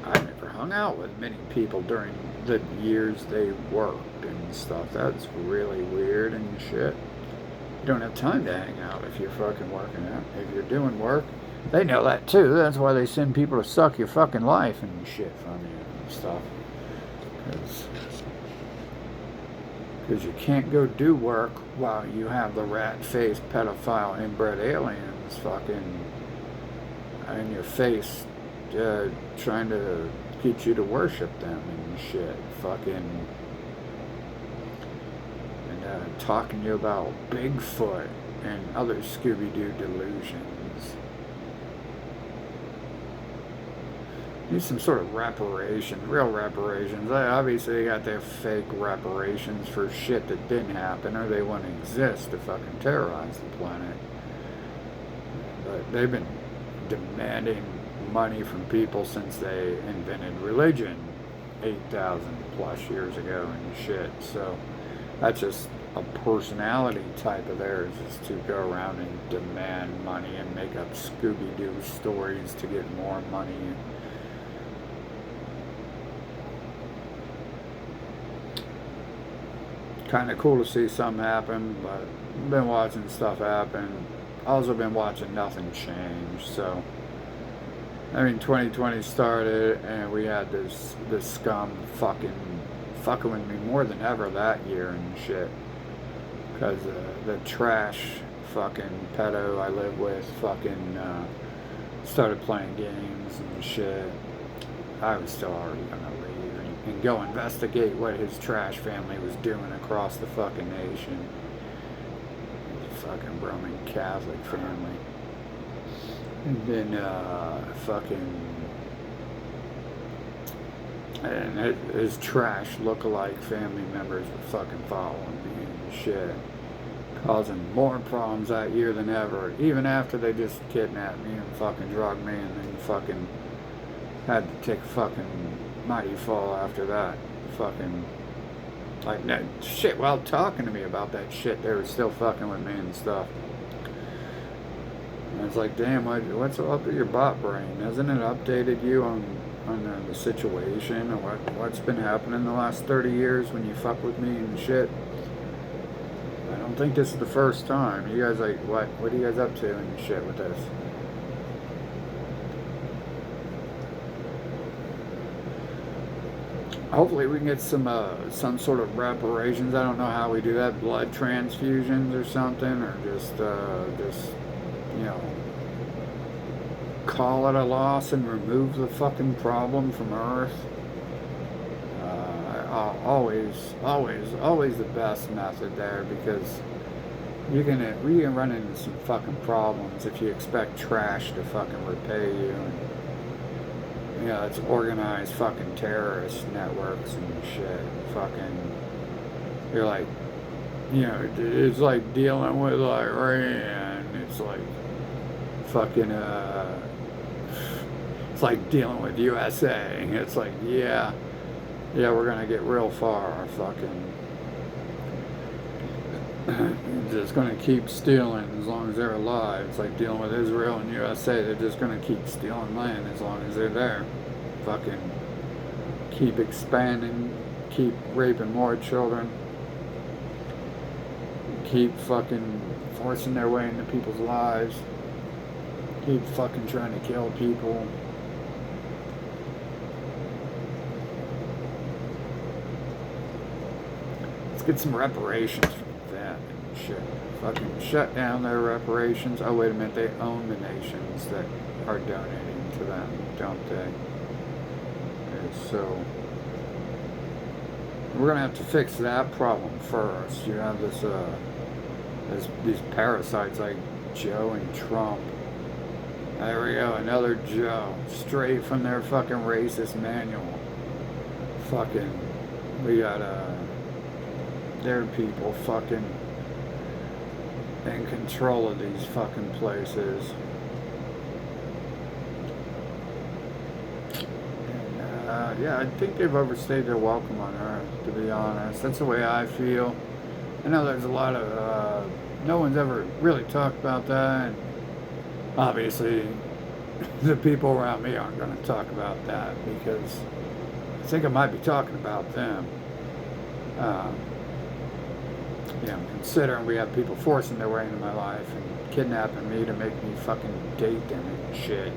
I never hung out with many people during the years they worked and stuff. That's really weird and shit. You don't have time to hang out if you're fucking working out. If you're doing work, they know that too. That's why they send people to suck your fucking life and shit from you and stuff. Because you can't go do work while you have the rat-faced pedophile inbred aliens fucking in your face, trying to get you to worship them and shit, fucking, and talking to you about Bigfoot and other Scooby-Doo delusions. Need some sort of reparations, real reparations. Obviously, they got their fake reparations for shit that didn't happen, or they wouldn't exist to fucking terrorize the planet. But they've been demanding money from people since they invented religion 8,000 plus years ago and shit. So that's just a personality type of theirs, is to go around and demand money and make up Scooby-Doo stories to get more money. Kind of cool to see something happen, but I've been watching stuff happen. Also been watching nothing change. So I mean, 2020 started, and we had this scum fucking with me more than ever that year and shit. Because the trash fucking pedo I live with fucking started playing games and shit. I was still already gonna leave and go investigate what his trash family was doing across the fucking nation. Fucking Roman Catholic family. And then and his trash look-alike family members were fucking following me and shit, causing more problems that year than ever, even after they just kidnapped me and fucking drugged me and then fucking had to take a fucking mighty fall after that. Fucking, like, that shit, while talking to me about that shit, they were still fucking with me and stuff. And it's like, damn, what's up with your bot brain? Hasn't it updated you on the situation or what's been happening the last 30 years when you fuck with me and shit? I don't think this is the first time. You guys, like, what are you guys up to and shit with this? Hopefully we can get some sort of reparations. I don't know how we do that, blood transfusions or something, or just you know, call it a loss and remove the fucking problem from Earth. Always the best method there, because you can run into some fucking problems if you expect trash to fucking repay you. And, you know, it's organized fucking terrorist networks and shit. Fucking, you're like, you know, it's like dealing with Iran. It's like fucking, it's like dealing with USA. It's like, yeah, we're gonna get real far. Fucking, just gonna keep stealing as long as they're alive. It's like dealing with Israel and USA. They're just gonna keep stealing land as long as they're there. Fucking keep expanding, keep raping more children, keep fucking forcing their way into people's lives, keep fucking trying to kill people. Let's get some reparations from that and shit. Fucking shut down their reparations. Oh, wait a minute, they own the nations that are donating to them, don't they? Okay, so we're gonna have to fix that problem first. You have these parasites like Joe and Trump. There we go, another Joe, straight from their fucking racist manual. Fucking, we got their people fucking in control of these fucking places. And, yeah, I think they've overstayed their welcome on Earth, to be honest. That's the way I feel. I know there's a lot of, no one's ever really talked about that. And obviously, the people around me aren't going to talk about that, because I think I might be talking about them. You know, considering we have people forcing their way into my life and kidnapping me to make me fucking date them and shit.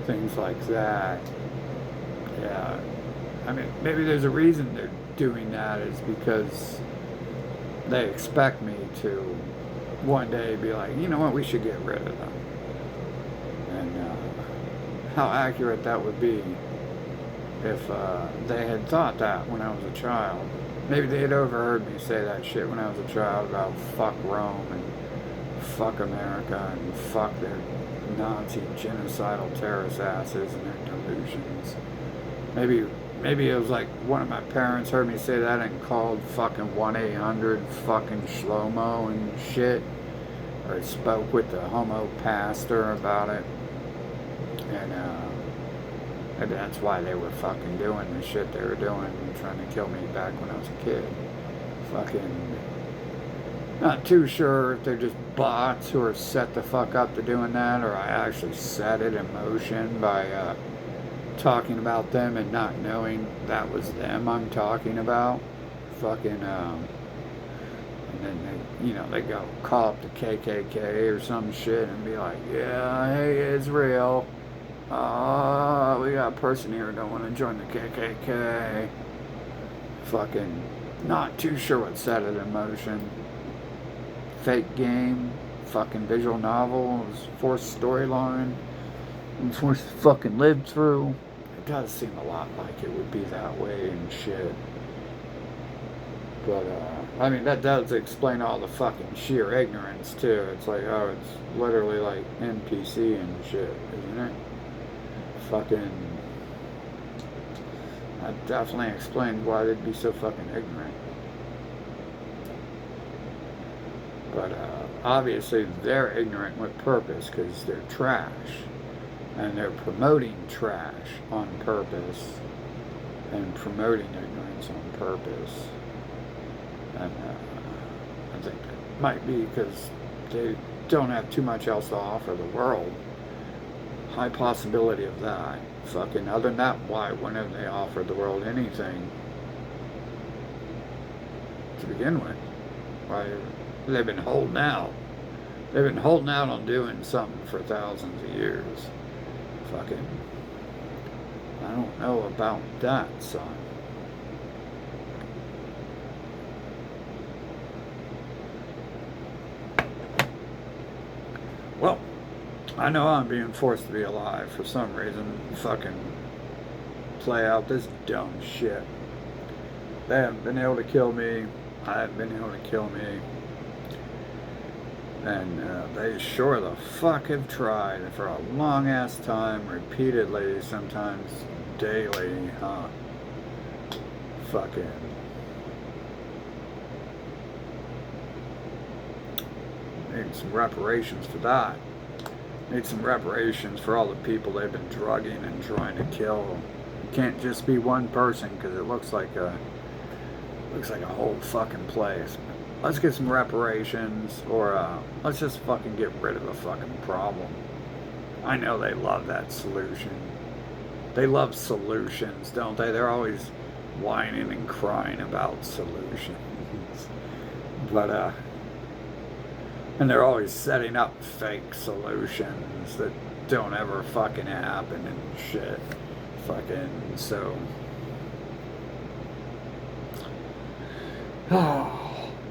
Things like that. Yeah. I mean, maybe there's a reason they're doing that, is because they expect me to one day be like, you know what, we should get rid of them. And how accurate that would be if they had thought that when I was a child. Maybe they had overheard me say that shit when I was a child about fuck Rome and fuck America and fuck their Nazi genocidal terrorist asses and their delusions. Maybe it was like one of my parents heard me say that and called fucking 1-800 fucking Shlomo and shit. Or spoke with the homo pastor about it. And maybe that's why they were fucking doing the shit they were doing, trying to kill me back when I was a kid. Fucking not too sure if they're just bots who are set the fuck up to doing that, or I actually set it in motion by talking about them and not knowing that was them I'm talking about. Fucking, and then they, you know, they go call up the KKK or some shit and be like, yeah, hey, Israel. We got a person here who don't want to join the KKK. Fucking not too sure what set it in motion. Fake game, fucking visual novel, forced storyline, forced to fucking live through. does seem a lot like it would be that way and shit. But, I mean, that does explain all the fucking sheer ignorance, too. It's like, oh, it's literally like NPC and shit, isn't it? Fucking... That definitely explains why they'd be so fucking ignorant. But, obviously, they're ignorant with purpose, because they're trash. And they're promoting trash on purpose. And promoting ignorance on purpose. And I think it might be because they don't have too much else to offer the world. High possibility of that. Fucking other than that, why wouldn't they offer the world anything to begin with? Why they've been holding out. They've been holding out on doing something for thousands of years. Fucking, I don't know about that, son. Well, I know I'm being forced to be alive for some reason. Fucking play out this dumb shit. They haven't been able to kill me. I haven't been able to kill me. And they sure the fuck have tried for a long ass time, repeatedly, sometimes daily, huh? Fucking. Need some reparations for that. Need some reparations for all the people they've been drugging and trying to kill. It can't just be one person because it looks like a whole fucking place. Let's get some reparations, or let's just fucking get rid of the fucking problem. I know they love that solution. They love solutions, don't they? They're always whining and crying about solutions. But and they're always setting up fake solutions that don't ever fucking happen and shit. Fucking, so.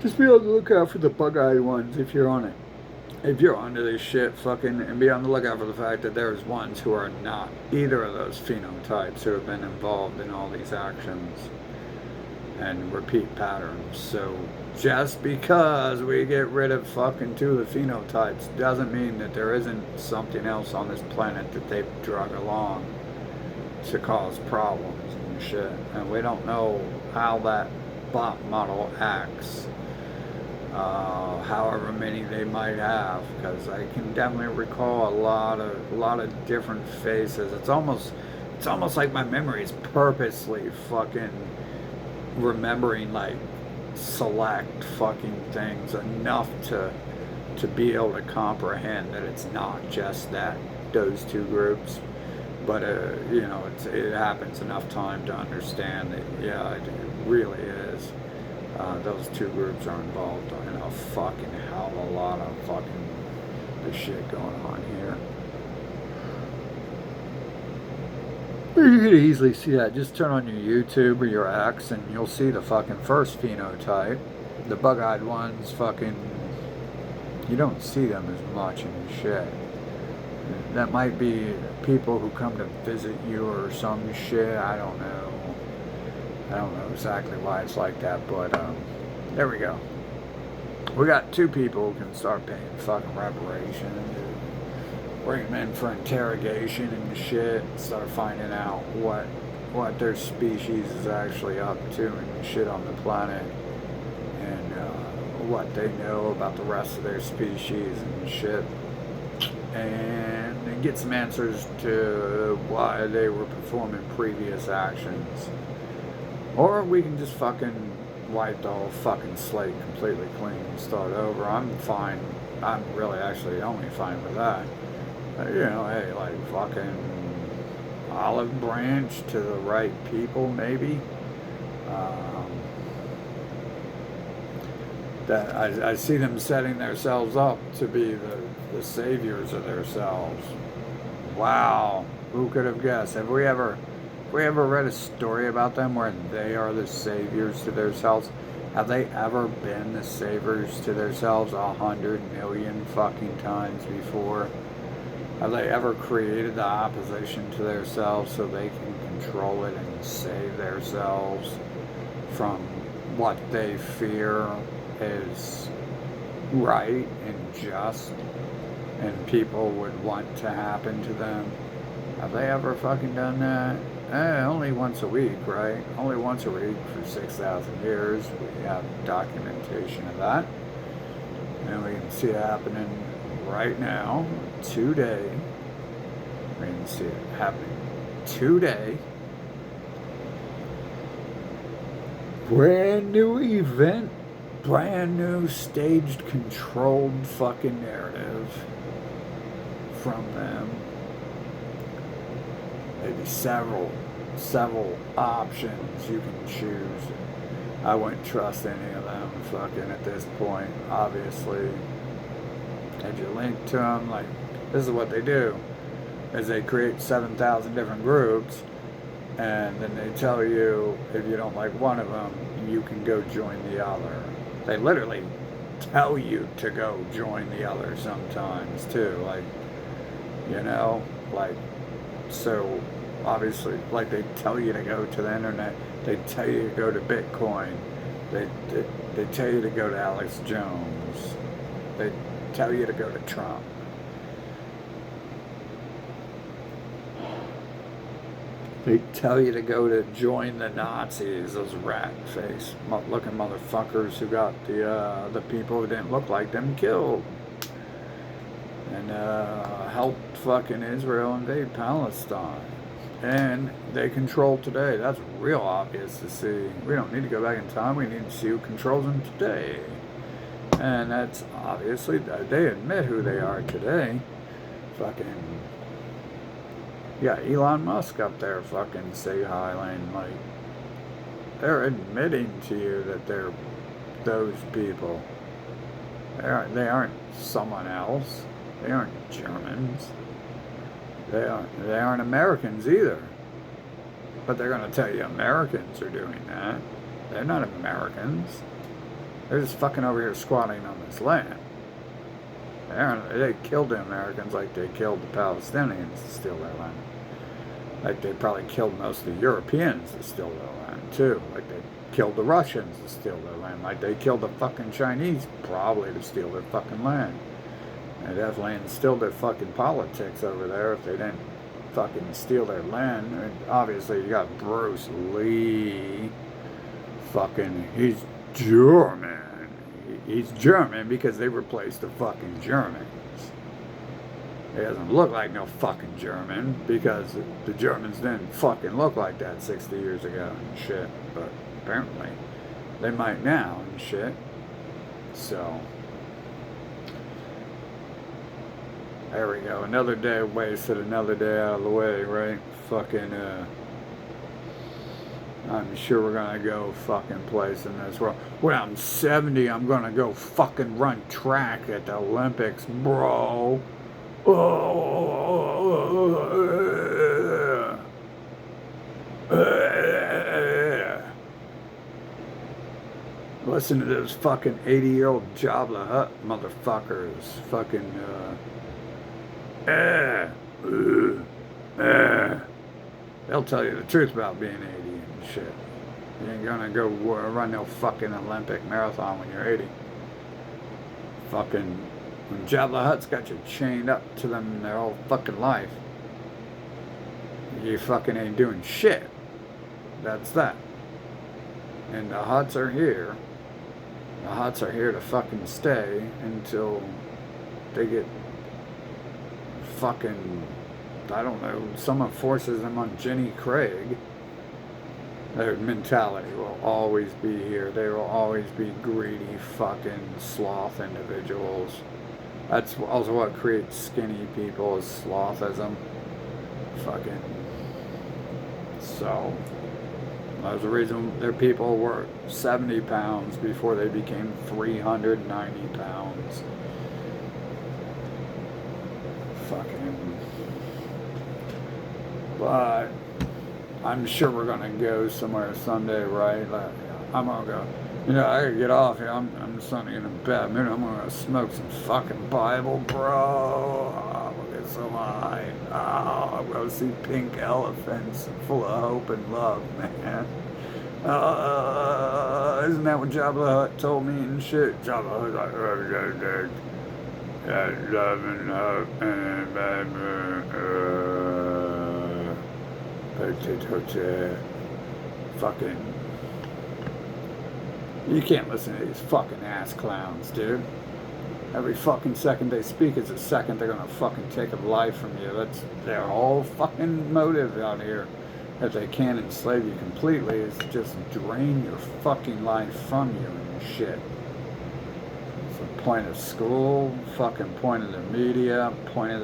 Just be on the lookout for the bug-eyed ones if you're on it. If you're onto this shit, fucking, and be on the lookout for the fact that there's ones who are not either of those phenotypes who have been involved in all these actions and repeat patterns. So just because we get rid of fucking two of the phenotypes doesn't mean that there isn't something else on this planet that they've drug along to cause problems and shit. And we don't know how that bot model acts, however many they might have, because I can definitely recall a lot of different faces. It's almost like my memory is purposely fucking remembering like select fucking things enough to be able to comprehend that it's not just those two groups, but you know, it happens enough time to understand that yeah, it really is. Those two groups are involved in a fucking hell of a lot of fucking the shit going on here. You could easily see that. Just turn on your YouTube or your X and you'll see the fucking first phenotype. The bug-eyed ones, fucking, you don't see them as much in shit. That might be people who come to visit you or some shit. I don't know. I don't know exactly why it's like that, but there we go. We got two people who can start paying fucking reparations. Bring them in for interrogation and shit. Start finding out what their species is actually up to and shit on the planet, and what they know about the rest of their species and shit, and get some answers to why they were performing previous actions. Or we can just fucking wipe the whole fucking slate completely clean and start over. I'm fine. I'm really actually only fine with that. You know, hey, like fucking olive branch to the right people, maybe. That I see them setting themselves up to be the saviors of themselves. Wow, who could have guessed? Have we ever read a story about them where they are the saviors to themselves? Have they ever been the saviors to themselves 100 million fucking times before? Have they ever created the opposition to themselves so they can control it and save themselves from what they fear is right and just and people would want to happen to them. Have they ever fucking done that? Only once a week, right? Only once a week for 6,000 years. We have documentation of that. And we can see it happening right now, today. We can see it happening today. Brand new event, brand new staged, controlled fucking narrative from them. Maybe several options you can choose. I wouldn't trust any of them fucking at this point, obviously. Had you link to them, like, this is what they do, is they create 7,000 different groups, and then they tell you if you don't like one of them, you can go join the other. They literally tell you to go join the other sometimes too, like, you know, like, so obviously, like, they tell you to go to the internet, they tell you to go to Bitcoin, they tell you to go to Alex Jones, they tell you to go to Trump. They tell you to go to join the Nazis, those rat-faced looking motherfuckers who got the people who didn't look like them killed. And helped fucking Israel invade Palestine. And they control today. That's real obvious to see. We don't need to go back in time. We need to see who controls them today. And that's obviously, they admit who they are today. Fucking, yeah, Elon Musk up there fucking say hi, Lane. Like, they're admitting to you that they're those people. They aren't someone else. They aren't Germans. They aren't Americans either. But they're going to tell you Americans are doing that. They're not Americans. They're just fucking over here squatting on this land. They killed the Americans like they killed the Palestinians to steal their land. Like they probably killed most of the Europeans to steal their land too. Like they killed the Russians to steal their land. Like they killed the fucking Chinese probably to steal their fucking land. They definitely instilled their fucking politics over there if they didn't fucking steal their land. And obviously you got Bruce Lee. Fucking, he's German. He's German because they replaced the fucking Germans. He doesn't look like no fucking German because the Germans didn't fucking look like that 60 years ago and shit. But apparently they might now and shit. So there we go. Another day wasted, another day out of the way, right? Fucking, I'm sure we're gonna go fucking place in this world. When I'm 70, I'm gonna go fucking run track at the Olympics, bro. Listen to those fucking 80-year-old Jabba Hutt motherfuckers. Fucking, they'll tell you the truth about being 80 and shit. You ain't gonna go run no fucking Olympic marathon when you're 80. Fucking, when Jabba Hutt's got you chained up to them their whole fucking life, you fucking ain't doing shit. That's that. And the Hutts are here. The Hutts are here to fucking stay until they get fucking, I don't know, someone forces them on Jenny Craig. Their mentality will always be here. They will always be greedy fucking sloth individuals. That's also what creates skinny people, is slothism. Fucking. So, there's a reason their people were 70 pounds before they became 390 pounds. Fucking. But I'm sure we're gonna go somewhere Sunday, right? Like, I'm gonna go. You know, I gotta get off here. I'm Sunday in a bad mood. I'm gonna smoke some fucking Bible, bro. I'm gonna get so high. Oh, I'm going to see pink elephants full of hope and love, man. Isn't that what Jabba the Hutt told me and shit? Jabba the Hutt, love and hope and fucking. You can't listen to these fucking ass clowns, dude. Every fucking second they speak is a second they're gonna fucking take a life from you. That's their whole fucking motive out here. That they can't enslave you completely is just drain your fucking life from you and shit. It's the point of school, fucking point of the media, point of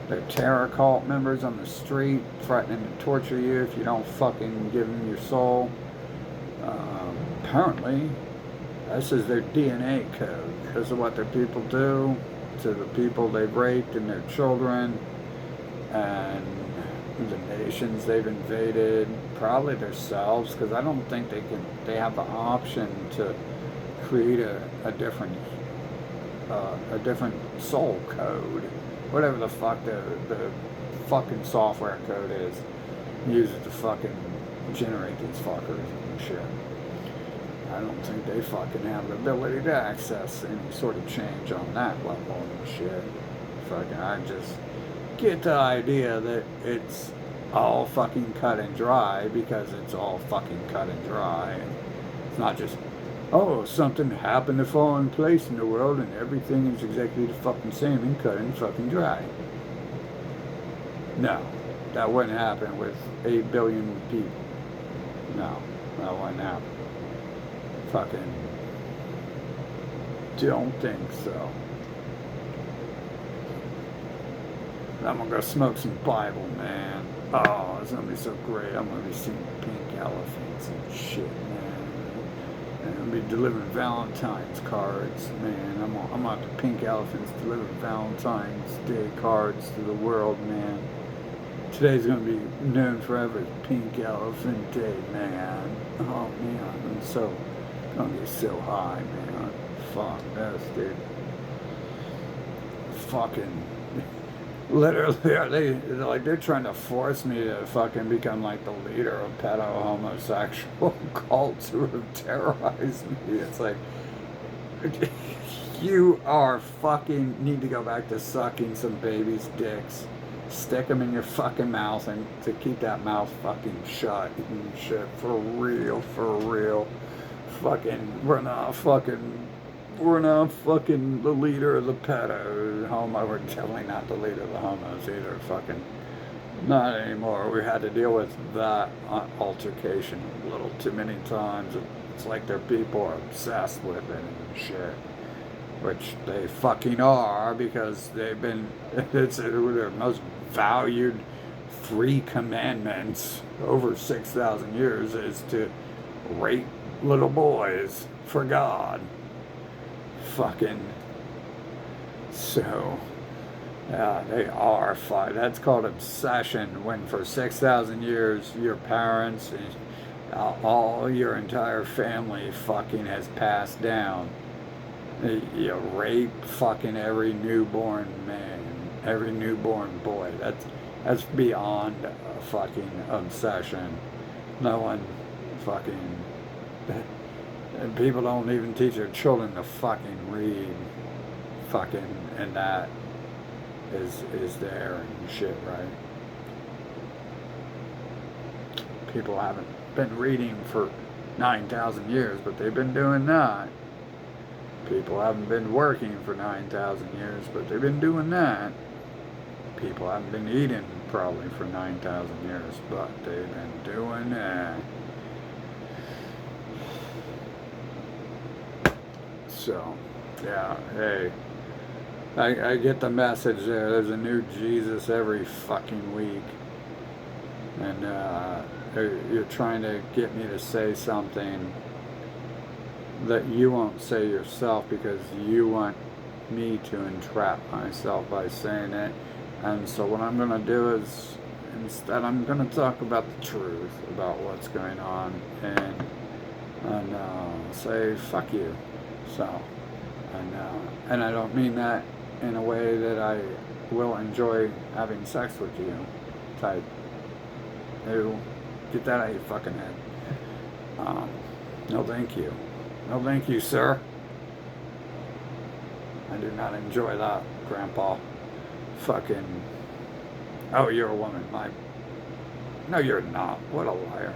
their terror cult members on the street threatening to torture you if you don't fucking give them your soul. Apparently, this is their DNA code. This is what their people do to the people they've raped and their children and the nations they've invaded, probably themselves, because I don't think they have the option to create a different soul code, whatever the fuck the fucking software code is, use it to fucking generate these fuckers and shit. I don't think they fucking have the ability to access any sort of change on that level and shit. Fucking, I just get the idea that it's all fucking cut and dry because it's all fucking cut and dry. It's not just, oh, something happened to fall in place in the world and everything is exactly the fucking same and cut and fucking dry. No, that wouldn't happen with 8 billion people. No, that wouldn't happen. Fucking don't think so. I'm gonna go smoke some Bible, man. Oh, it's gonna be so great. I'm gonna be seeing pink elephants and shit, man. And I'm gonna be delivering Valentine's cards, man. I'm gonna have the pink elephants deliver Valentine's Day cards to the world, man. Today's gonna be known forever as Pink Elephant Day, man. Oh man, I'm so gonna be so high, man. Fuck this, dude. Fucking literally, they're trying to force me to fucking become like the leader of pedo homosexual cults who have terrorized me. It's like, you are fucking need to go back to sucking some babies' dicks. Stick them in your fucking mouth and to keep that mouth fucking shut and shit. For real, for real. Fucking, we're not fucking the leader of the pedo homo. We're definitely not the leader of the homos either. Fucking, not anymore. We had to deal with that altercation a little too many times. It's like their people are obsessed with it and shit. Which they fucking are because they've been, it's their most valued 3 commandments over 6,000 years is to rape little boys for God. Fucking, so, yeah, they are fine. That's called obsession when for 6,000 years your parents, all your entire family fucking has passed down. You rape fucking every newborn man, every newborn boy. That's beyond a fucking obsession. No one fucking, and people don't even teach their children to fucking read. Fucking, and that is there and shit, right? People haven't been reading for 9,000 years, but they've been doing that. People haven't been working for 9,000 years, but they've been doing that. People haven't been eating probably for 9,000 years, but they've been doing that. So, yeah, hey, I get the message there. There's a new Jesus every fucking week. And you're trying to get me to say something that you won't say yourself because you want me to entrap myself by saying it. And so what I'm going to do is, instead I'm going to talk about the truth about what's going on and say fuck you. So, and I don't mean that in a way that I will enjoy having sex with you type. Ew, get that out of your fucking head. No thank you. No thank you, sir. I do not enjoy that, Grandpa. Fucking. Oh, you're a woman. No, you're not. What a liar.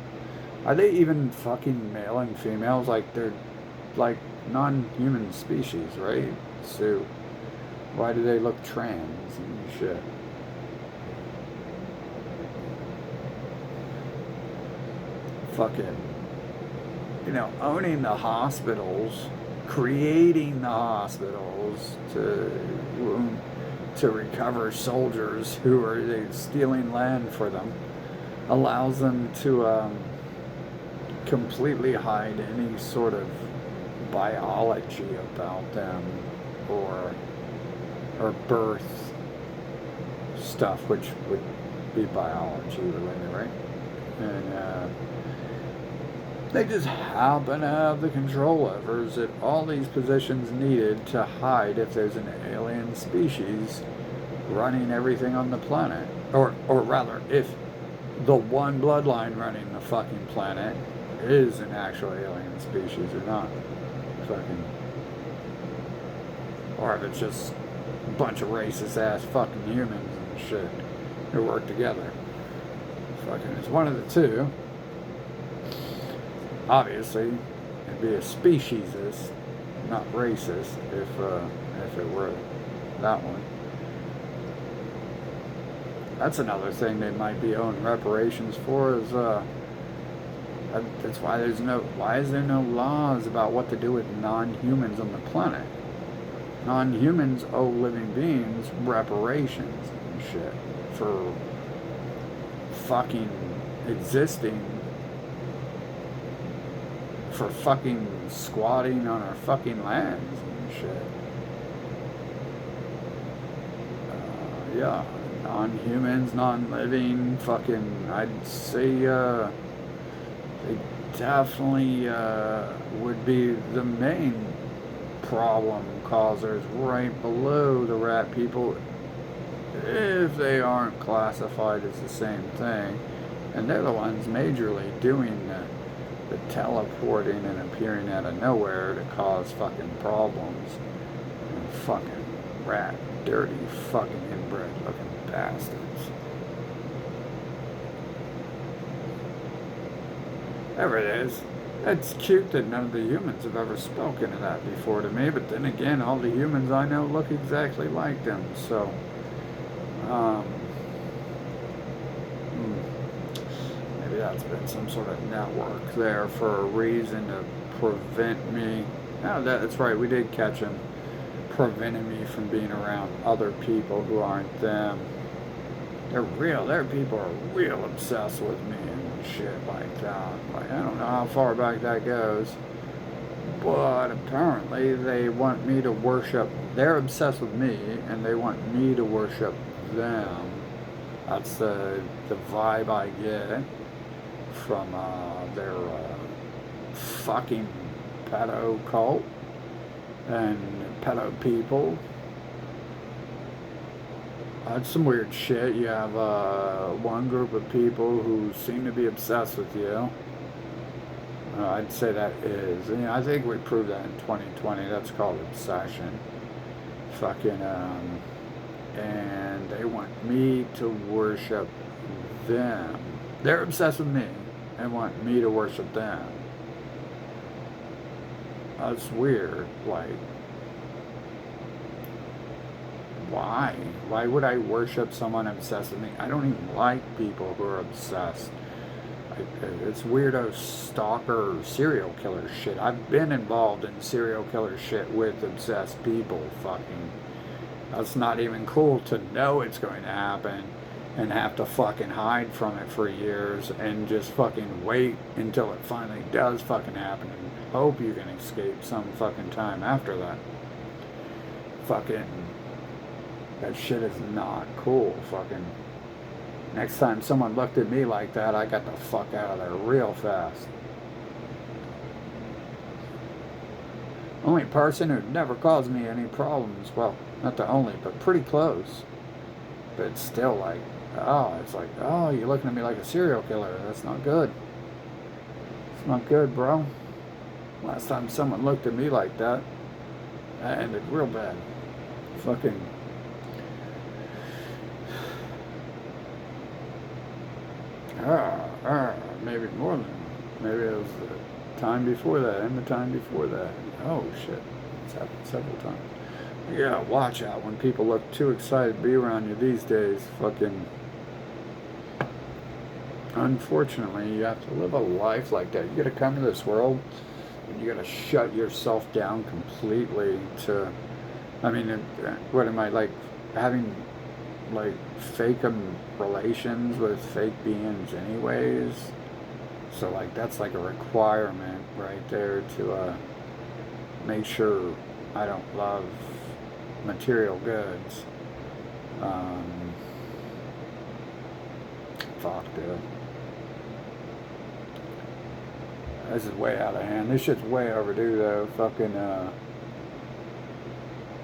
Are they even fucking male and females? Like, they're like non-human species, right? So, why do they look trans and shit? Fucking, owning the hospitals, creating the hospitals to recover soldiers who are stealing land for them, allows them to completely hide any sort of biology about them or birth stuff, which would be biology related, right? And they just happen to have the control levers at all these positions needed to hide if there's an alien species running everything on the planet. Or rather, if the one bloodline running the fucking planet is an actual alien species or not. Fucking. Or if it's just a bunch of racist ass fucking humans and shit who work together. Fucking, it's one of the two. Obviously, it'd be a speciesist, not racist, if it were that one. That's another thing they might be owing reparations for. Is that's why why is there no laws about what to do with non-humans on the planet? Non-humans owe living beings reparations and shit for fucking existing, for fucking squatting on our fucking lands and shit. Yeah, non-humans, non-living, fucking, I'd say, they definitely would be the main problem causers right below the rat people, if they aren't classified as the same thing. And they're the ones majorly doing the teleporting and appearing out of nowhere to cause fucking problems. And fucking rat, dirty, fucking inbred looking bastards. There it is. It's cute that none of the humans have ever spoken of that before to me, but then again, all the humans I know look exactly like them, so, maybe that's been some sort of network there for a reason to prevent me. Oh, that's right, we did catch him, preventing me from being around other people who aren't them. Their people are real obsessed with me and shit like that. Like, I don't know how far back that goes, but apparently they want me to worship. They're obsessed with me, and they want me to worship them. That's the vibe I get from their fucking pedo cult and pedo people. That's some weird shit. You have one group of people who seem to be obsessed with you. I'd say that is. I think we proved that in 2020. That's called obsession. Fucking, and they want me to worship them. They're obsessed with me and want me to worship them. That's weird. Like, why? Why would I worship someone obsessed with me? I don't even like people who are obsessed. It's weirdo stalker serial killer shit. I've been involved in serial killer shit with obsessed people. Fucking, that's not even cool to know it's going to happen and have to fucking hide from it for years and just fucking wait until it finally does fucking happen and hope you can escape some fucking time after that. Fucking, that shit is not cool. Fucking, next time someone looked at me like that, I got the fuck out of there real fast. Only person who never caused me any problems. Well, not the only, but pretty close. But it's still like, oh, it's like, oh, you're looking at me like a serial killer. That's not good. It's not good, bro. Last time someone looked at me like that, that ended real bad. Fucking. Maybe more than. Maybe it was the time before that and the time before that. Oh, shit. It's happened several times. Yeah, watch out when people look too excited to be around you these days. Fucking. Unfortunately, you have to live a life like that. You gotta come to this world and you gotta shut yourself down completely to. I mean, what am I like having like fake relations with fake beings, anyways? So, like, that's like a requirement right there to make sure I don't love material goods. Um, Fuck, dude. This is way out of hand. This shit's way overdue, though. Fucking.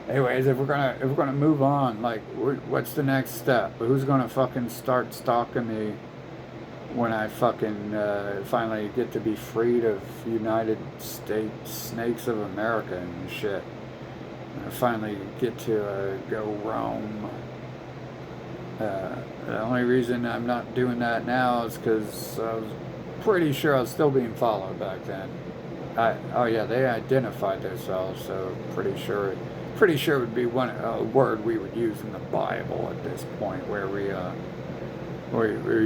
Anyways, if we're gonna move on, like, what's the next step? Who's gonna fucking start stalking me when I fucking finally get to be freed of United States Snakes of America and shit? I finally get to go roam. The only reason I'm not doing that now is because I was pretty sure I was still being followed back then. Oh yeah, they identified themselves, so pretty sure it would be one word we would use in the Bible at this point, where we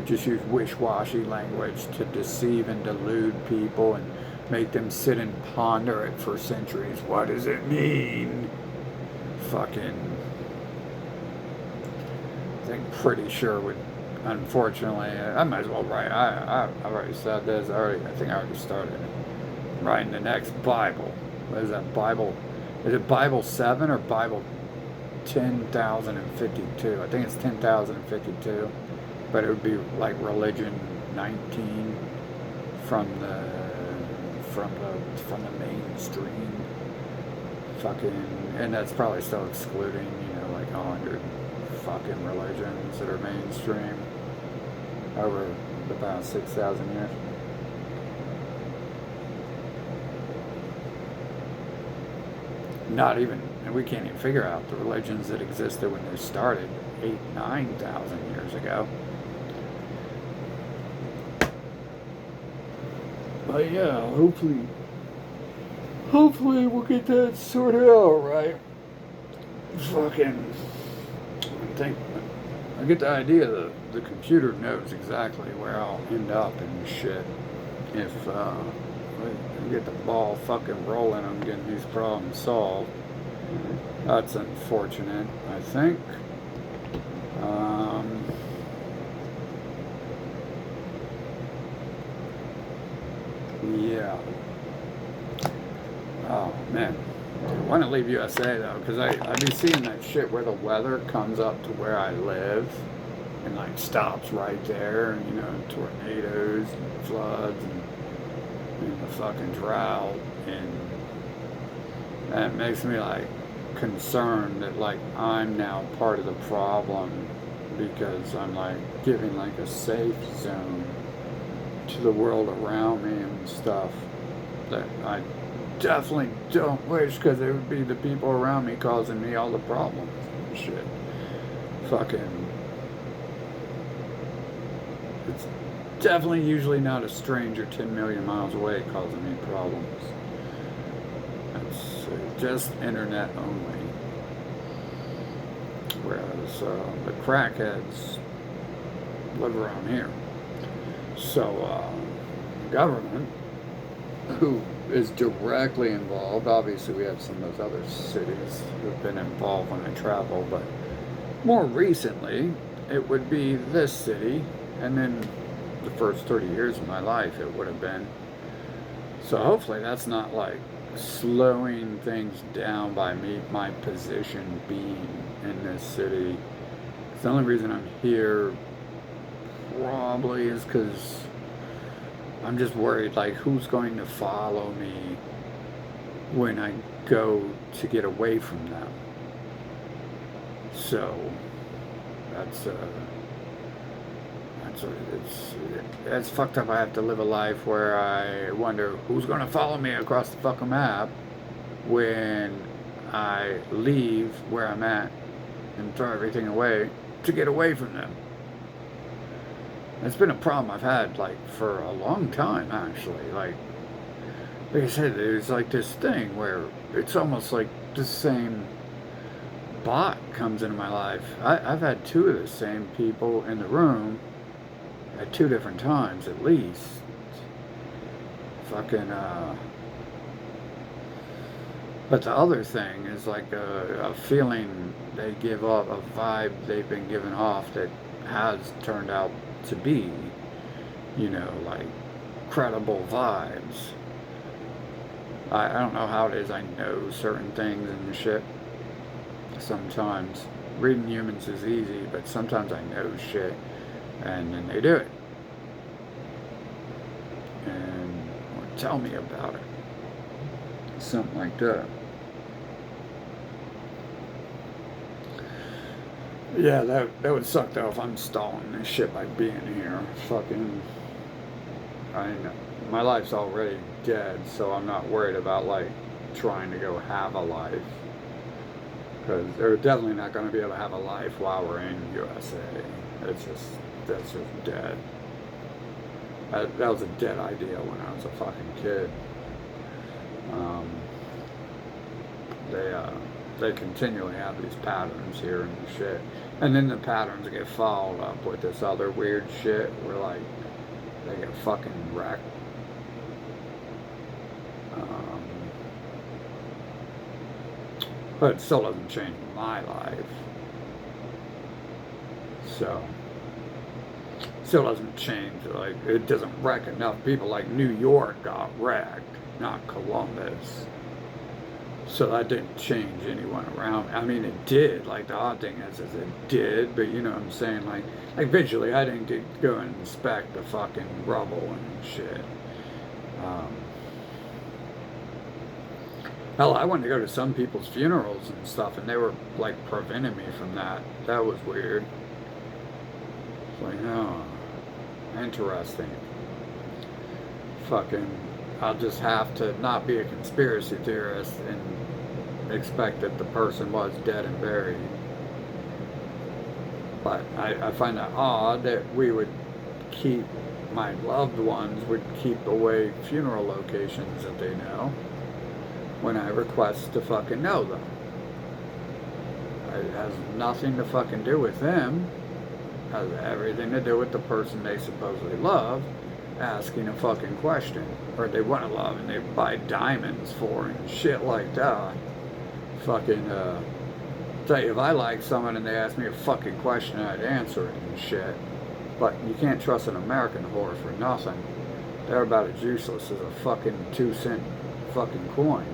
just use wish-washy language to deceive and delude people and make them sit and ponder it for centuries. What does it mean? Fucking. I think pretty sure would. Unfortunately, I might as well write. I've already said this. I think I already started writing the next Bible. What is that Bible? Is it Bible 7 or Bible 10,052? I think it's 10,052, but it would be like religion 19 from the mainstream. Fucking, and that's probably still excluding, like 100 fucking religions that are mainstream over the past 6,000 years. Not even, and we can't even figure out the religions that existed when they started 9,000 years ago. But yeah, hopefully we'll get that sorted out, right? Fucking, I get the idea that the computer knows exactly where I'll end up and shit if we get the ball fucking rolling on getting these problems solved. That's unfortunate, I think. Yeah. Oh, man. I want to leave USA, though, because I be seeing that shit where the weather comes up to where I live and, like, stops right there. Tornadoes and floods and the fucking drought. And that makes me, like, concerned that, like, I'm now part of the problem because I'm, like, giving, like, a safe zone to the world around me and stuff that I definitely don't wish, because it would be the people around me causing me all the problems and shit. Fucking. It's definitely usually not a stranger 10 million miles away causing me problems. It's just internet only. Whereas the crackheads live around here. So, the government, who is directly involved, obviously we have some of those other cities who've been involved when I travel, but more recently, it would be this city, and then the first 30 years of my life it would have been. So hopefully that's not like slowing things down by my position being in this city. The only reason I'm here probably is because I'm just worried, like, who's going to follow me when I go to get away from them. So that's it's fucked up. I have to live a life where I wonder who's gonna follow me across the fucking map when I leave where I'm at and throw everything away to get away from them. It's been a problem I've had like for a long time actually. Like I said, there's like this thing where it's almost like the same bot comes into my life. I've had two of the same people in the room at two different times at least. Fucking but the other thing is like a feeling they give off, a vibe they've been giving off that has turned out to be, you know, like credible vibes. I don't know how it is I know certain things and shit. Sometimes reading humans is easy, but sometimes I know shit and then they do it. And or tell me about it. Something like that. Yeah, that would suck though if I'm stalling this shit by being here. Fucking, I know my life's already dead, so I'm not worried about like trying to go have a life. Because they're definitely not going to be able to have a life while we're in USA. That's just dead. That was a dead idea when I was a fucking kid. They continually have these patterns here and shit. And then the patterns get followed up with this other weird shit where like they get fucking wrecked. But it still doesn't change my life. So, still doesn't change, like, it doesn't wreck enough people. Like New York got wrecked, not Columbus. So that didn't change anyone around. I mean, it did. Like, the odd thing is it did, but you know what I'm saying? Like visually, I didn't get to go and inspect the fucking rubble and shit. Hell, I wanted to go to some people's funerals and stuff, and they were, like, preventing me from that. That was weird. It's like, oh, interesting. Fucking, I'll just have to not be a conspiracy theorist and expect that the person was dead and buried. But I find that odd that we would keep, my loved ones would keep away funeral locations that they know when I request to fucking know them. It has nothing to fucking do with them. It has everything to do with the person they supposedly love asking a fucking question. Or they want to love and they buy diamonds for and shit like that. Fucking, tell you, if I like someone and they ask me a fucking question, I'd answer it and shit. But you can't trust an American whore for nothing. They're about as useless as a fucking 2-cent fucking coin.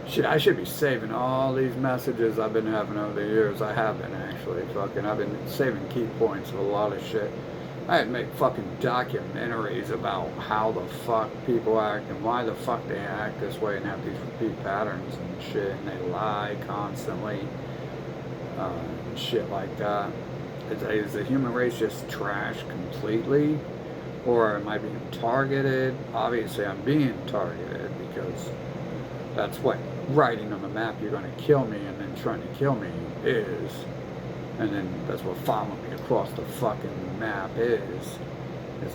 Shit, I should be saving all these messages I've been having over the years. I have been actually, fucking, I've been saving key points of a lot of shit. I had to make fucking documentaries about how the fuck people act and why the fuck they act this way and have these repeat patterns and shit, and they lie constantly, and shit like that. Is the human race just trash completely? Or am I being targeted? Obviously I'm being targeted because that's what writing on the map you're going to kill me and then trying to kill me is. And then that's what following me across the fucking map is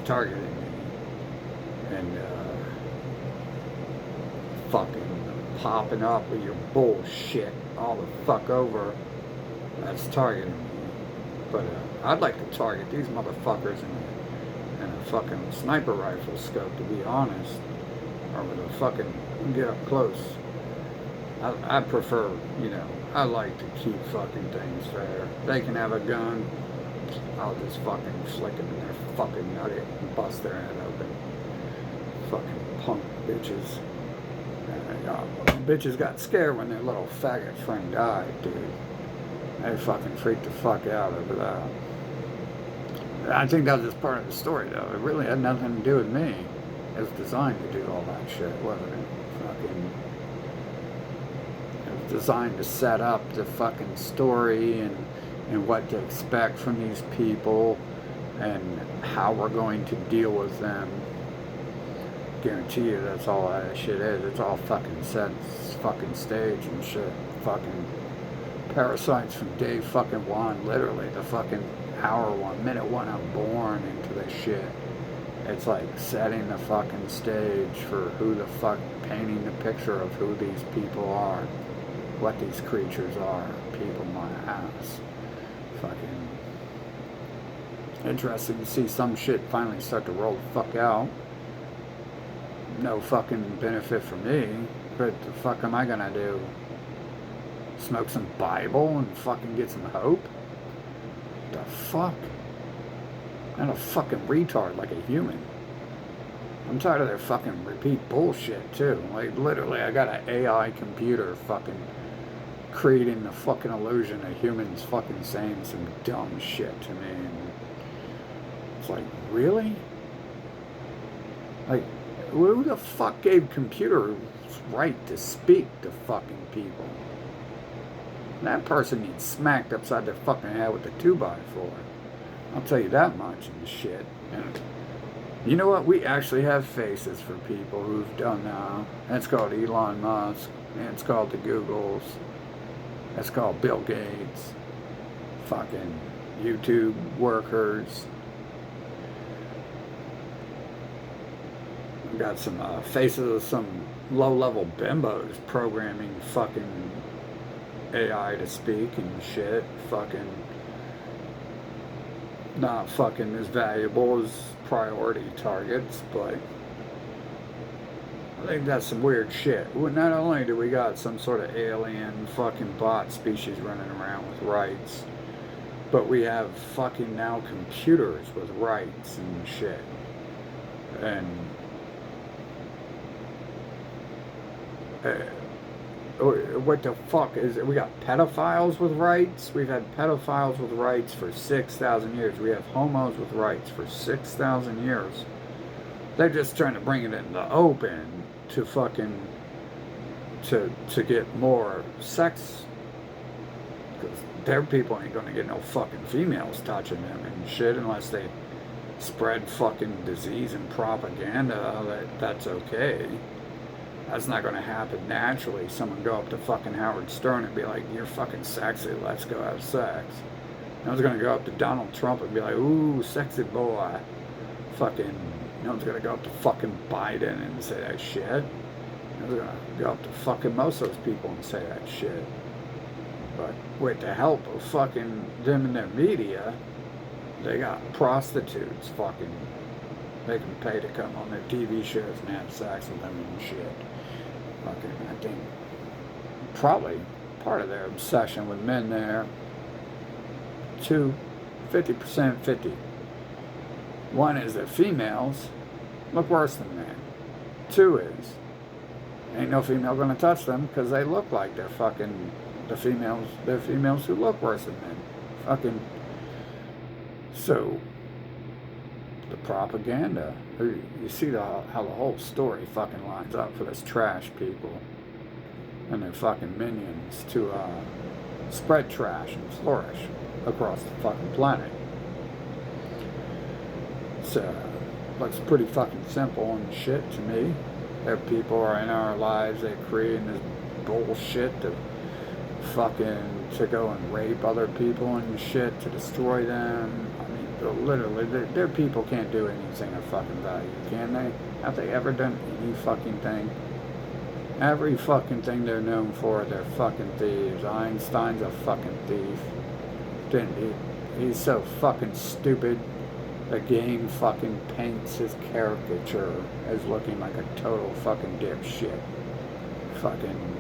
targeting me. And fucking popping up with your bullshit all the fuck over. That's targeting me. But I'd like to target these motherfuckers in a fucking sniper rifle scope, to be honest. Or with a fucking get up close. I prefer, you know, I like to keep fucking things fair. They can have a gun, I'll just fucking flick them in their fucking nugget and bust their head open. Fucking punk bitches. Bitches got scared when their little faggot friend died, dude. They fucking freaked the fuck out over that. I think that was just part of the story, though. It really had nothing to do with me. It was designed to do all that shit, wasn't it? Fucking, it was designed to set up the fucking story and what to expect from these people and how we're going to deal with them. Guarantee you that's all that shit is. It's all fucking set, fucking stage and shit. Fucking parasites from day fucking one, literally the fucking hour one, minute one I'm born into this shit. It's like setting the fucking stage for who the fuck, painting the picture of who these people are, what these creatures are, people my ass. Fucking interesting to see some shit finally start to roll the fuck out. No fucking benefit for me. What the fuck am I gonna do? Smoke some Bible and fucking get some hope? The fuck? I'm a fucking retard like a human. I'm tired of their fucking repeat bullshit too. Like literally I got an AI computer fucking creating the fucking illusion of humans fucking saying some dumb shit to me. And it's like, really? Like, who the fuck gave computers right to speak to fucking people? That person needs smacked upside their fucking head with a 2x4. I'll tell you that much and shit. And you know what? We actually have faces for people who've done that. It's called Elon Musk. And it's called the Googles. It's called Bill Gates. Fucking YouTube workers. We've got some faces of some low-level bimbos programming fucking AI to speak and shit. Fucking not fucking as valuable as priority targets, but I think that's some weird shit. Not only do we got some sort of alien fucking bot species running around with rights, but we have fucking now computers with rights and shit. And what the fuck is it? We got pedophiles with rights. We've had pedophiles with rights for 6,000 years. We have homos with rights for 6,000 years. They're just trying to bring it in the open to fucking to get more sex, because their people ain't gonna get no fucking females touching them and shit unless they spread fucking disease and propaganda that's okay. That's not going to happen naturally. Someone go up to fucking Howard Stern and be like, you're fucking sexy, let's go have sex. No one's going to go up to Donald Trump and be like, ooh, sexy boy. Fucking, no one's going to go up to fucking Biden and say that shit. No one's going to go up to fucking most of those people and say that shit. But with the help of fucking them and their media, they got prostitutes fucking, they can pay to come on their TV shows and have sex with them and shit. Fucking, I think probably part of their obsession with men there. 50% 50. One is that females look worse than men. Two is, ain't no female gonna touch them because they look like they're fucking they're females who look worse than men. Fucking, so the propaganda. You see how the whole story fucking lines up for this trash people and their fucking minions to spread trash and flourish across the fucking planet. So, looks pretty fucking simple and shit to me. Their people are in our lives, they're creating this bullshit to go and rape other people and shit, to destroy them. Literally, their people can't do anything of fucking value, can they? Have they ever done any fucking thing? Every fucking thing they're known for, they're fucking thieves. Einstein's a fucking thief. He's so fucking stupid. The game fucking paints his caricature as looking like a total fucking dipshit. Fucking,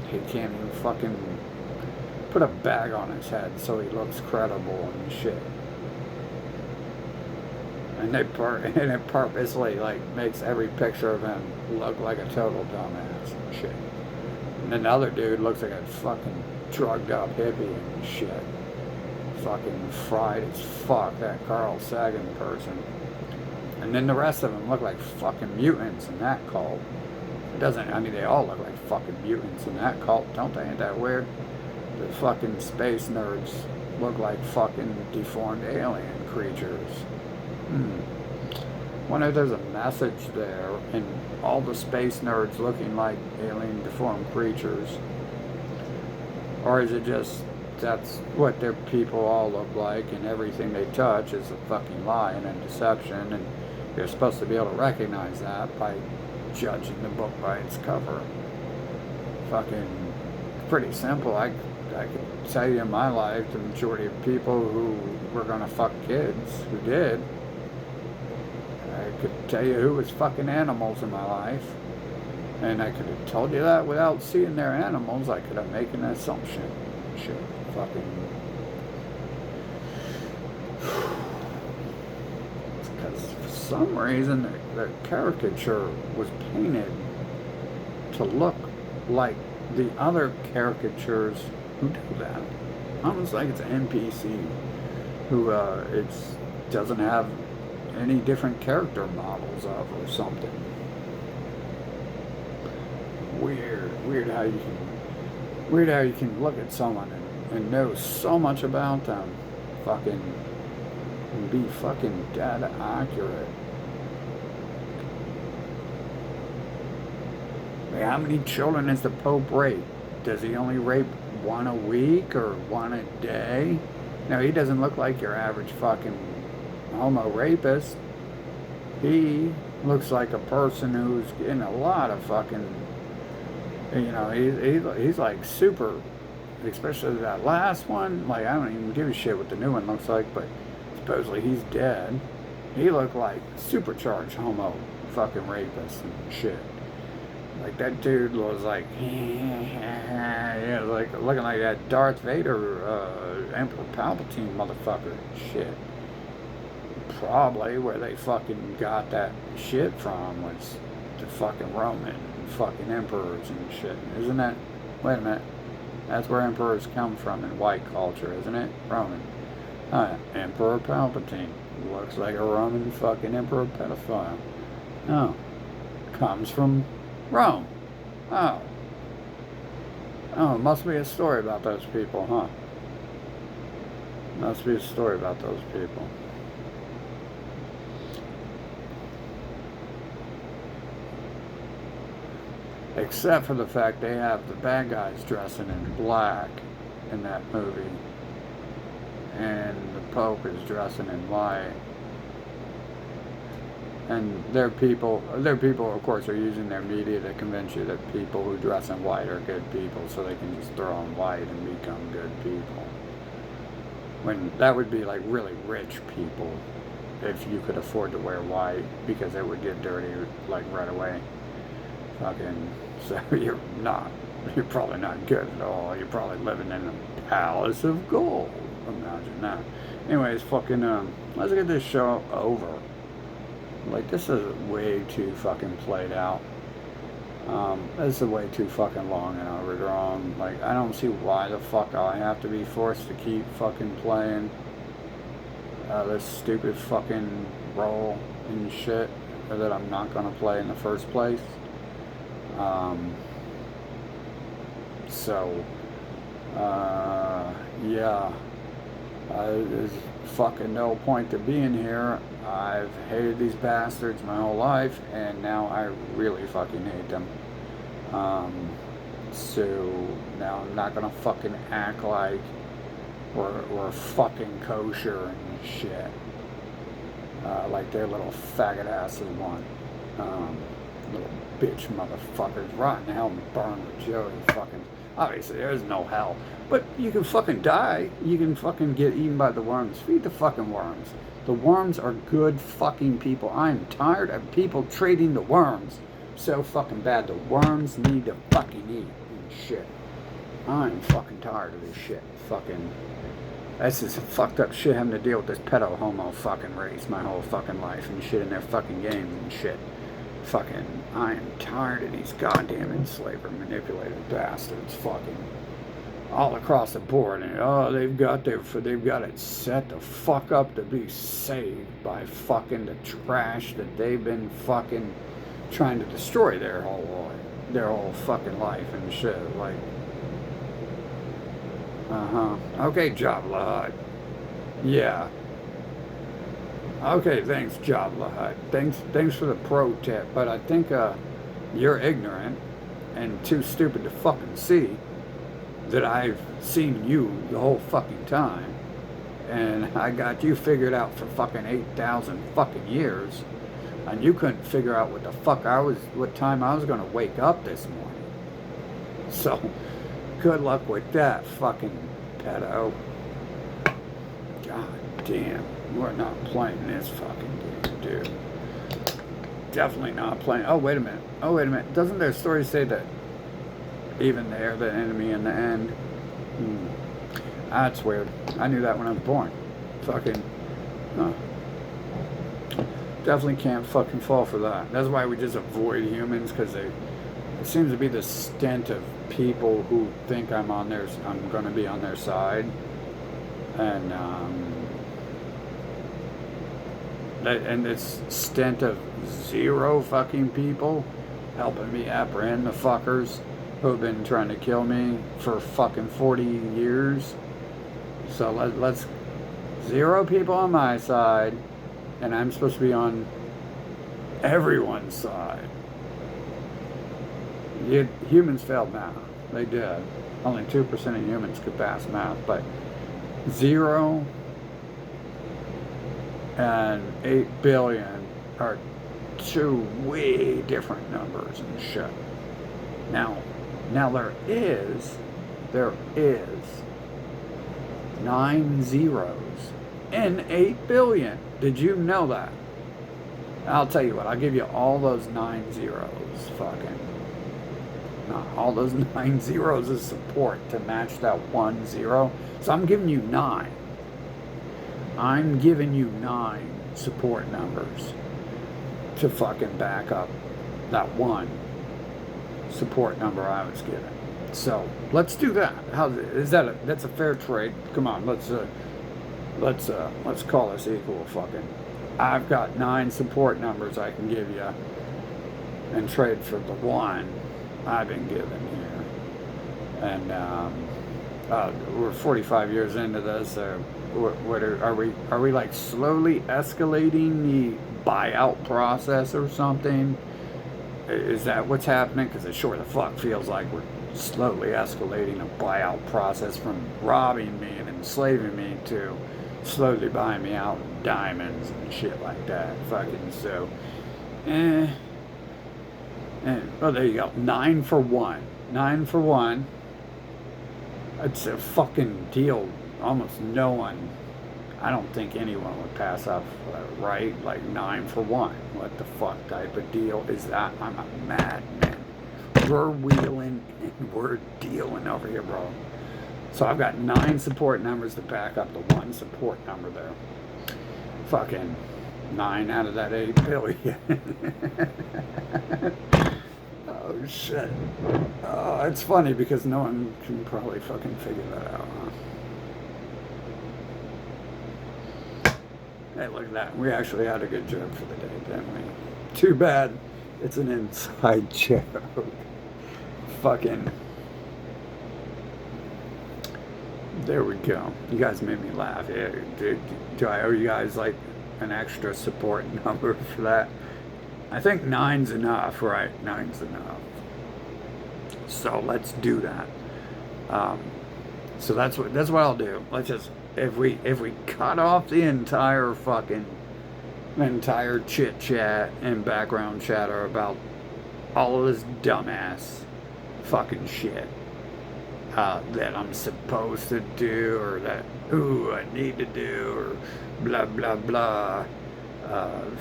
he can't even fucking put a bag on his head so he looks credible and shit. And it purposely like makes every picture of him look like a total dumbass and shit. And then the other dude looks like a fucking drugged up hippie and shit. fucking fried as fuck, that Carl Sagan person. And then the rest of them look like fucking mutants in that cult. It doesn't, I mean, they all look like fucking mutants in that cult, don't they? Ain't that weird? The fucking space nerds look like fucking deformed alien creatures. Wonder if there's a message there in all the space nerds looking like alien deformed creatures. Or is it just that's what their people all look like and everything they touch is a fucking lie and a deception, and you're supposed to be able to recognize that by judging the book by its cover. Fucking pretty simple. I could tell you in my life the majority of people who were gonna fuck kids who did. I could tell you who was fucking animals in my life, and I could have told you that without seeing their animals. I could have made an assumption. Shit, fucking. Because for some reason the caricature was painted to look like the other caricatures who do that. Almost like it's an NPC who doesn't have any different character models of or something. Weird how you can look at someone and know so much about them, fucking, and be fucking dead accurate. Like, how many children is the Pope rape? Does he only rape one a week or one a day? No, he doesn't look like your average fucking homo rapist. He looks like a person who's in a lot of fucking, you know, he's like super, especially that last one. Like, I don't even give a shit what the new one looks like, but supposedly he's dead. He looked like supercharged homo fucking rapist and shit. Like, that dude was like, yeah, like looking like that Darth Vader, Emperor Palpatine motherfucker. Shit. Probably where they fucking got that shit from was the fucking Roman fucking emperors and shit. Isn't that? Wait a minute. That's where emperors come from in white culture, isn't it? Roman. Emperor Palpatine. Looks like a Roman fucking emperor pedophile. Oh. Comes from Rome. Oh. Oh, it must be a story about those people, huh? Must be a story about those people. Except for the fact they have the bad guys dressing in black in that movie. And the Pope is dressing in white. And their people, of course, are using their media to convince you that people who dress in white are good people, so they can just throw on white and become good people. When that would be like really rich people, if you could afford to wear white, because it would get dirty like right away. Fucking, so you're probably not good at all. You're probably living in a palace of gold. Imagine that. Anyways, fucking, let's get this show over. Like, this is way too fucking played out. This is way too fucking long and overdrawn. Like, I don't see why the fuck I have to be forced to keep fucking playing this stupid fucking role and shit that I'm not gonna play in the first place. Yeah. There's fucking no point to being here. I've hated these bastards my whole life, and now I really fucking hate them. So now I'm not gonna fucking act like we're fucking kosher and shit. Like their little faggot asses want. Little bitch motherfuckers. Rot in hell and burn with Joey. Fucking. Obviously, there's no hell. But you can fucking die. You can fucking get eaten by the worms. Feed the fucking worms. The worms are good fucking people. I'm tired of people trading the worms so fucking bad. The worms need to fucking eat and shit. I'm fucking tired of this shit. Fucking. This is fucked up shit having to deal with this pedo homo fucking race my whole fucking life and shit in their fucking games and shit. Fucking, I am tired of these goddamn enslaver manipulated bastards. Fucking, all across the board, and oh, they've got it set the fuck up to be saved by fucking the trash that they've been fucking trying to destroy their whole fucking life and shit. Like, okay, Jabba the Hutt. Yeah. Okay, thanks, Jabba the Hutt. Thanks for the pro tip, but I think you're ignorant and too stupid to fucking see that I've seen you the whole fucking time, and I got you figured out for fucking 8,000 fucking years, and you couldn't figure out what time I was gonna wake up this morning. So, good luck with that, fucking pedo. God damn, we're not playing this fucking game, dude. Definitely not playing. Oh, wait a minute. Doesn't their story say that even they're the enemy in the end? That's weird. I knew that when I was born. Fucking, definitely can't fucking fall for that. That's why we just avoid humans, because it seems to be the stint of people who think I'm going to be on their side, and this stint of zero fucking people helping me apprehend the fuckers who have been trying to kill me for fucking 40 years. So let's zero people on my side, and I'm supposed to be on everyone's side. Humans failed math. They did. Only 2% of humans could pass math, but 0 and 8 billion are two way different numbers and shit. Now there is 9 zeros in 8 billion. Did you know that? I'll tell you what, I'll give you all those 9 zeros, fucking. Not all those 9 zeros is support to match that 1 0. So I'm giving you 9. I'm giving you 9 support numbers to fucking back up that 1 support number I was given. So let's do that. That's a fair trade? Come on, let's call this equal. Fucking, I've got 9 support numbers I can give you and trade for the 1 I've been given here. And we're 45 years into this. Are we like slowly escalating the buyout process or something? Is that what's happening? Because it sure the fuck feels like we're slowly escalating a buyout process from robbing me and enslaving me to slowly buying me out in diamonds and shit like that. Fucking so. Oh, there you go. 9 for 1. 9 for 1. It's a fucking deal. Almost no one, I don't think anyone would pass up, right? Like 9 for 1. What the fuck type of deal is that? I'm a madman. We're wheeling and we're dealing over here, bro. So I've got 9 support numbers to back up the 1 support number there. Fucking 9 out of that 8 billion. Oh shit. Oh, it's funny because no one can probably fucking figure that out, huh? Hey, look at that. We actually had a good joke for the day, didn't we? Too bad it's an inside joke. Fucking. There we go. You guys made me laugh. Yeah, do I owe you guys like an extra support number for that? I think 9's enough, right? 9's enough. So let's do that. So that's what I'll do. Let's just if we cut off the entire chit chat and background chatter about all of this dumbass fucking shit that I'm supposed to do, or that I need to do, or blah blah blah.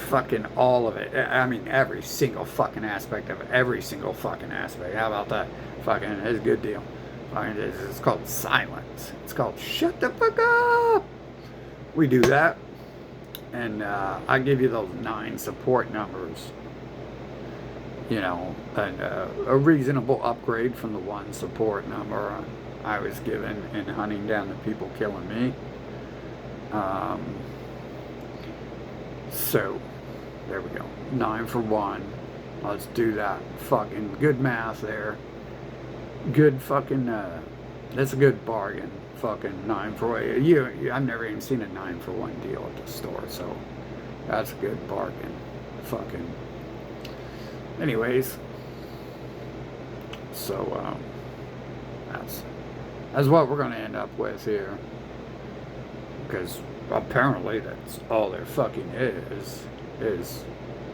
Fucking all of it. I mean, every single fucking aspect of it. Every single fucking aspect. How about that? Fucking, it's a good deal. Fucking, it's called silence. It's called shut the fuck up. We do that, and I give you those 9 support numbers. You know, and a reasonable upgrade from the 1 support number I was given in hunting down the people killing me. So, there we go. 9 for 1. Let's do that. Fucking good math there. Good fucking, that's a good bargain. Fucking 9 for 1. I've never even seen a 9 for 1 deal at the store, so that's a good bargain. Fucking. Anyways. So, that's what we're going to end up with here. Because apparently that's all there fucking is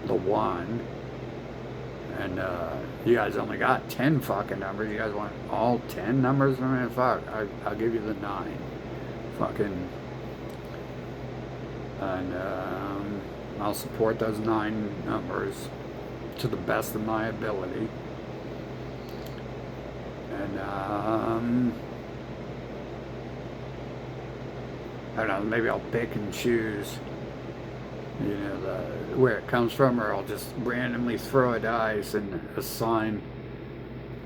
the one. And you guys only got 10 fucking numbers. You guys want all 10 numbers? I mean, fuck, I'll give you the 9. Fucking. And I'll support those 9 numbers to the best of my ability. And I don't know, maybe I'll pick and choose, you know, where it comes from, or I'll just randomly throw a dice and assign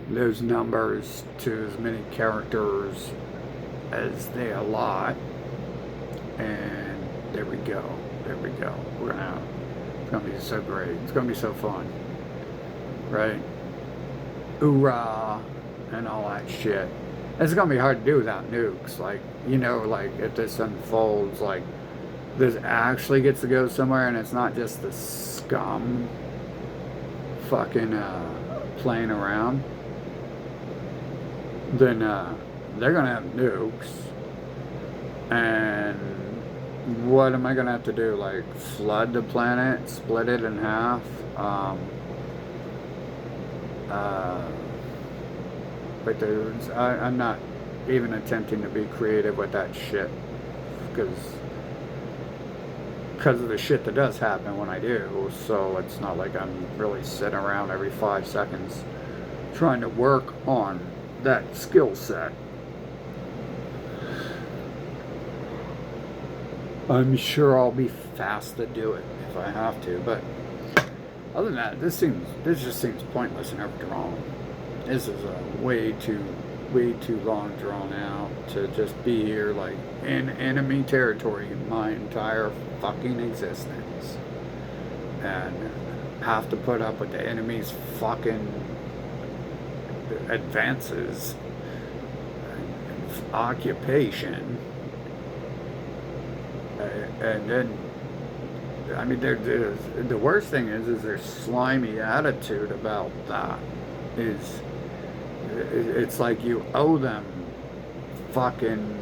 those numbers to as many characters as they allot. And there we go. There we go. It's gonna be so great. It's gonna be so fun. Right? Hoorah! And all that shit. It's gonna be hard to do without nukes. Like, you know, like if this unfolds, like this actually gets to go somewhere and it's not just the scum fucking playing around, then they're gonna have nukes. And what am I gonna have to do? Like flood the planet, split it in half? But dudes, I'm not even attempting to be creative with that shit, because of the shit that does happen when I do. So it's not like I'm really sitting around every 5 seconds trying to work on that skill set. I'm sure I'll be fast to do it if I have to, but other than that, this just seems pointless and overdrawn. This is a way too long drawn out to just be here like in enemy territory my entire fucking existence, and have to put up with the enemy's fucking advances and occupation, and then I mean the worst thing is their slimy attitude about that is. It's like you owe them fucking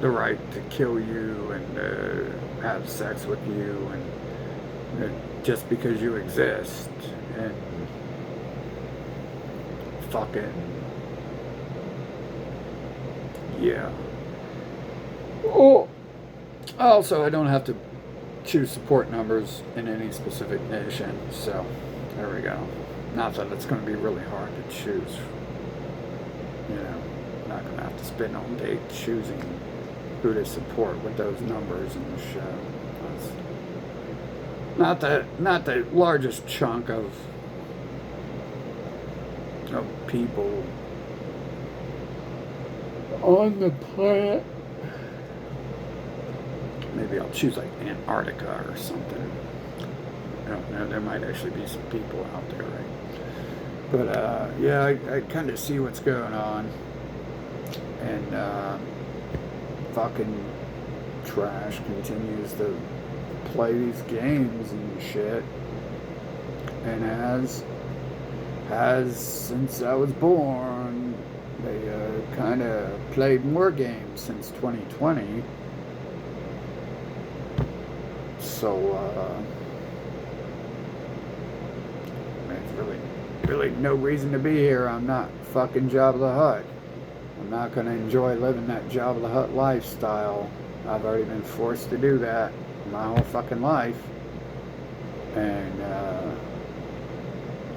the right to kill you and have sex with you, and just because you exist, and fucking yeah. Oh, also I don't have to choose support numbers in any specific nation, so there we go. Not that it's going to be really hard to choose. You know, I'm not going to have to spend all day choosing who to support with those numbers in the show. That's not the largest chunk of people on the planet. Maybe I'll choose like Antarctica or something. I don't know, there might actually be some people out there, right? But, yeah, I kind of see what's going on. And, fucking trash continues to play these games and shit. And has since I was born. They, kind of played more games since 2020. So, really no reason to be here. I'm not fucking Jabba the Hutt. I'm not going to enjoy living that Jabba the Hutt lifestyle. I've already been forced to do that my whole fucking life. And the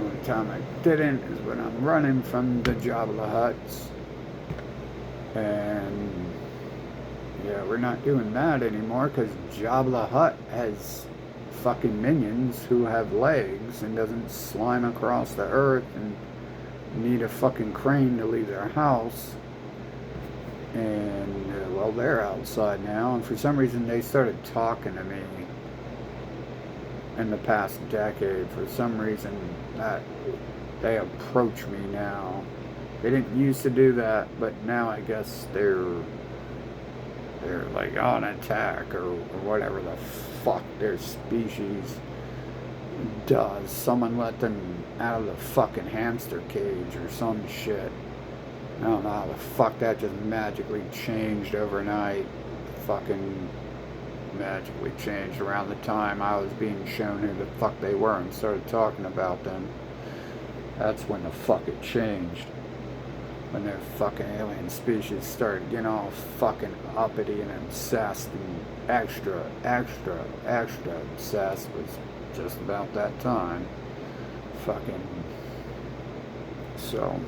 only time I didn't is when I'm running from the Jabba the Hutts. And yeah, we're not doing that anymore because Jabba the Hutt has fucking minions who have legs and doesn't slime across the earth and need a fucking crane to leave their house. And, well, they're outside now. And for some reason, they started talking to me in the past decade. For some reason, that they approach me now. They didn't used to do that, but now I guess they're like on attack or whatever the fuck their species does. Someone let them out of the fucking hamster cage or some shit. I don't know how the fuck that just magically changed overnight. Fucking magically changed around the time I was being shown who the fuck they were and started talking about them. That's when the fuck it changed. When their fucking alien species started getting all fucking uppity and obsessed and extra obsessed was just about that time. Fucking. So.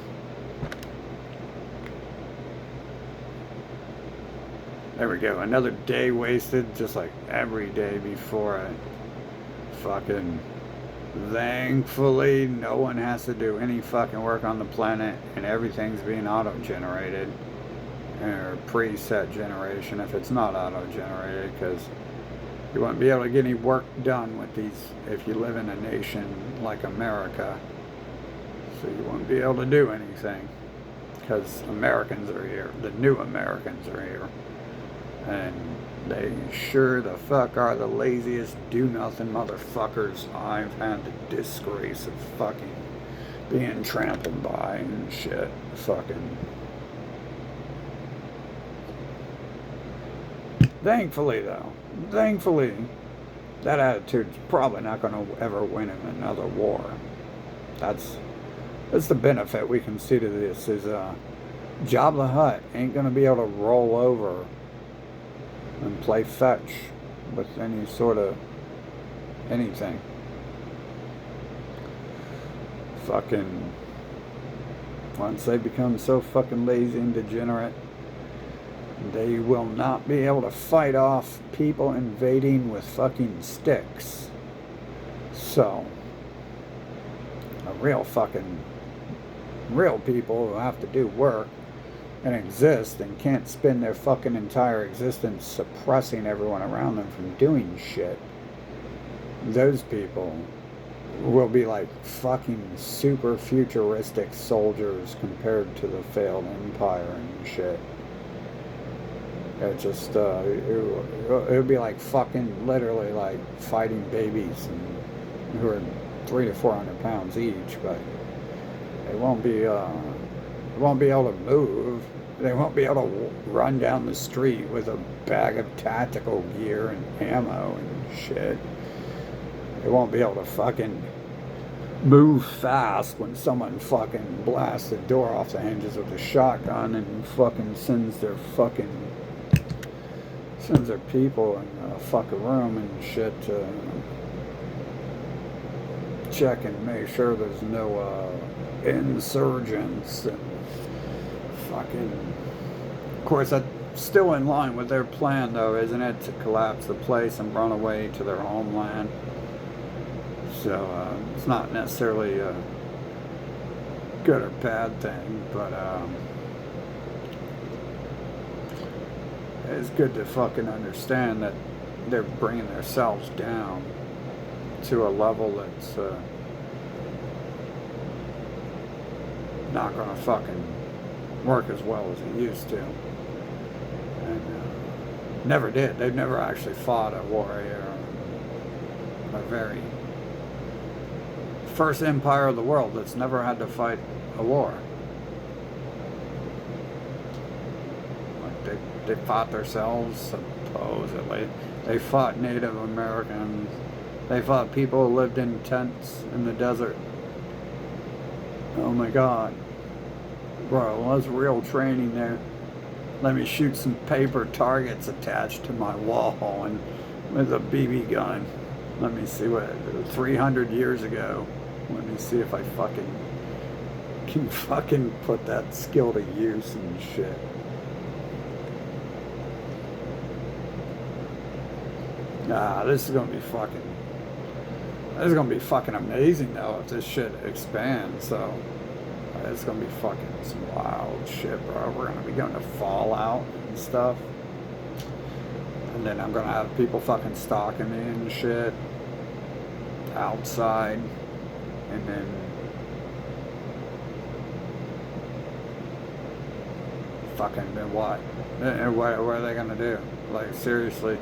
There we go. Another day wasted, just like every day before it. Fucking. Thankfully, no one has to do any fucking work on the planet, and everything's being auto-generated, or preset generation if it's not auto-generated, because you won't be able to get any work done with these if you live in a nation like America. So you won't be able to do anything, because Americans are here. The new Americans are here. And they sure the fuck are the laziest do-nothing motherfuckers I've had the disgrace of fucking being trampled by and shit. Fucking. Thankfully, that attitude's probably not going to ever win in another war. That's the benefit we can see to this is Jabba the Hutt ain't going to be able to roll over and play fetch with any sort of anything. Fucking, once they become so fucking lazy and degenerate, they will not be able to fight off people invading with fucking sticks. So, real people who have to do work and exist and can't spend their fucking entire existence suppressing everyone around them from doing shit. Those people will be like fucking super futuristic soldiers compared to the failed empire and shit. It just, it would be like fucking literally like fighting babies and who are 300 to 400 pounds each, but they won't be able to move. They won't be able to run down the street with a bag of tactical gear and ammo and shit. They won't be able to fucking move fast when someone fucking blasts the door off the hinges with a shotgun and fucking sends their people in a fucking room and shit to check and make sure there's no insurgents and fucking. Of course, that's still in line with their plan, though, isn't it, to collapse the place and run away to their homeland. So it's not necessarily a good or bad thing, but it's good to fucking understand that they're bringing themselves down to a level that's not gonna fucking work as well as it used to, and never did. They've never actually fought a warrior, a very first empire of the world that's never had to fight a war. Like they fought themselves, supposedly. They fought Native Americans. They fought people who lived in tents in the desert. Oh my God. Bro, that's real training there. Let me shoot some paper targets attached to my wall and with a BB gun. Let me see what, 300 years ago. Let me see if I can fucking put that skill to use and shit. This is gonna be fucking amazing though if this shit expands. So It's gonna be fucking some wild shit, bro. We're gonna be going to Fallout and stuff. And then I'm gonna have people fucking stalking me and shit outside. And then fucking then what? And what are they gonna do? Like seriously?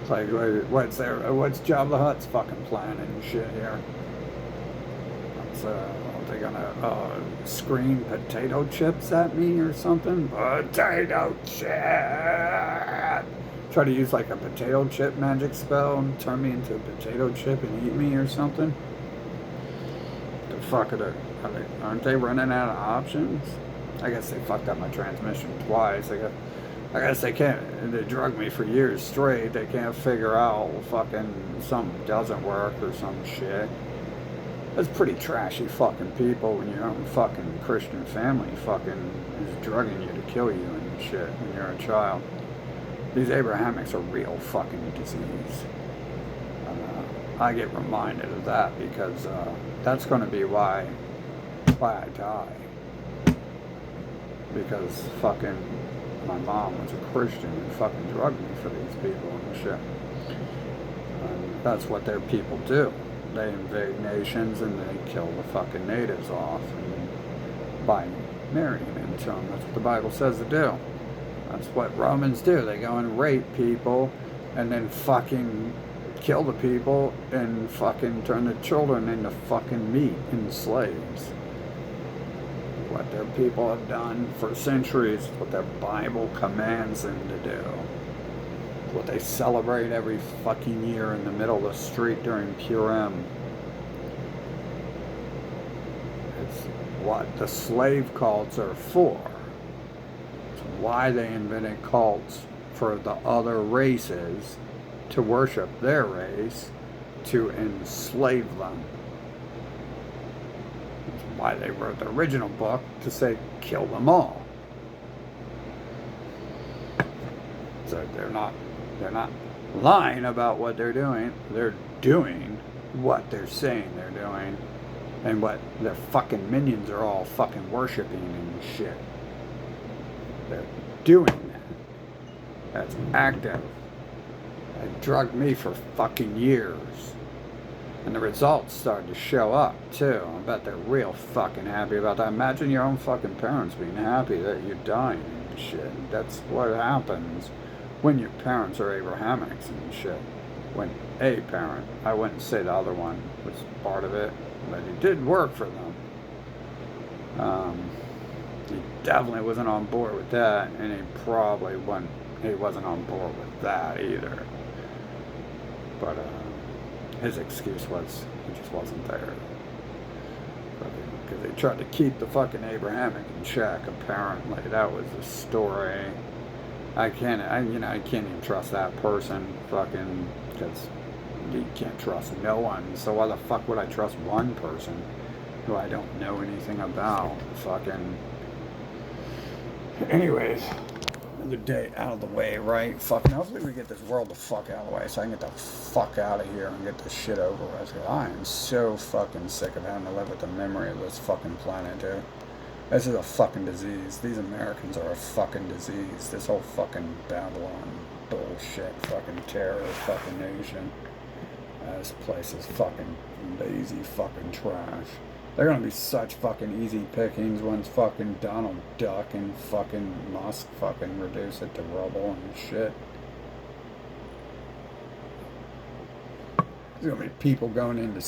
Like what's Jabba the Hutt's fucking plan and shit here? Are they gonna scream potato chips at me or something? Potato chip! Try to use like a potato chip magic spell and turn me into a potato chip and eat me or something? The fuck aren't they running out of options? I guess they fucked up my transmission twice. I guess they can't. They drugged me for years straight. They can't figure out fucking something doesn't work or some shit. That's pretty trashy fucking people when your own fucking Christian family fucking is drugging you to kill you and shit when you're a child. These Abrahamics are real fucking disease. I get reminded of that because that's going to be why I die. Because fucking my mom was a Christian and fucking drugged me for these people and shit. And that's what their people do. They invade nations and they kill the fucking natives off by marrying into them. That's what the Bible says to do. That's what Romans do. They go and rape people and then fucking kill the people and fucking turn the children into fucking meat and slaves. What their people have done for centuries, what their Bible commands them to do. What they celebrate every fucking year in the middle of the street during Purim. It's what the slave cults are for. It's why they invented cults for the other races to worship their race, to enslave them. It's why they wrote the original book to say kill them all. So they're not lying about what they're doing. They're doing what they're saying they're doing. And what their fucking minions are all fucking worshiping and shit. They're doing that. That's active. They drugged me for fucking years. And the results started to show up too. I bet they're real fucking happy about that. Imagine your own fucking parents being happy that you're dying and shit. That's what happens when your parents are Abrahamics and shit. When a parent, I wouldn't say the other one was part of it, but it did work for them. He definitely wasn't on board with that, and he wasn't on board with that either. But his excuse was he just wasn't there. Because they tried to keep the fucking Abrahamic in check, apparently. That was the story. I can't even trust that person, fucking, because you can't trust no one. So why the fuck would I trust one person who I don't know anything about? Fucking. Anyways, another day out of the way, right? Fucking, hopefully we get this world the fuck out of the way so I can get the fuck out of here and get this shit over with. I am so fucking sick of having to live with the memory of this fucking planet, dude. This is a fucking disease. These Americans are a fucking disease. This whole fucking Babylon bullshit fucking terror fucking nation. This place is fucking lazy fucking trash. They're gonna be such fucking easy pickings once fucking Donald Duck and fucking Musk fucking reduce it to rubble and shit. There's gonna be people going into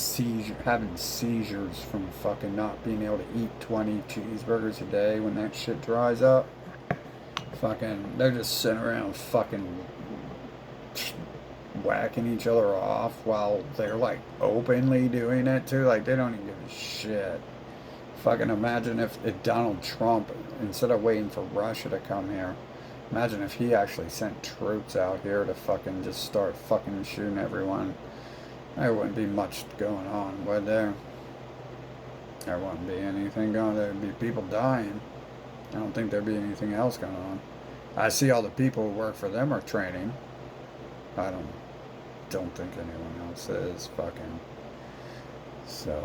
having seizures from fucking not being able to eat 20 cheeseburgers a day when that shit dries up. Fucking, they're just sitting around fucking whacking each other off while they're like openly doing it too. Like they don't even give a shit. Fucking imagine if Donald Trump, instead of waiting for Russia to come here, imagine if he actually sent troops out here to fucking just start fucking shooting everyone. There wouldn't be much going on, would there? There wouldn't be anything going on. There'd be people dying. I don't think there'd be anything else going on. I see all the people who work for them are training. I don't think anyone else is fucking. So,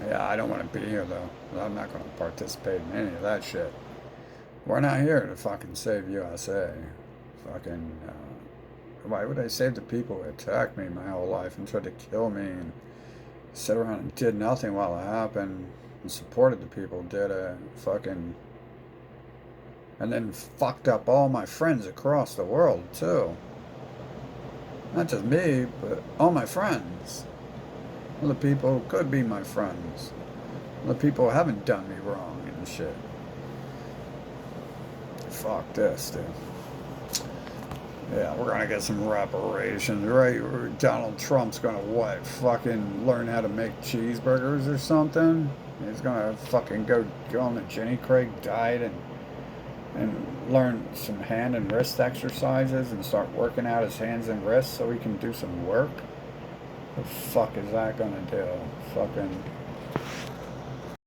Yeah, I don't want to be here though. I'm not going to participate in any of that shit. We're not here to fucking save USA. Fucking, why would I save the people who attacked me my whole life and tried to kill me and sit around and did nothing while it happened and supported the people who did it? Fucking, and then fucked up all my friends across the world too. Not just me, but all my friends. All the people who could be my friends. All the people who haven't done me wrong and shit. Fuck this, dude. Yeah, we're gonna get some reparations, right? Donald Trump's gonna what? Fucking learn how to make cheeseburgers or something? He's gonna fucking go on the Jenny Craig diet and learn some hand and wrist exercises and start working out his hands and wrists so he can do some work? The fuck is that gonna do? Fucking